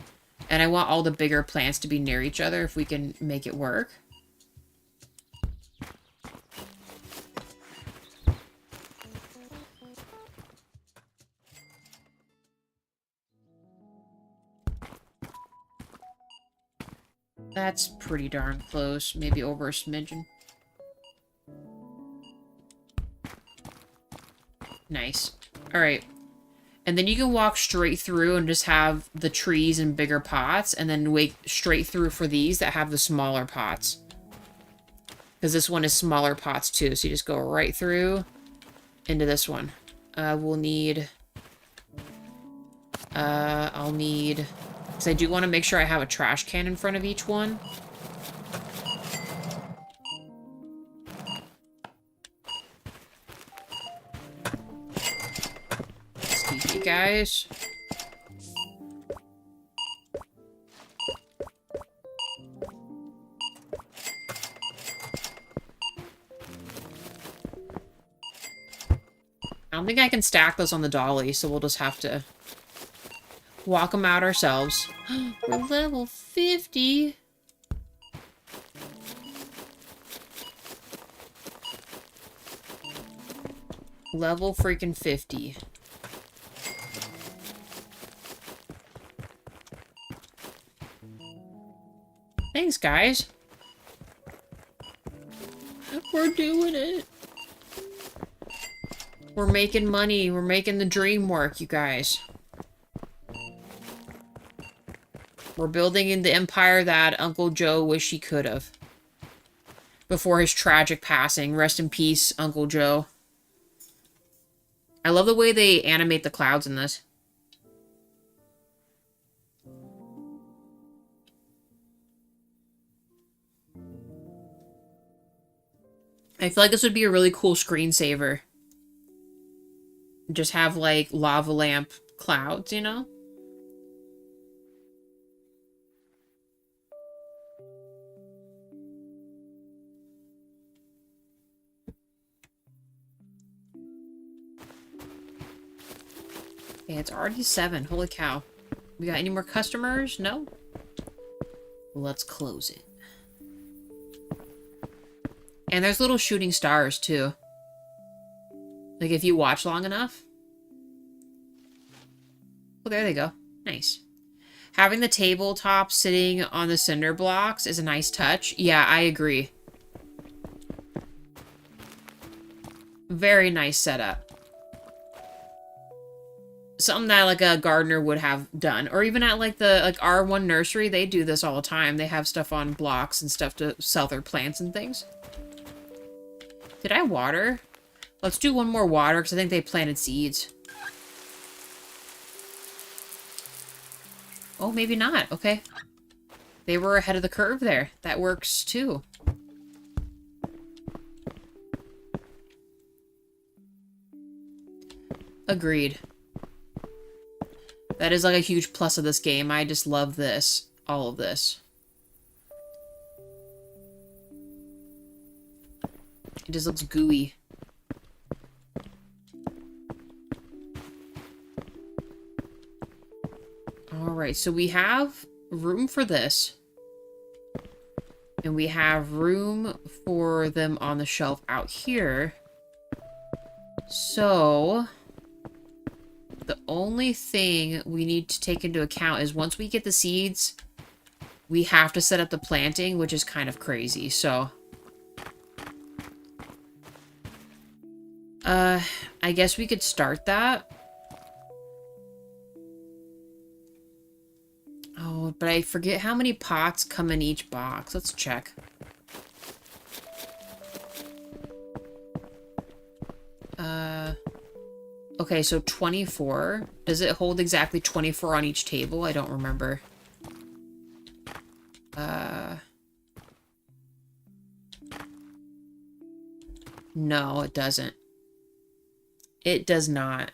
And I want all the bigger plants to be near each other if we can make it work. That's pretty darn close. Maybe over a smidgen. Nice. Alright. And then you can walk straight through and just have the trees in bigger pots, and then wait straight through for these that have the smaller pots. Because this one is smaller pots too, so you just go right through into this one. We'll need... I'll need... Because I do want to make sure I have a trash can in front of each one. Excuse me, guys. I don't think I can stack those on the dolly, so we'll just have to walk them out ourselves. We're level 50. Level freaking 50. Thanks, guys. We're doing it. We're making money. We're making the dream work, you guys. We're building in the empire that Uncle Joe wished he could have. Before his tragic passing. Rest in peace, Uncle Joe. I love the way they animate the clouds in this. I feel like this would be a really cool screensaver. Just have, like, lava lamp clouds, you know? Okay, it's already 7. Holy cow. We got any more customers? No? Let's close it. And there's little shooting stars, too. Like, if you watch long enough. Oh, there they go. Nice. Having the tabletop sitting on the cinder blocks is a nice touch. Yeah, I agree. Very nice setup. Something that, like, a gardener would have done. Or even at, like, the R1 Nursery, they do this all the time. They have stuff on blocks and stuff to sell their plants and things. Did I water? Let's do one more water, because I think they planted seeds. Oh, maybe not. Okay. They were ahead of the curve there. That works, too. Agreed. That is like a huge plus of this game. I just love this. All of this. It just looks gooey. Alright, so we have room for this. And we have room for them on the shelf out here. So, the only thing we need to take into account is once we get the seeds, we have to set up the planting, which is kind of crazy. So, I guess we could start that. Oh, but I forget how many pots come in each box. Let's check. Okay, so 24. Does it hold exactly 24 on each table? I don't remember. No, it doesn't. It does not.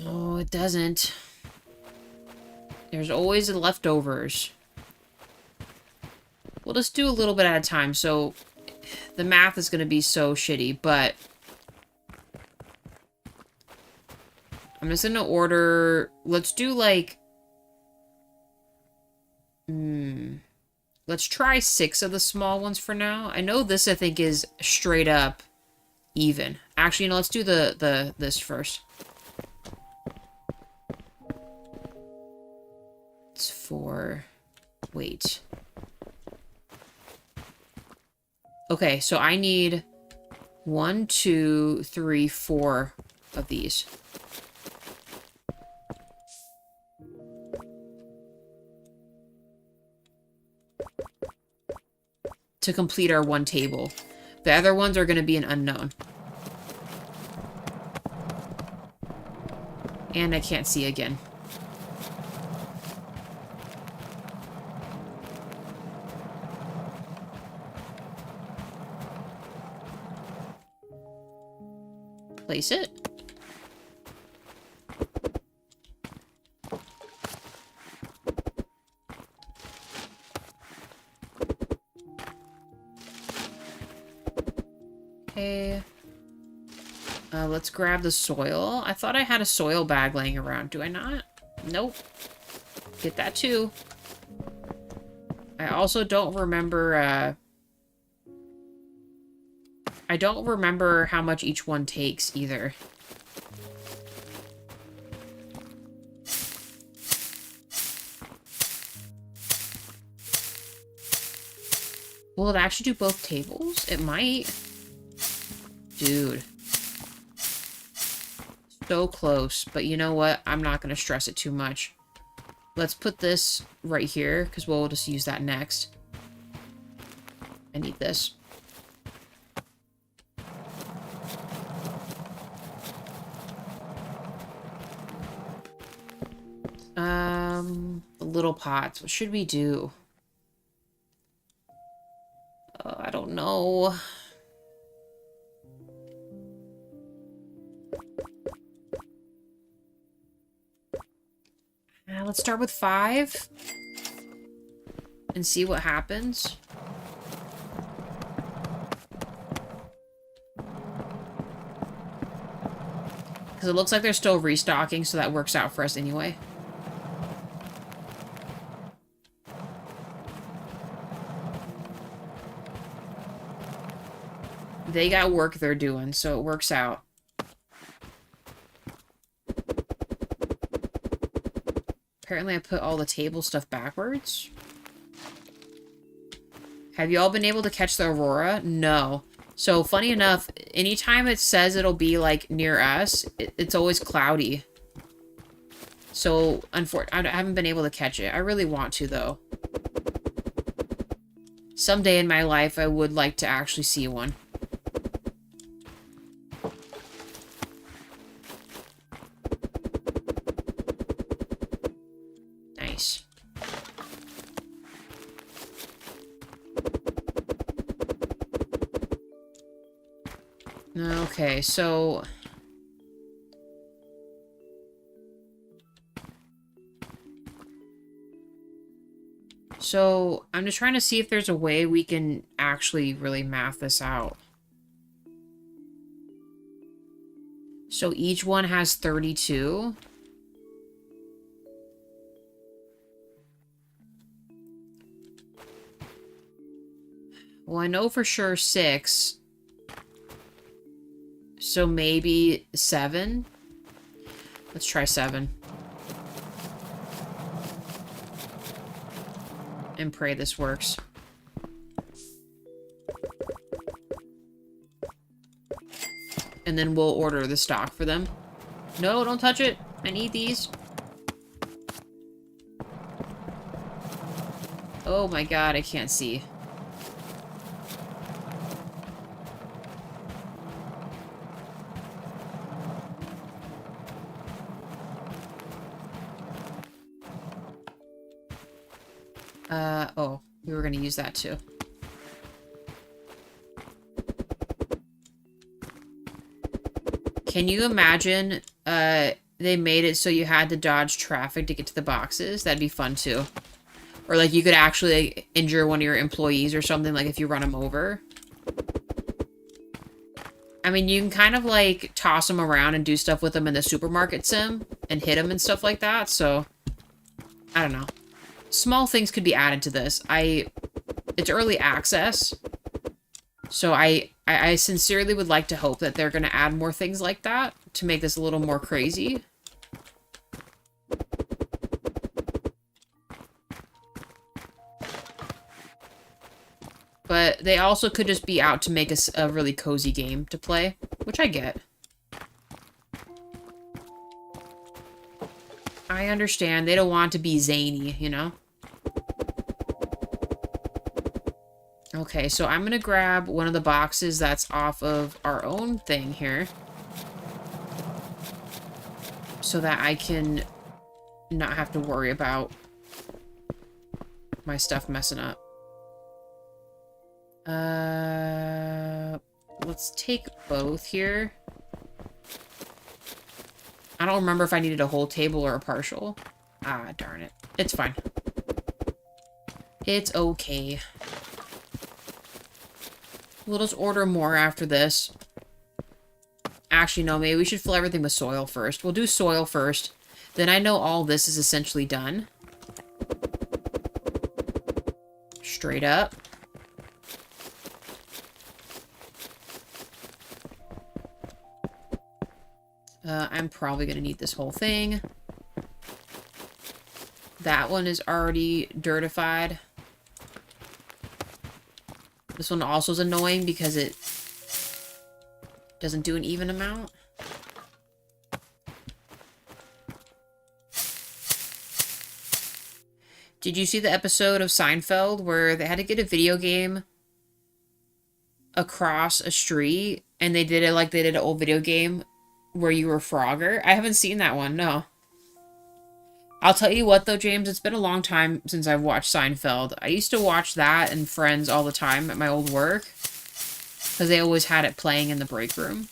Oh, it doesn't. There's always the leftovers. We'll just do a little bit at a time, so the math is going to be so shitty, but I'm just going to order... Let's do, like... Let's try 6 of the small ones for now. I know this, I think, is straight up even. Actually, you know, let's do this first. It's 4... Wait. Okay, so I need 1, 2, 3, 4 of these. To complete our 1 table. The other ones are going to be an unknown. And I can't see again. Place it. Okay. Let's grab the soil. I thought I had a soil bag laying around. Do I not? Nope. Get that too. I also don't remember, I don't remember how much each one takes either. Will it actually do both tables? It might. Dude. So close. But you know what? I'm not going to stress it too much. Let's put this right here, because we'll just use that next. I need this. The little pots. What should we do? I don't know. Let's start with 5 and see what happens. Because it looks like they're still restocking, so that works out for us anyway. They got work they're doing, so it works out. Apparently I put all the table stuff backwards. Have you all been able to catch the aurora? No. So, funny enough, anytime it says it'll be, like, near us, it's always cloudy. So, unfortunately, I haven't been able to catch it. I really want to, though. Someday in my life, I would like to actually see one. Nice. Okay, so... So, I'm just trying to see if there's a way we can actually really math this out. So, each one has 32. Well, I know for sure 6. So, maybe 7? Let's try 7. And pray this works. And then we'll order the stock for them. No, don't touch it. I need these. Oh my god, I can't see. Oh, we were gonna use that too. Can you imagine, they made it so you had to dodge traffic to get to the boxes? That'd be fun too. Or like you could actually like, injure one of your employees or something, like if you run them over. I mean, you can kind of like toss them around and do stuff with them in the supermarket sim and hit them and stuff like that, so I don't know. Small things could be added to this. It's early access, so I sincerely would like to hope that they're going to add more things like that to make this a little more crazy. But they also could just be out to make us a really cozy game to play, which I get. I understand. They don't want to be zany, you know? Okay, so I'm gonna grab one of the boxes that's off of our own thing here. So that I can not have to worry about my stuff messing up. Let's take both here. I don't remember if I needed a whole table or a partial. Ah, darn it. It's fine. It's okay. We'll just order more after this. Actually, no, maybe we should fill everything with soil first. We'll do soil first. Then I know all this is essentially done. Straight up. I'm probably going to need this whole thing. That one is already dirtified. This one also is annoying because it doesn't do an even amount. Did you see the episode of Seinfeld where they had to get a video game across a street and they did it like they did an old video game where you were Frogger? I haven't seen that one, no. I'll tell you what, though, James, it's been a long time since I've watched Seinfeld. I used to watch that and Friends all the time at my old work, because they always had it playing in the break room.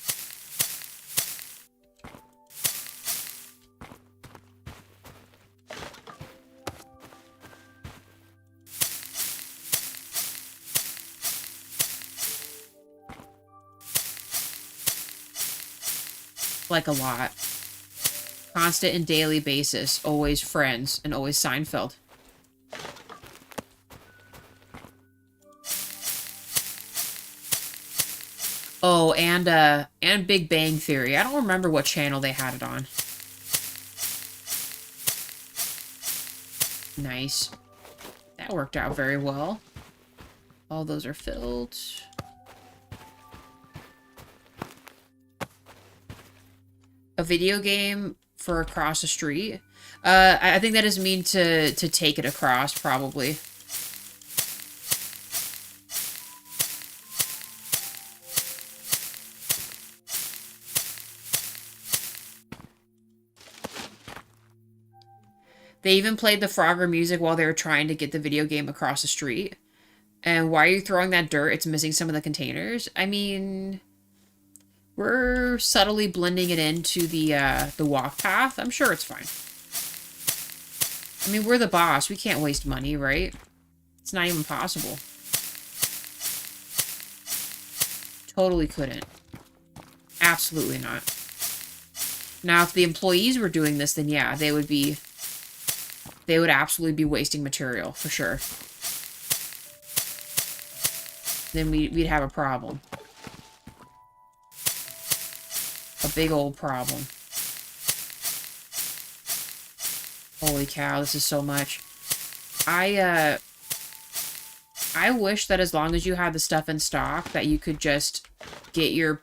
Like a lot. Constant and daily basis. Always Friends and always Seinfeld. Oh, and Big Bang Theory. I don't remember what channel they had it on. Nice. That worked out very well. All those are filled. A video game for across the street. I think that is mean to take it across, probably. They even played the Frogger music while they were trying to get the video game across the street. And why are you throwing that dirt? It's missing some of the containers. I mean, we're subtly blending it into the walk path. I'm sure it's fine. I mean, we're the boss. We can't waste money, right? It's not even possible. Totally couldn't. Absolutely not. Now, if the employees were doing this, then yeah, they would absolutely be wasting material, for sure. Then we'd have a problem. A big old problem. Holy cow, this is so much. I wish that as long as you have the stuff in stock, that you could just get your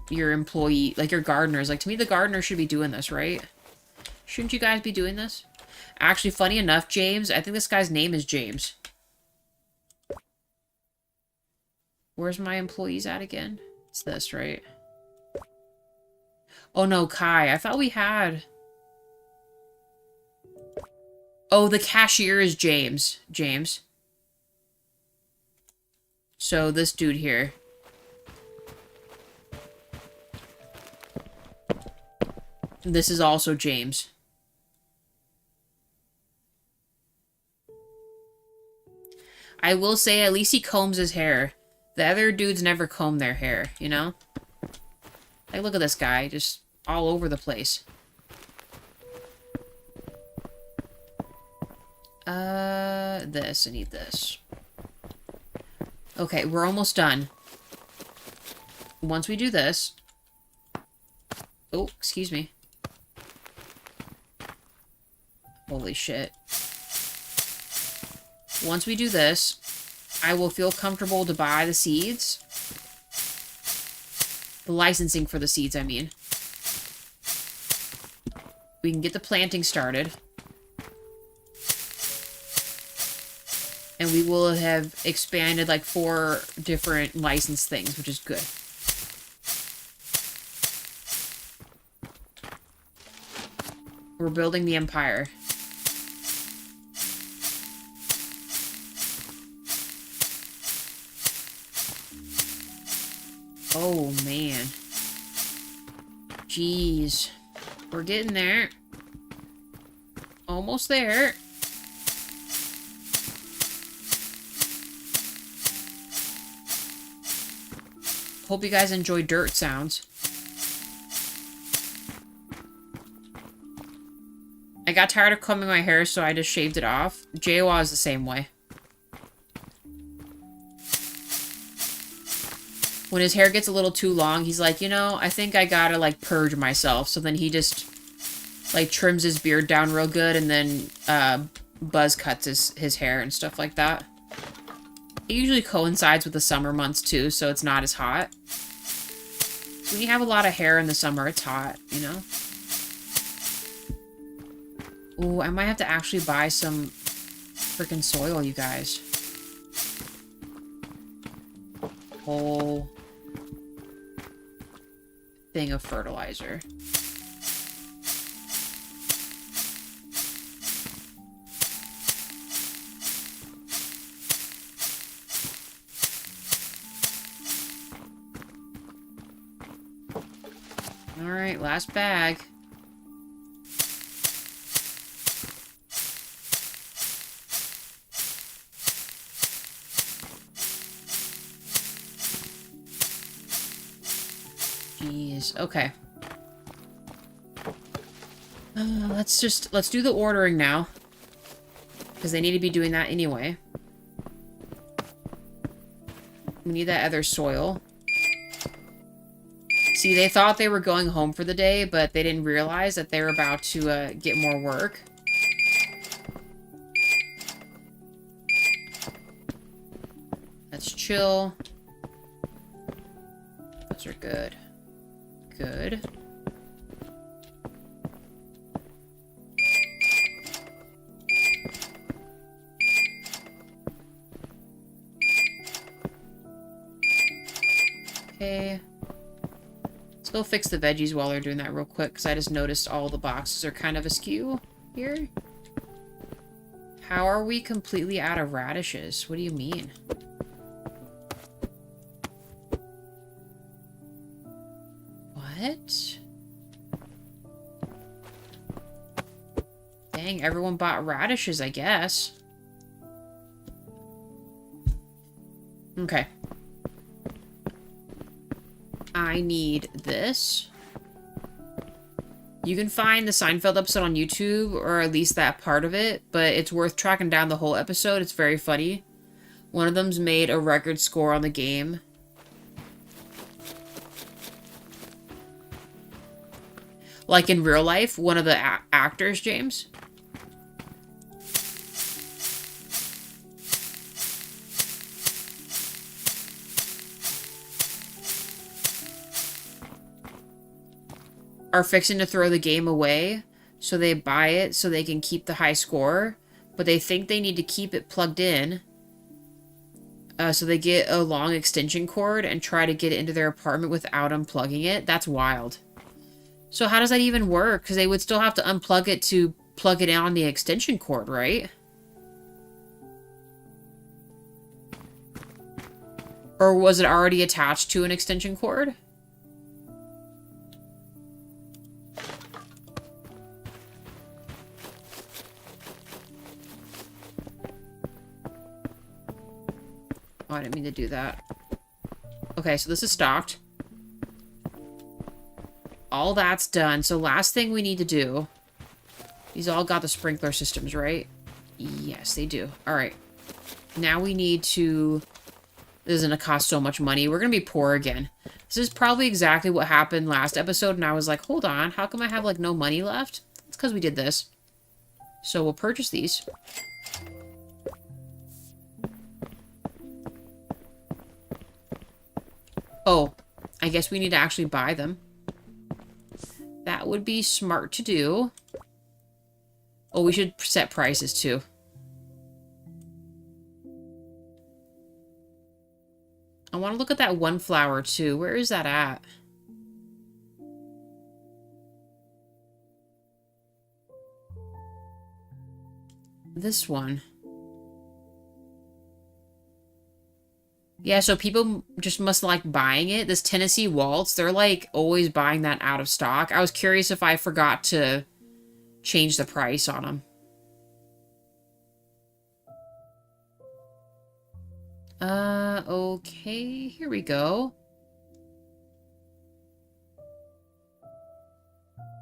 employee, like your gardeners. Like, to me, the gardener should be doing this, right? Shouldn't you guys be doing this? Actually, funny enough, James, I think this guy's name is James. Where's my employees at again? It's this, right? Oh no, Kai. I thought we had... Oh, the cashier is James. James. So, this dude here. This is also James. I will say, at least he combs his hair. The other dudes never comb their hair, you know? Like, look at this guy, just all over the place. This. I need this. Okay, we're almost done. Once we do this... Oh, excuse me. Holy shit. Once we do this, I will feel comfortable to buy the seeds. The licensing for the seeds, I mean. We can get the planting started. And we will have expanded like 4 different license things, which is good. We're building the empire. Oh, man. Jeez. We're getting there. Almost there. Hope you guys enjoy dirt sounds. I got tired of combing my hair, so I just shaved it off. Jawa is the same way. When his hair gets a little too long, he's like, you know, I think I gotta, like, purge myself. So then he just, like, trims his beard down real good and then, buzz cuts his hair and stuff like that. It usually coincides with the summer months, too, so it's not as hot. So when you have a lot of hair in the summer, it's hot, you know? Ooh, I might have to actually buy some freaking soil, you guys. Whole thing of fertilizer. Alright, last bag. Jeez, okay. Let's do the ordering now. Because they need to be doing that anyway. We need that other soil. See, they thought they were going home for the day, but they didn't realize that they were about to get more work. Let's chill. Those are good. Good. Okay. Let's go fix the veggies while they're doing that real quick, because I just noticed all the boxes are kind of askew here. How are we completely out of radishes? What do you mean? What? Dang, everyone bought radishes, I guess. Okay. I need this. You can find the Seinfeld episode on YouTube, or at least that part of it, but it's worth tracking down the whole episode. It's very funny. One of them's made a record score on the game. Like in real life, one of the actors, James. Are fixing to throw the game away, so they buy it so they can keep the high score, but they think they need to keep it plugged in, so they get a long extension cord and try to get it into their apartment without unplugging it. That's wild. So how does that even work? Because they would still have to unplug it to plug it in on the extension cord, right? Or was it already attached to an extension cord? Oh, I didn't mean to do that. Okay, so this is stocked. All that's done. So last thing we need to do... These all got the sprinkler systems, right? Yes, they do. Alright. Now we need to... This is going to cost so much money. We're going to be poor again. This is probably exactly what happened last episode, and I was like, hold on, how come I have, like, no money left? It's because we did this. So we'll purchase these. Oh, I guess we need to actually buy them. That would be smart to do. Oh, we should set prices too. I want to look at that one flower too. Where is that at? This one. Yeah, so people just must like buying it. This Tennessee Waltz, they're like always buying that out of stock. I was curious if I forgot to change the price on them. Okay, here we go.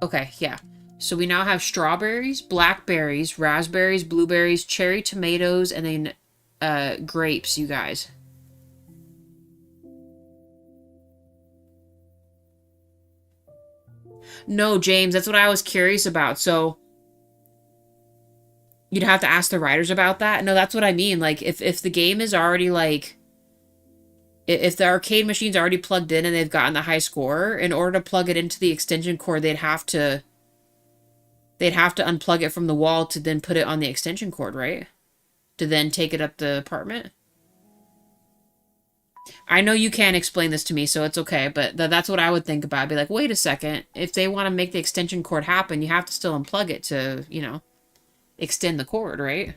Okay, yeah. So we now have strawberries, blackberries, raspberries, blueberries, cherry tomatoes, and then grapes, you guys. No, James, that's what I was curious about. So you'd have to ask the writers about that. No, that's what I mean. Like, if the game is already, like... If the arcade machine's already plugged in and they've gotten the high score, in order to plug it into the extension cord, they'd have to unplug it from the wall to then put it on the extension cord, right? To then take it up the apartment? I know you can't explain this to me, so it's okay, but that's what I would think about. I'd be like, wait a second. If they want to make the extension cord happen, you have to still unplug it to, you know, extend the cord, right?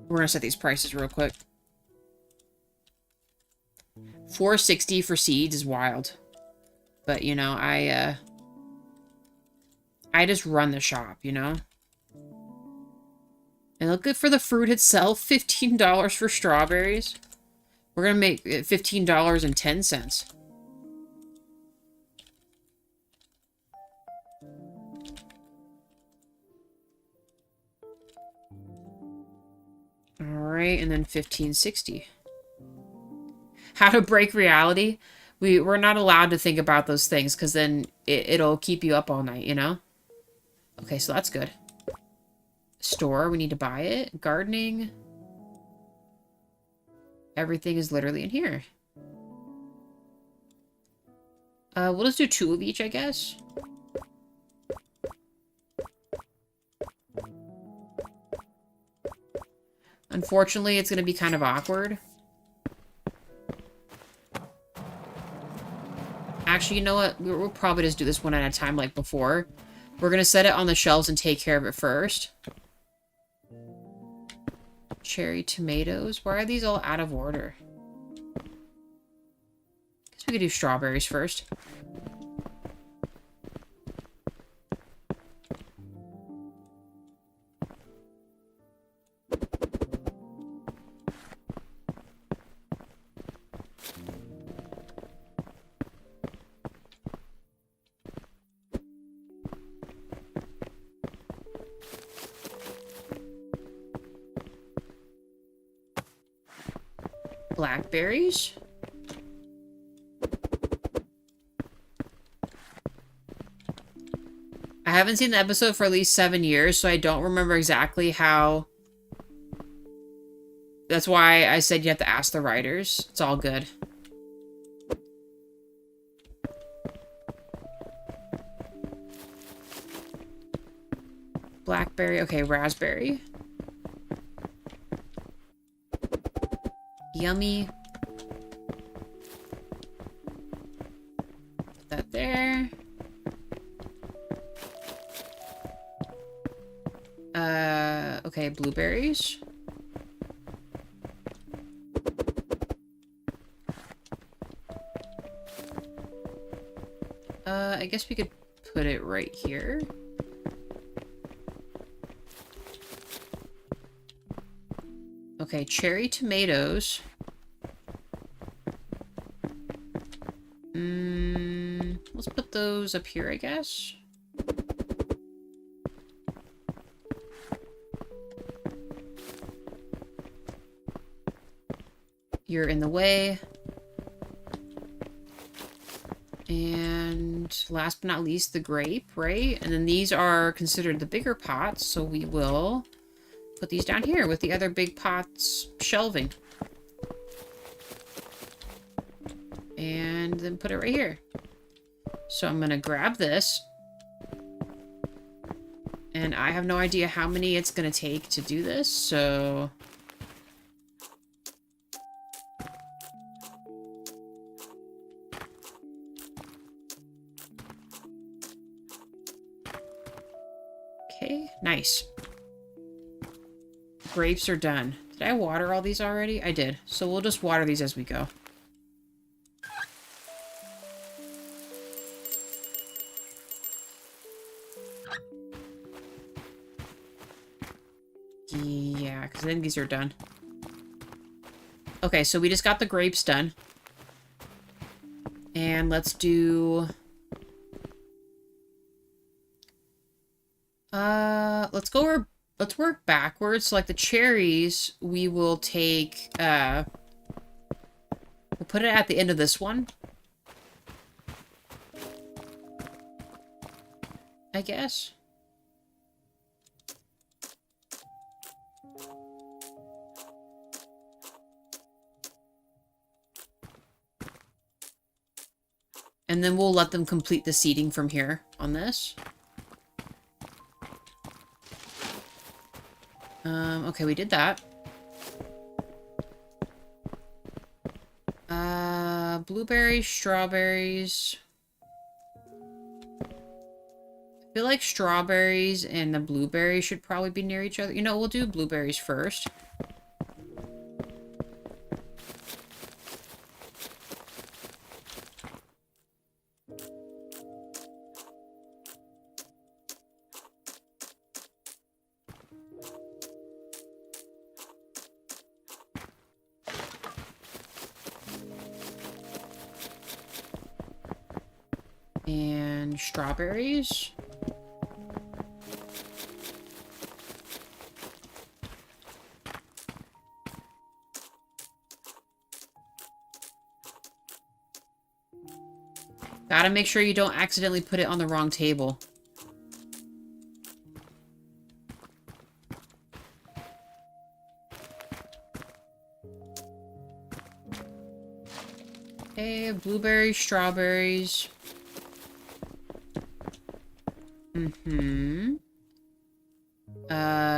We're going to set these prices real quick. $4.60 for seeds is wild. But, you know, I just run the shop, you know? And look good for the fruit itself. $15 for strawberries. We're going to make it $15.10. Alright, and then $15.60. How to break reality? We're not allowed to think about those things, because then it'll keep you up all night, you know? Okay, so that's good. Store, we need to buy it. Gardening. Everything is literally in here. We'll just do 2 of each, I guess. Unfortunately, it's going to be kind of awkward. Actually, you know what? We'll probably just do this one at a time like before. We're going to set it on the shelves and take care of it first. Cherry tomatoes. Why are these all out of order? Guess we could do strawberries first. Blackberries. I haven't seen the episode for at least 7 years, so I don't remember exactly how... That's why I said you have to ask the writers. It's all good. Blackberry. Okay, raspberry. Yummy. Put that there. Okay, blueberries. I guess we could put it right here. Okay, cherry tomatoes. Let's put those up here, I guess. You're in the way. And last but not least, the grape, right? And then these are considered the bigger pots, so we will put these down here with the other big pots shelving. And then put it right here. So I'm gonna grab this. And I have no idea how many it's gonna take to do this, so... Okay, nice. Grapes are done. Did I water all these already? I did. So we'll just water these as we go. Yeah, because I think these are done. Okay, so we just got the grapes done. And let's do... let's work backwards. So like the cherries, we will take, we'll put it at the end of this one. I guess. And then we'll let them complete the seating from here on this. Okay, we did that. Blueberries, strawberries. I feel like strawberries and the blueberries should probably be near each other. You know, we'll do blueberries first. And strawberries. Gotta make sure you don't accidentally put it on the wrong table. Okay, blueberries, strawberries.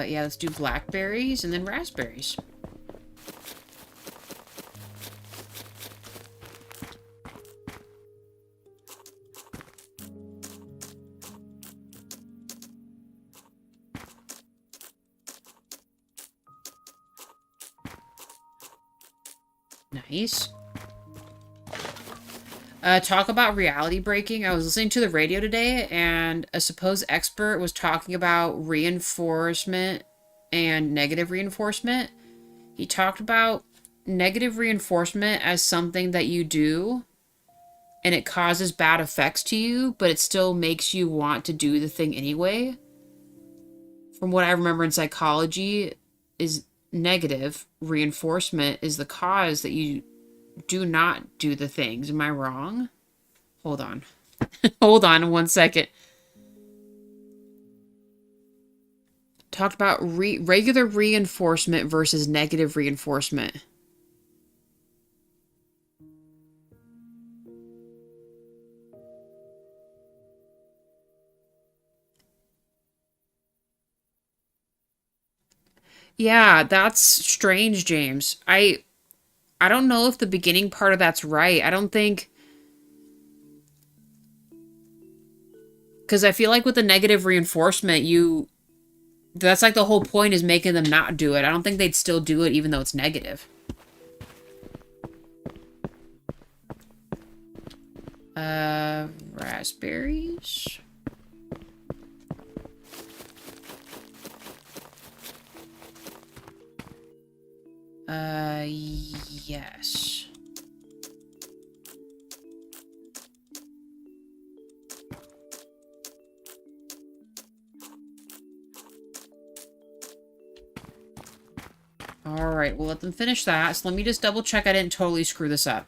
Yeah, let's do blackberries and then raspberries. Nice. Talk about reality breaking. I was listening to the radio today, and a supposed expert was talking about reinforcement and negative reinforcement. He talked about negative reinforcement as something that you do, and it causes bad effects to you, but it still makes you want to do the thing anyway. From what I remember in psychology, is negative reinforcement is the cause that you do not do the things. Am I wrong? Hold on. Hold on 1 second. Talked about regular reinforcement versus negative reinforcement. Yeah, that's strange, James. I don't know if the beginning part of that's right. I don't think, because I feel like with the negative reinforcement, that's like the whole point is making them not do it. I don't think they'd still do it even though it's negative. Raspberries. Yes. Alright, we'll let them finish that. So let me just double check I didn't totally screw this up.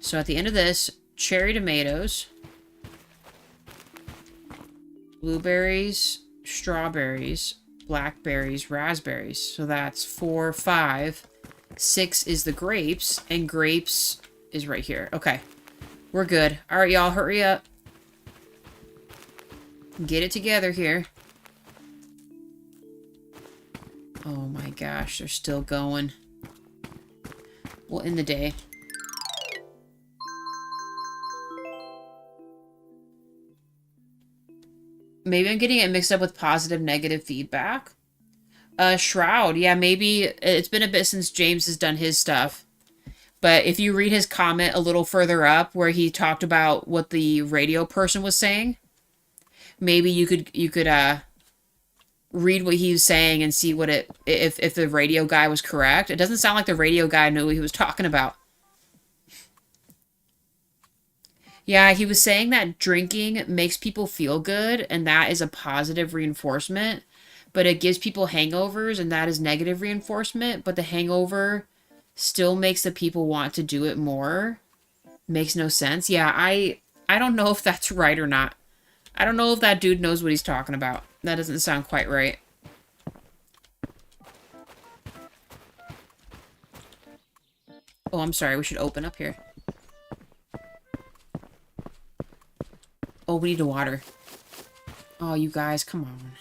So at the end of this, cherry tomatoes, blueberries, strawberries, blackberries, raspberries. So that's 4, 5. 6 is the grapes, and grapes is right here. Okay. We're good. Alright, y'all, hurry up. Get it together here. Oh my gosh, they're still going. We'll end the day. Maybe I'm getting it mixed up with positive, negative feedback. Shroud. Yeah, maybe it's been a bit since James has done his stuff. But if you read his comment a little further up where he talked about what the radio person was saying, maybe you could read what he was saying and see what if the radio guy was correct. It doesn't sound like the radio guy knew what he was talking about. Yeah, he was saying that drinking makes people feel good, and that is a positive reinforcement, but it gives people hangovers, and that is negative reinforcement, but the hangover still makes the people want to do it more. Makes no sense. Yeah, I don't know if that's right or not. I don't know if that dude knows what he's talking about. That doesn't sound quite right. Oh, I'm sorry. We should open up here. Oh, we need to water. Oh, you guys, come on.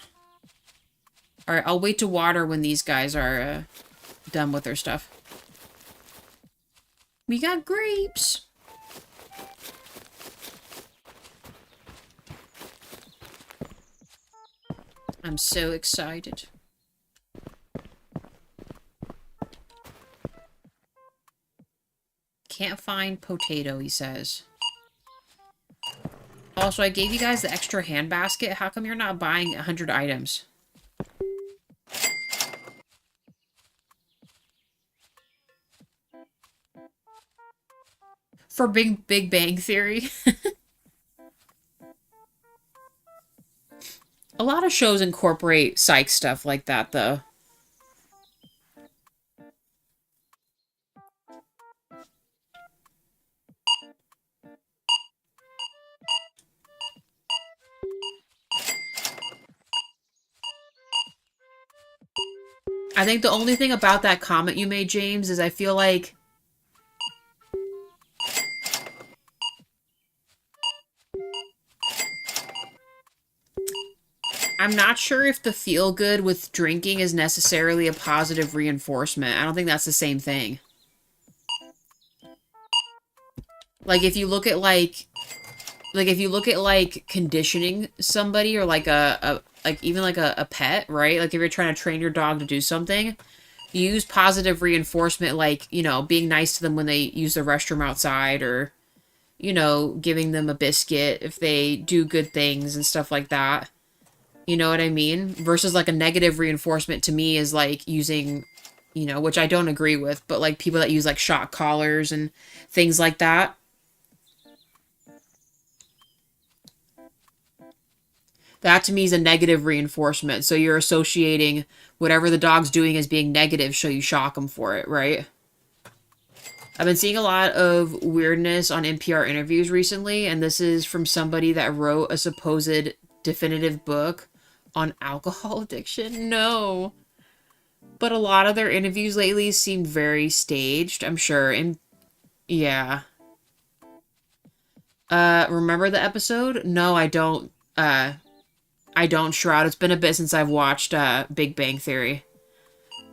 Alright, I'll wait to water when these guys are done with their stuff. We got grapes! I'm so excited. Can't find potato, he says. Also, I gave you guys the extra handbasket. How come you're not buying 100 items? For Big Bang Theory? A lot of shows incorporate psych stuff like that, though. I think the only thing about that comment you made, James, is I feel like... I'm not sure if the feel-good with drinking is necessarily a positive reinforcement. I don't think that's the same thing. Like, if you look at, like... Like, if you look at, like, conditioning somebody, or, like, even, like, a pet, right? Like, if you're trying to train your dog to do something, you use positive reinforcement, like, you know, being nice to them when they use the restroom outside, or, you know, giving them a biscuit if they do good things and stuff like that. You know what I mean? Versus, like, a negative reinforcement to me is, like, using, you know, which I don't agree with, but, like, people that use, like, shock collars and things like that. That to me is a negative reinforcement. So you're associating whatever the dog's doing as being negative, so you shock them for it, right? I've been seeing a lot of weirdness on NPR interviews recently, and this is from somebody that wrote a supposed definitive book on alcohol addiction. No. But a lot of their interviews lately seemed very staged, I'm sure. And yeah. Remember the episode? No, I don't. I don't, Shroud. It's been a bit since I've watched Big Bang Theory.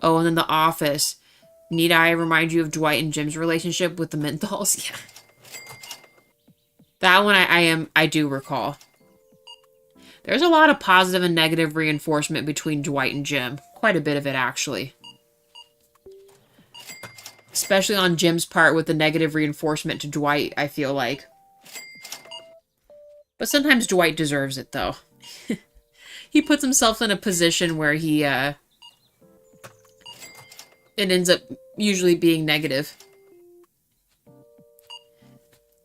Oh, and then The Office. Need I remind you of Dwight and Jim's relationship with the menthols? Yeah. That one I do recall. There's a lot of positive and negative reinforcement between Dwight and Jim. Quite a bit of it, actually. Especially on Jim's part with the negative reinforcement to Dwight, I feel like. But sometimes Dwight deserves it, though. He puts himself in a position where he, it ends up usually being negative.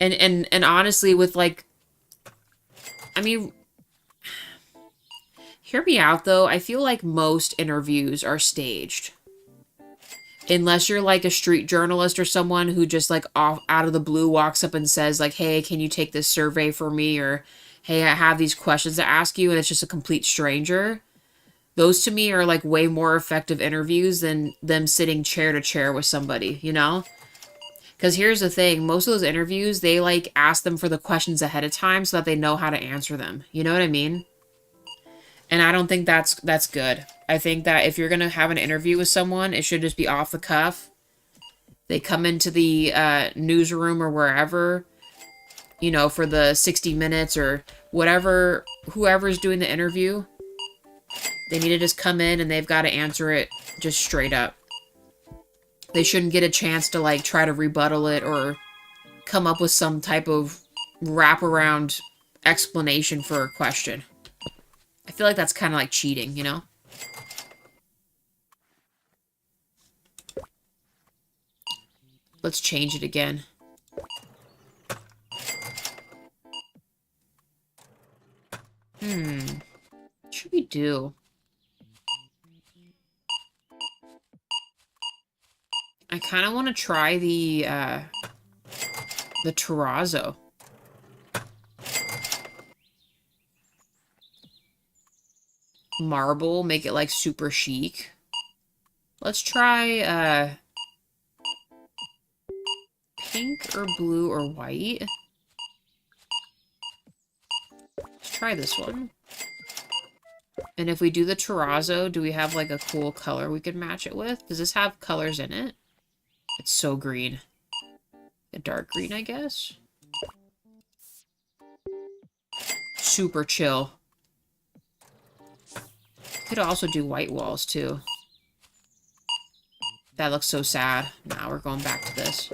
And honestly, with, like, I mean, hear me out, though. I feel like most interviews are staged. Unless you're, like, a street journalist or someone who just, like, out of the blue walks up and says, like, hey, can you take this survey for me? Or, hey, I have these questions to ask you, and it's just a complete stranger. Those, to me, are, like, way more effective interviews than them sitting chair to chair with somebody, you know? Because here's the thing. Most of those interviews, they, like, ask them for the questions ahead of time so that they know how to answer them. You know what I mean? And I don't think that's good. I think that if you're going to have an interview with someone, it should just be off the cuff. They come into the newsroom or wherever, you know, for the 60 minutes or whatever, whoever's doing the interview. They need to just come in and they've got to answer it just straight up. They shouldn't get a chance to, like, try to rebuttal it or come up with some type of wraparound explanation for a question. I feel like that's kind of like cheating, you know? Let's change it again. What should we do? I kind of want to try the terrazzo. Marble, make it, like, super chic. Let's try, pink or blue or white. Let's try this one. And if we do the terrazzo, do we have, like, a cool color we could match it with? Does this have colors in it? It's so green. A dark green, I guess? Super chill. Could also do white walls, too. That looks so sad. Now we're going back to this.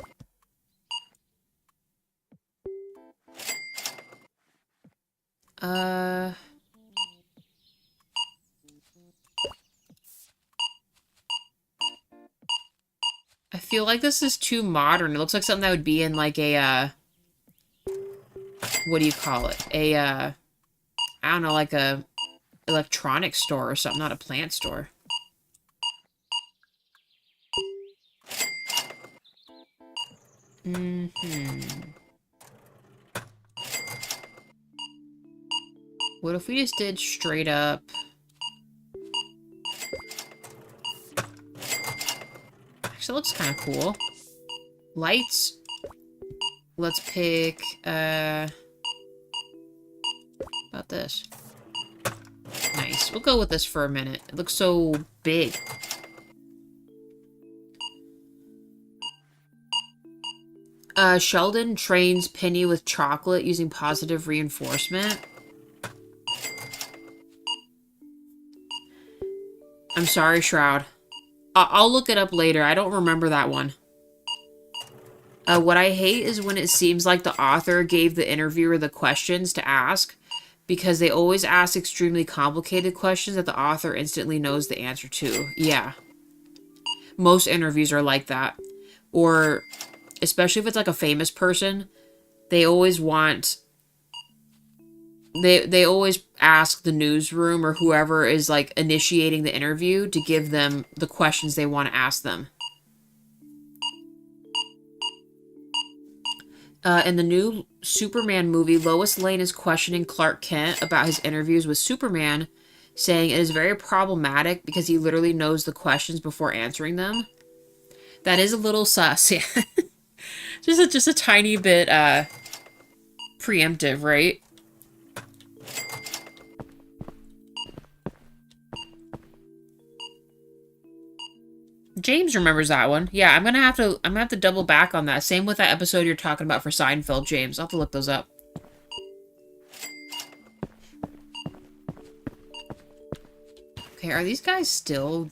I feel like this is too modern. It looks like something that would be in, like, a, what do you call it? I don't know, like a electronics store or something, not a plant store. What if we just did straight up? Actually, it looks kind of cool. Lights. Let's pick, about this. Nice. We'll go with this for a minute. It looks so big. Sheldon trains Penny with chocolate using positive reinforcement. I'm sorry, Shroud. I'll look it up later. I don't remember that one. What I hate is when it seems like the author gave the interviewer the questions to ask, because they always ask extremely complicated questions that the author instantly knows the answer to. Yeah. Most interviews are like that. Or, especially if it's like a famous person, they always want... They always ask the newsroom or whoever is like initiating the interview to give them the questions they want to ask them. In the new Superman movie, Lois Lane is questioning Clark Kent about his interviews with Superman, saying it is very problematic because he literally knows the questions before answering them. That is a little sus, yeah. just a tiny bit preemptive, right? James remembers that one. Yeah, I'm gonna have to double back on that. Same with that episode you're talking about for Seinfeld, James. I'll have to look those up. Okay, are these guys still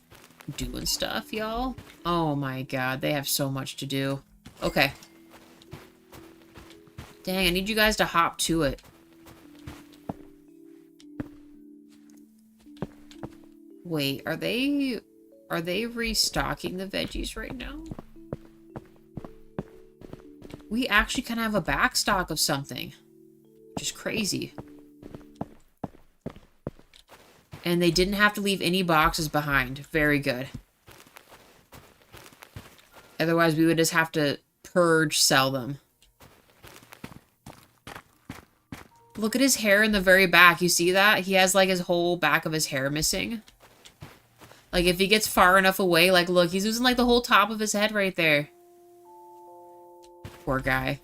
doing stuff, y'all? Oh my god, they have so much to do. Okay. Dang, I need you guys to hop to it. Wait, are they restocking the veggies right now? We actually kind of have a backstock of something, which is crazy. And they didn't have to leave any boxes behind. Very good. Otherwise, we would just have to purge, sell them. Look at his hair in the very back. You see that? He has, like, his whole back of his hair missing. Like, if he gets far enough away, like, look, he's losing, like, the whole top of his head right there. Poor guy.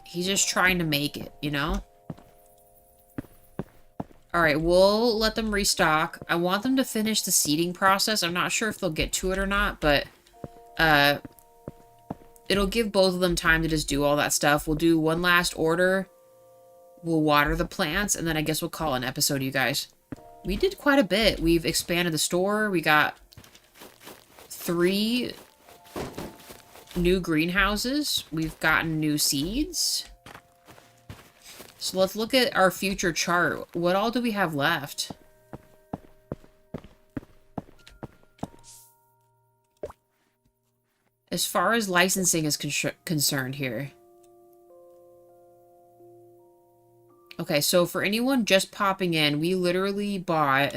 He's just trying to make it, you know? Alright, we'll let them restock. I want them to finish the seeding process. I'm not sure if they'll get to it or not, but it'll give both of them time to just do all that stuff. We'll do one last order. We'll water the plants, and then I guess we'll call an episode, you guys. We did quite a bit. We've expanded the store. We got 3 new greenhouses. We've gotten new seeds. So let's look at our future chart. What all do we have left? As far as licensing is concerned here. Okay, so for anyone just popping in, we literally bought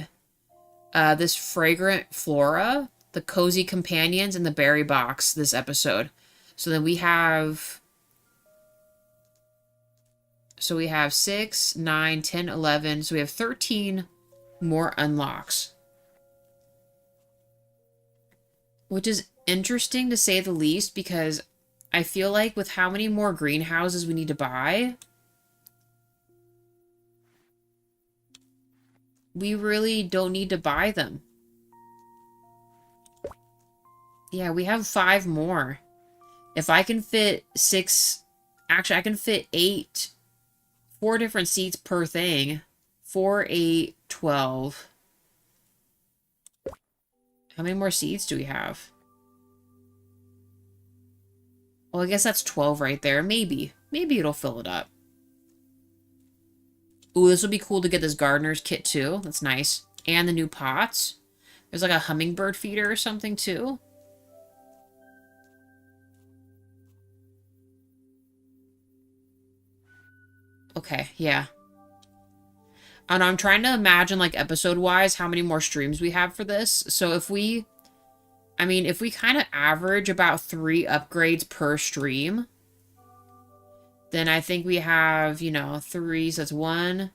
this Fragrant Flora, the Cozy Companions, and the Berry Box this episode. So then we have... So we have 6, 9, 10, 11. So we have 13 more unlocks. Which is interesting to say the least, because I feel like with how many more greenhouses we need to buy, we really don't need to buy them. Yeah, we have 5 more. If I can fit 6... Actually, I can fit 8... 4 different seats per thing. 4, 8, 12. How many more seats do we have? Well, I guess that's 12 right there. Maybe. Maybe it'll fill it up. Ooh, this would be cool to get this gardener's kit too. That's nice. And the new pots. There's like a hummingbird feeder or something too. Okay, yeah. And I'm trying to imagine, like, episode-wise, how many more streams we have for this. So if we... I mean, if we kind of average about 3 upgrades per stream, then I think we have, you know, 3... So that's 1,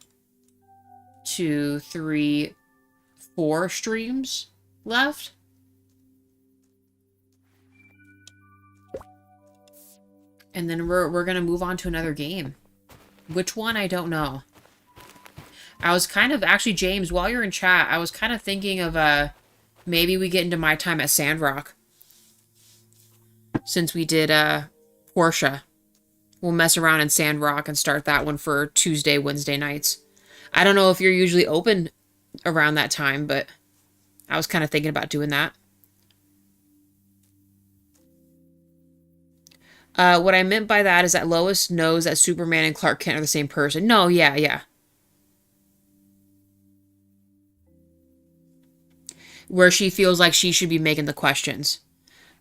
2, 3, 4 streams left. And then we're going to move on to another game. Which one? I don't know. I was kind of... Actually, James, while you're in chat, I was kind of thinking of, maybe we get into my time at Sandrock. Since we did, Portia. We'll mess around in Sandrock and start that one for Tuesday, Wednesday nights. I don't know if you're usually open around that time, but I was kind of thinking about doing that. What I meant by that is that Lois knows that Superman and Clark Kent are the same person. No, yeah. Where she feels like she should be making the questions.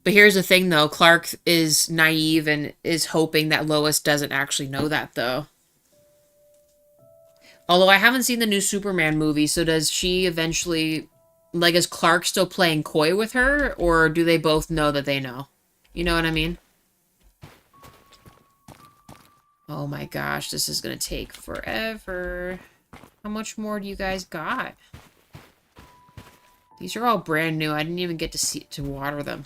But here's the thing, though. Clark is naive and is hoping that Lois doesn't actually know that, though. Although I haven't seen the new Superman movie, so does she eventually... Like, is Clark still playing coy with her? Or do they both know that they know? You know what I mean? Oh my gosh, this is gonna take forever. How much more do you guys got? These are all brand new. I didn't even get to water them.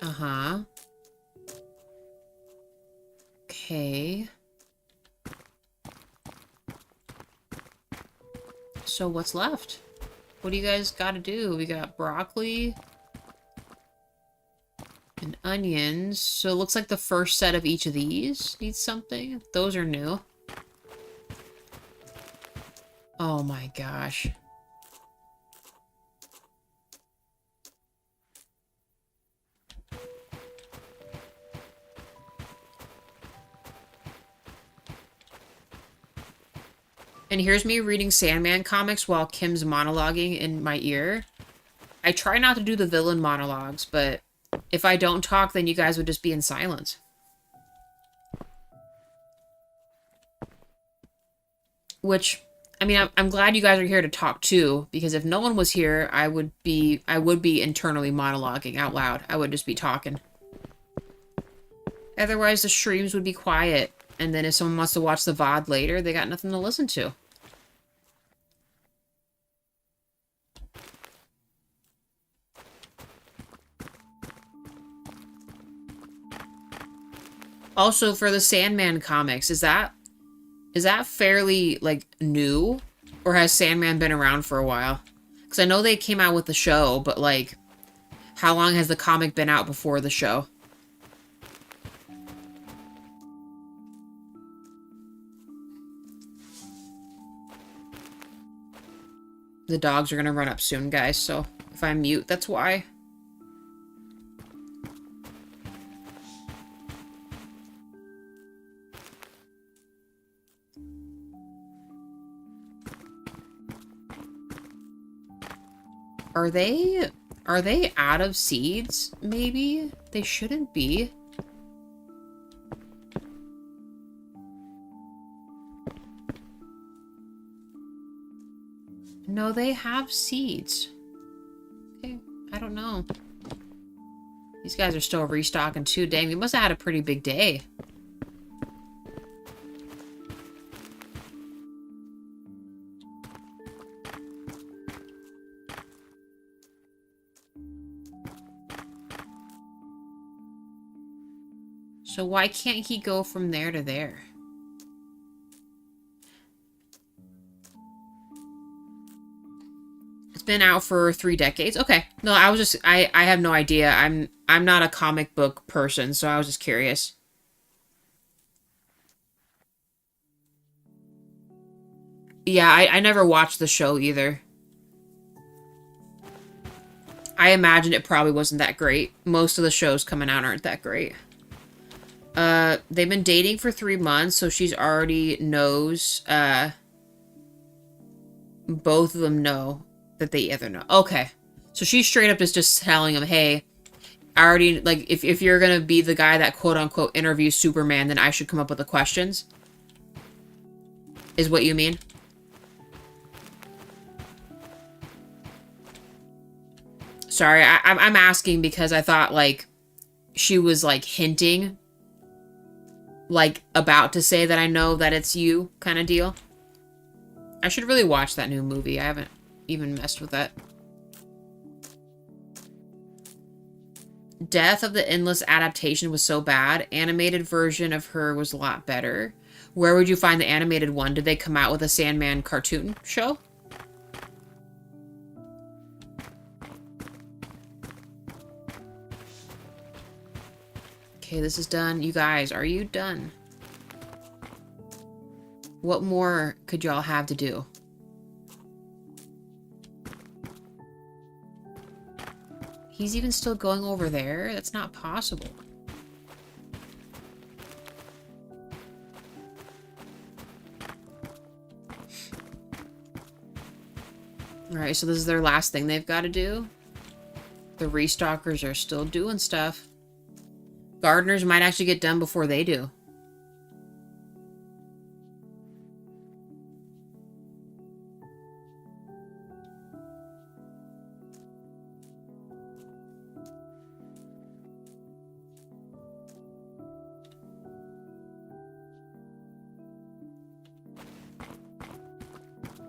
Uh-huh. Okay. So what's left? What do you guys gotta do? We got broccoli and onions. So it looks like the first set of each of these needs something. Those are new. Oh my gosh. And here's me reading Sandman comics while Kim's monologuing in my ear. I try not to do the villain monologues, but if I don't talk, then you guys would just be in silence. Which, I mean, I'm glad you guys are here to talk too, because if no one was here, I would be internally monologuing out loud. I would just be talking. Otherwise, the streams would be quiet. And then if someone wants to watch the VOD later, they got nothing to listen to. Also, for the Sandman comics, is that fairly, like, new? Or has Sandman been around for a while? Because I know they came out with the show, but, like, how long has the comic been out before the show? The dogs are gonna run up soon, guys, so if I mute, that's why. Are they out of seeds, maybe? They shouldn't be. No, they have seeds. Okay, I don't know. These guys are still restocking too. Dang, we must have had a pretty big day. So why can't he go from there to there? It's been out for 3 decades. Okay. No, I was just I have no idea. I'm not a comic book person, so I was just curious. Yeah, I never watched the show either. I imagine it probably wasn't that great. Most of the shows coming out aren't that great. They've been dating for 3 months, so she's already knows, both of them know that they either know. Okay. So she straight up is just telling him, hey, I already, like, if you're gonna be the guy that quote-unquote interviews Superman, then I should come up with the questions? Is what you mean? Sorry, I'm asking because I thought, like, she was, like, hinting, like, about to say that I know that it's you kind of deal. I should really watch that new movie. I haven't even messed with that. Death of the Endless adaptation was so bad. Animated version of her was a lot better. Where would you find the animated one? Did they come out with a Sandman cartoon show? Okay, this is done. You guys, are you done? What more could y'all have to do? He's even still going over there? That's not possible. Alright, so this is their last thing they've got to do. The restockers are still doing stuff. Gardeners might actually get done before they do.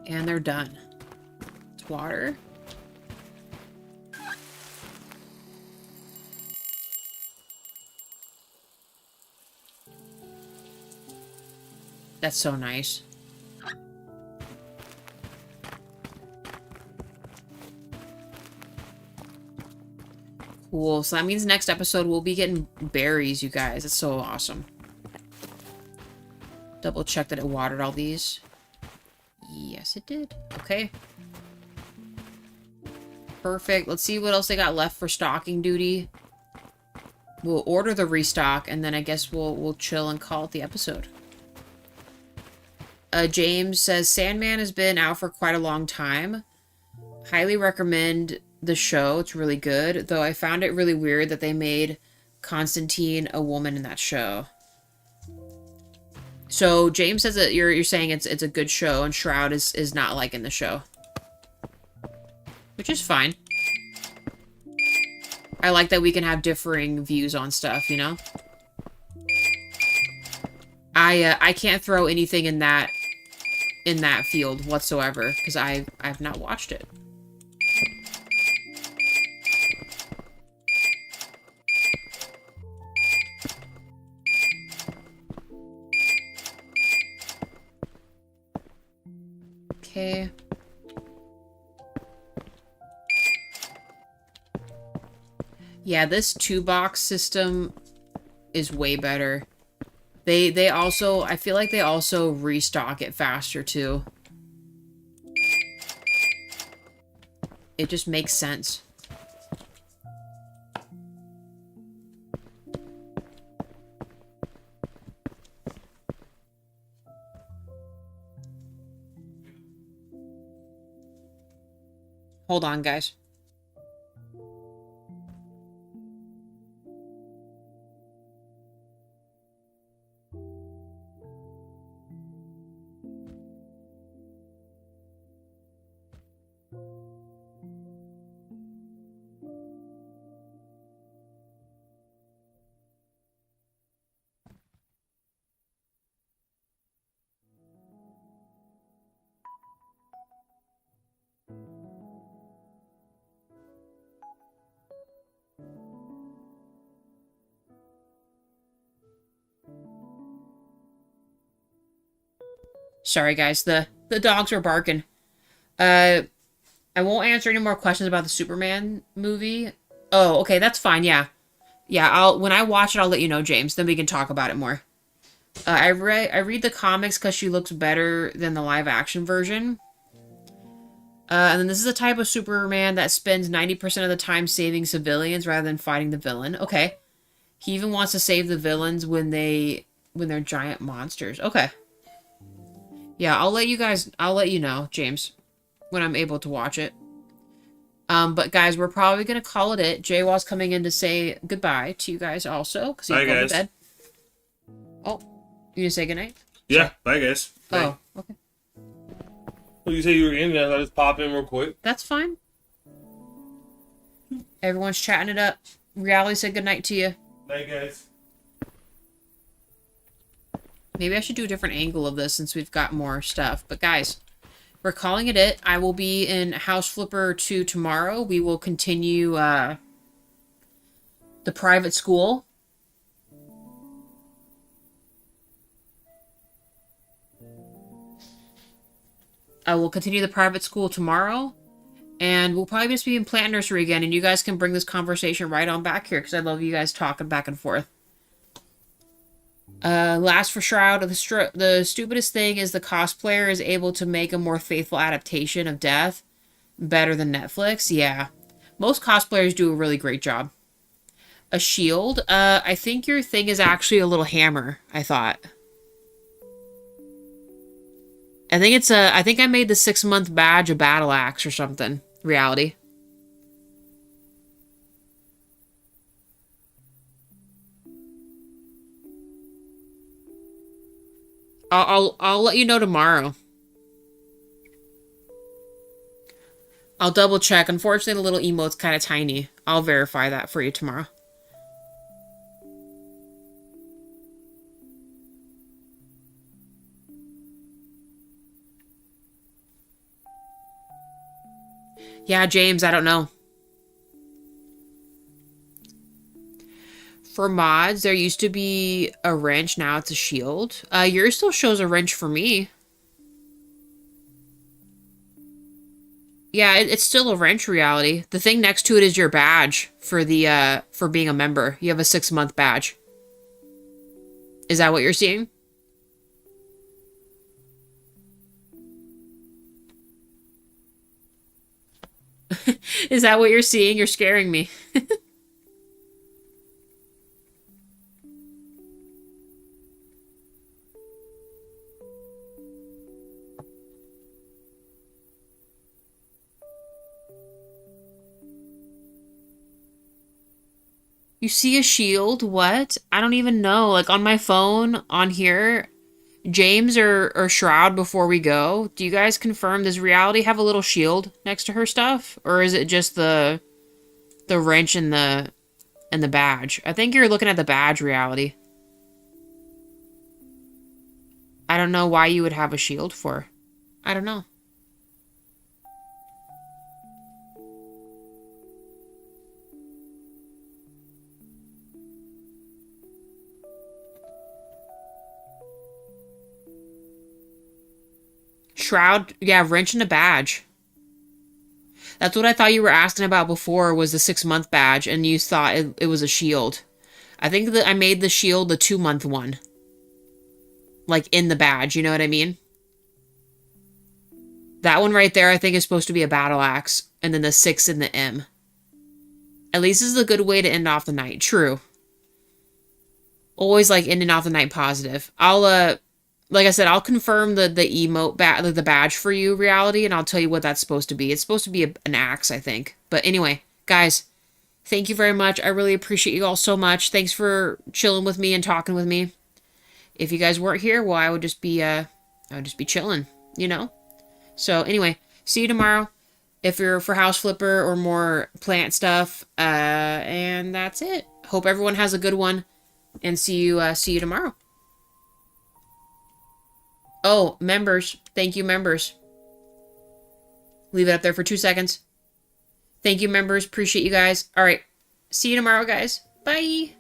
And they're done. It's water. That's so nice. Cool. So that means next episode we'll be getting berries, you guys. It's so awesome. Double check that it watered all these. Yes, it did. Okay. Perfect. Let's see what else they got left for stocking duty. We'll order the restock, and then I guess we'll chill and call it the episode. James says, Sandman has been out for quite a long time. Highly recommend the show. It's really good. Though I found it really weird that they made Constantine a woman in that show. So James says that you're saying it's a good show, and Shroud is not liking the show, which is fine. I like that we can have differing views on stuff, you know. I can't throw anything in that field whatsoever because I've not watched it. Okay. Yeah, this 2-box system is way better. They also, I feel like they also restock it faster too. It just makes sense. Hold on, guys. Sorry, guys. The dogs are barking. I won't answer any more questions about the Superman movie. Oh, okay, that's fine. Yeah, yeah. When I watch it, I'll let you know, James. Then we can talk about it more. I read the comics because she looks better than the live action version. And then this is a type of Superman that spends 90% of the time saving civilians rather than fighting the villain. Okay. He even wants to save the villains when they're giant monsters. Okay. Yeah, I'll let you know, James, when I'm able to watch it. But guys, we're probably going to call it. Jaywal's coming in to say goodbye to you guys also. Because he's going to bed. Oh, you gonna say goodnight? Yeah, bye guys. Bye. Oh, okay. Well, you say you were in, I'll just pop in real quick. That's fine. Everyone's chatting it up. Reality said goodnight to you. Bye guys. Maybe I should do a different angle of this since we've got more stuff. But guys, we're calling it. I will be in House Flipper 2 tomorrow. We will continue the private school. I will continue the private school tomorrow. And we'll probably just be in Plant Nursery again. And you guys can bring this conversation right on back here. Because I love you guys talking back and forth. Last for Shroud, the stupidest thing is the cosplayer is able to make a more faithful adaptation of death better than Netflix. Yeah. Most cosplayers do a really great job. A shield. I think your thing is actually a little hammer, I thought. I think I made the 6-month badge a battle axe or something. Reality. I'll let you know tomorrow. I'll double check. Unfortunately, the little emote's kind of tiny. I'll verify that for you tomorrow. Yeah, James, I don't know. For mods, there used to be a wrench, now it's a shield. Yours still shows a wrench for me. Yeah, it's still a wrench reality. The thing next to it is your badge for the for being a member. You have a 6-month badge. Is that what you're seeing? Is that what you're seeing? You're scaring me. You see a shield? What? I don't even know. Like on my phone, on here, James or Shroud before we go, do you guys confirm, does Reality have a little shield next to her stuff? Or is it just the wrench and the badge? I think you're looking at the badge, Reality. I don't know why you would have a shield for. I don't know. Shroud, yeah, wrench and a badge. That's what I thought you were asking about before, was the 6-month badge, and you thought it was a shield. I think that I made the shield the 2-month one. Like, in the badge, you know what I mean? That one right there, I think, is supposed to be a battle axe, and then the 6 in the M. At least this is a good way to end off the night. True. Always, like, ending off the night positive. Like I said, I'll confirm the emote the badge for you, Reality, and I'll tell you what that's supposed to be. It's supposed to be an axe, I think. But anyway, guys, thank you very much. I really appreciate you all so much. Thanks for chilling with me and talking with me. If you guys weren't here, well, I would just be chilling, you know? So anyway, see you tomorrow. If you're for House Flipper or more plant stuff, and that's it. Hope everyone has a good one, and see you tomorrow. Oh, members. Thank you, members. Leave it up there for 2 seconds. Thank you, members. Appreciate you guys. All right. See you tomorrow, guys. Bye.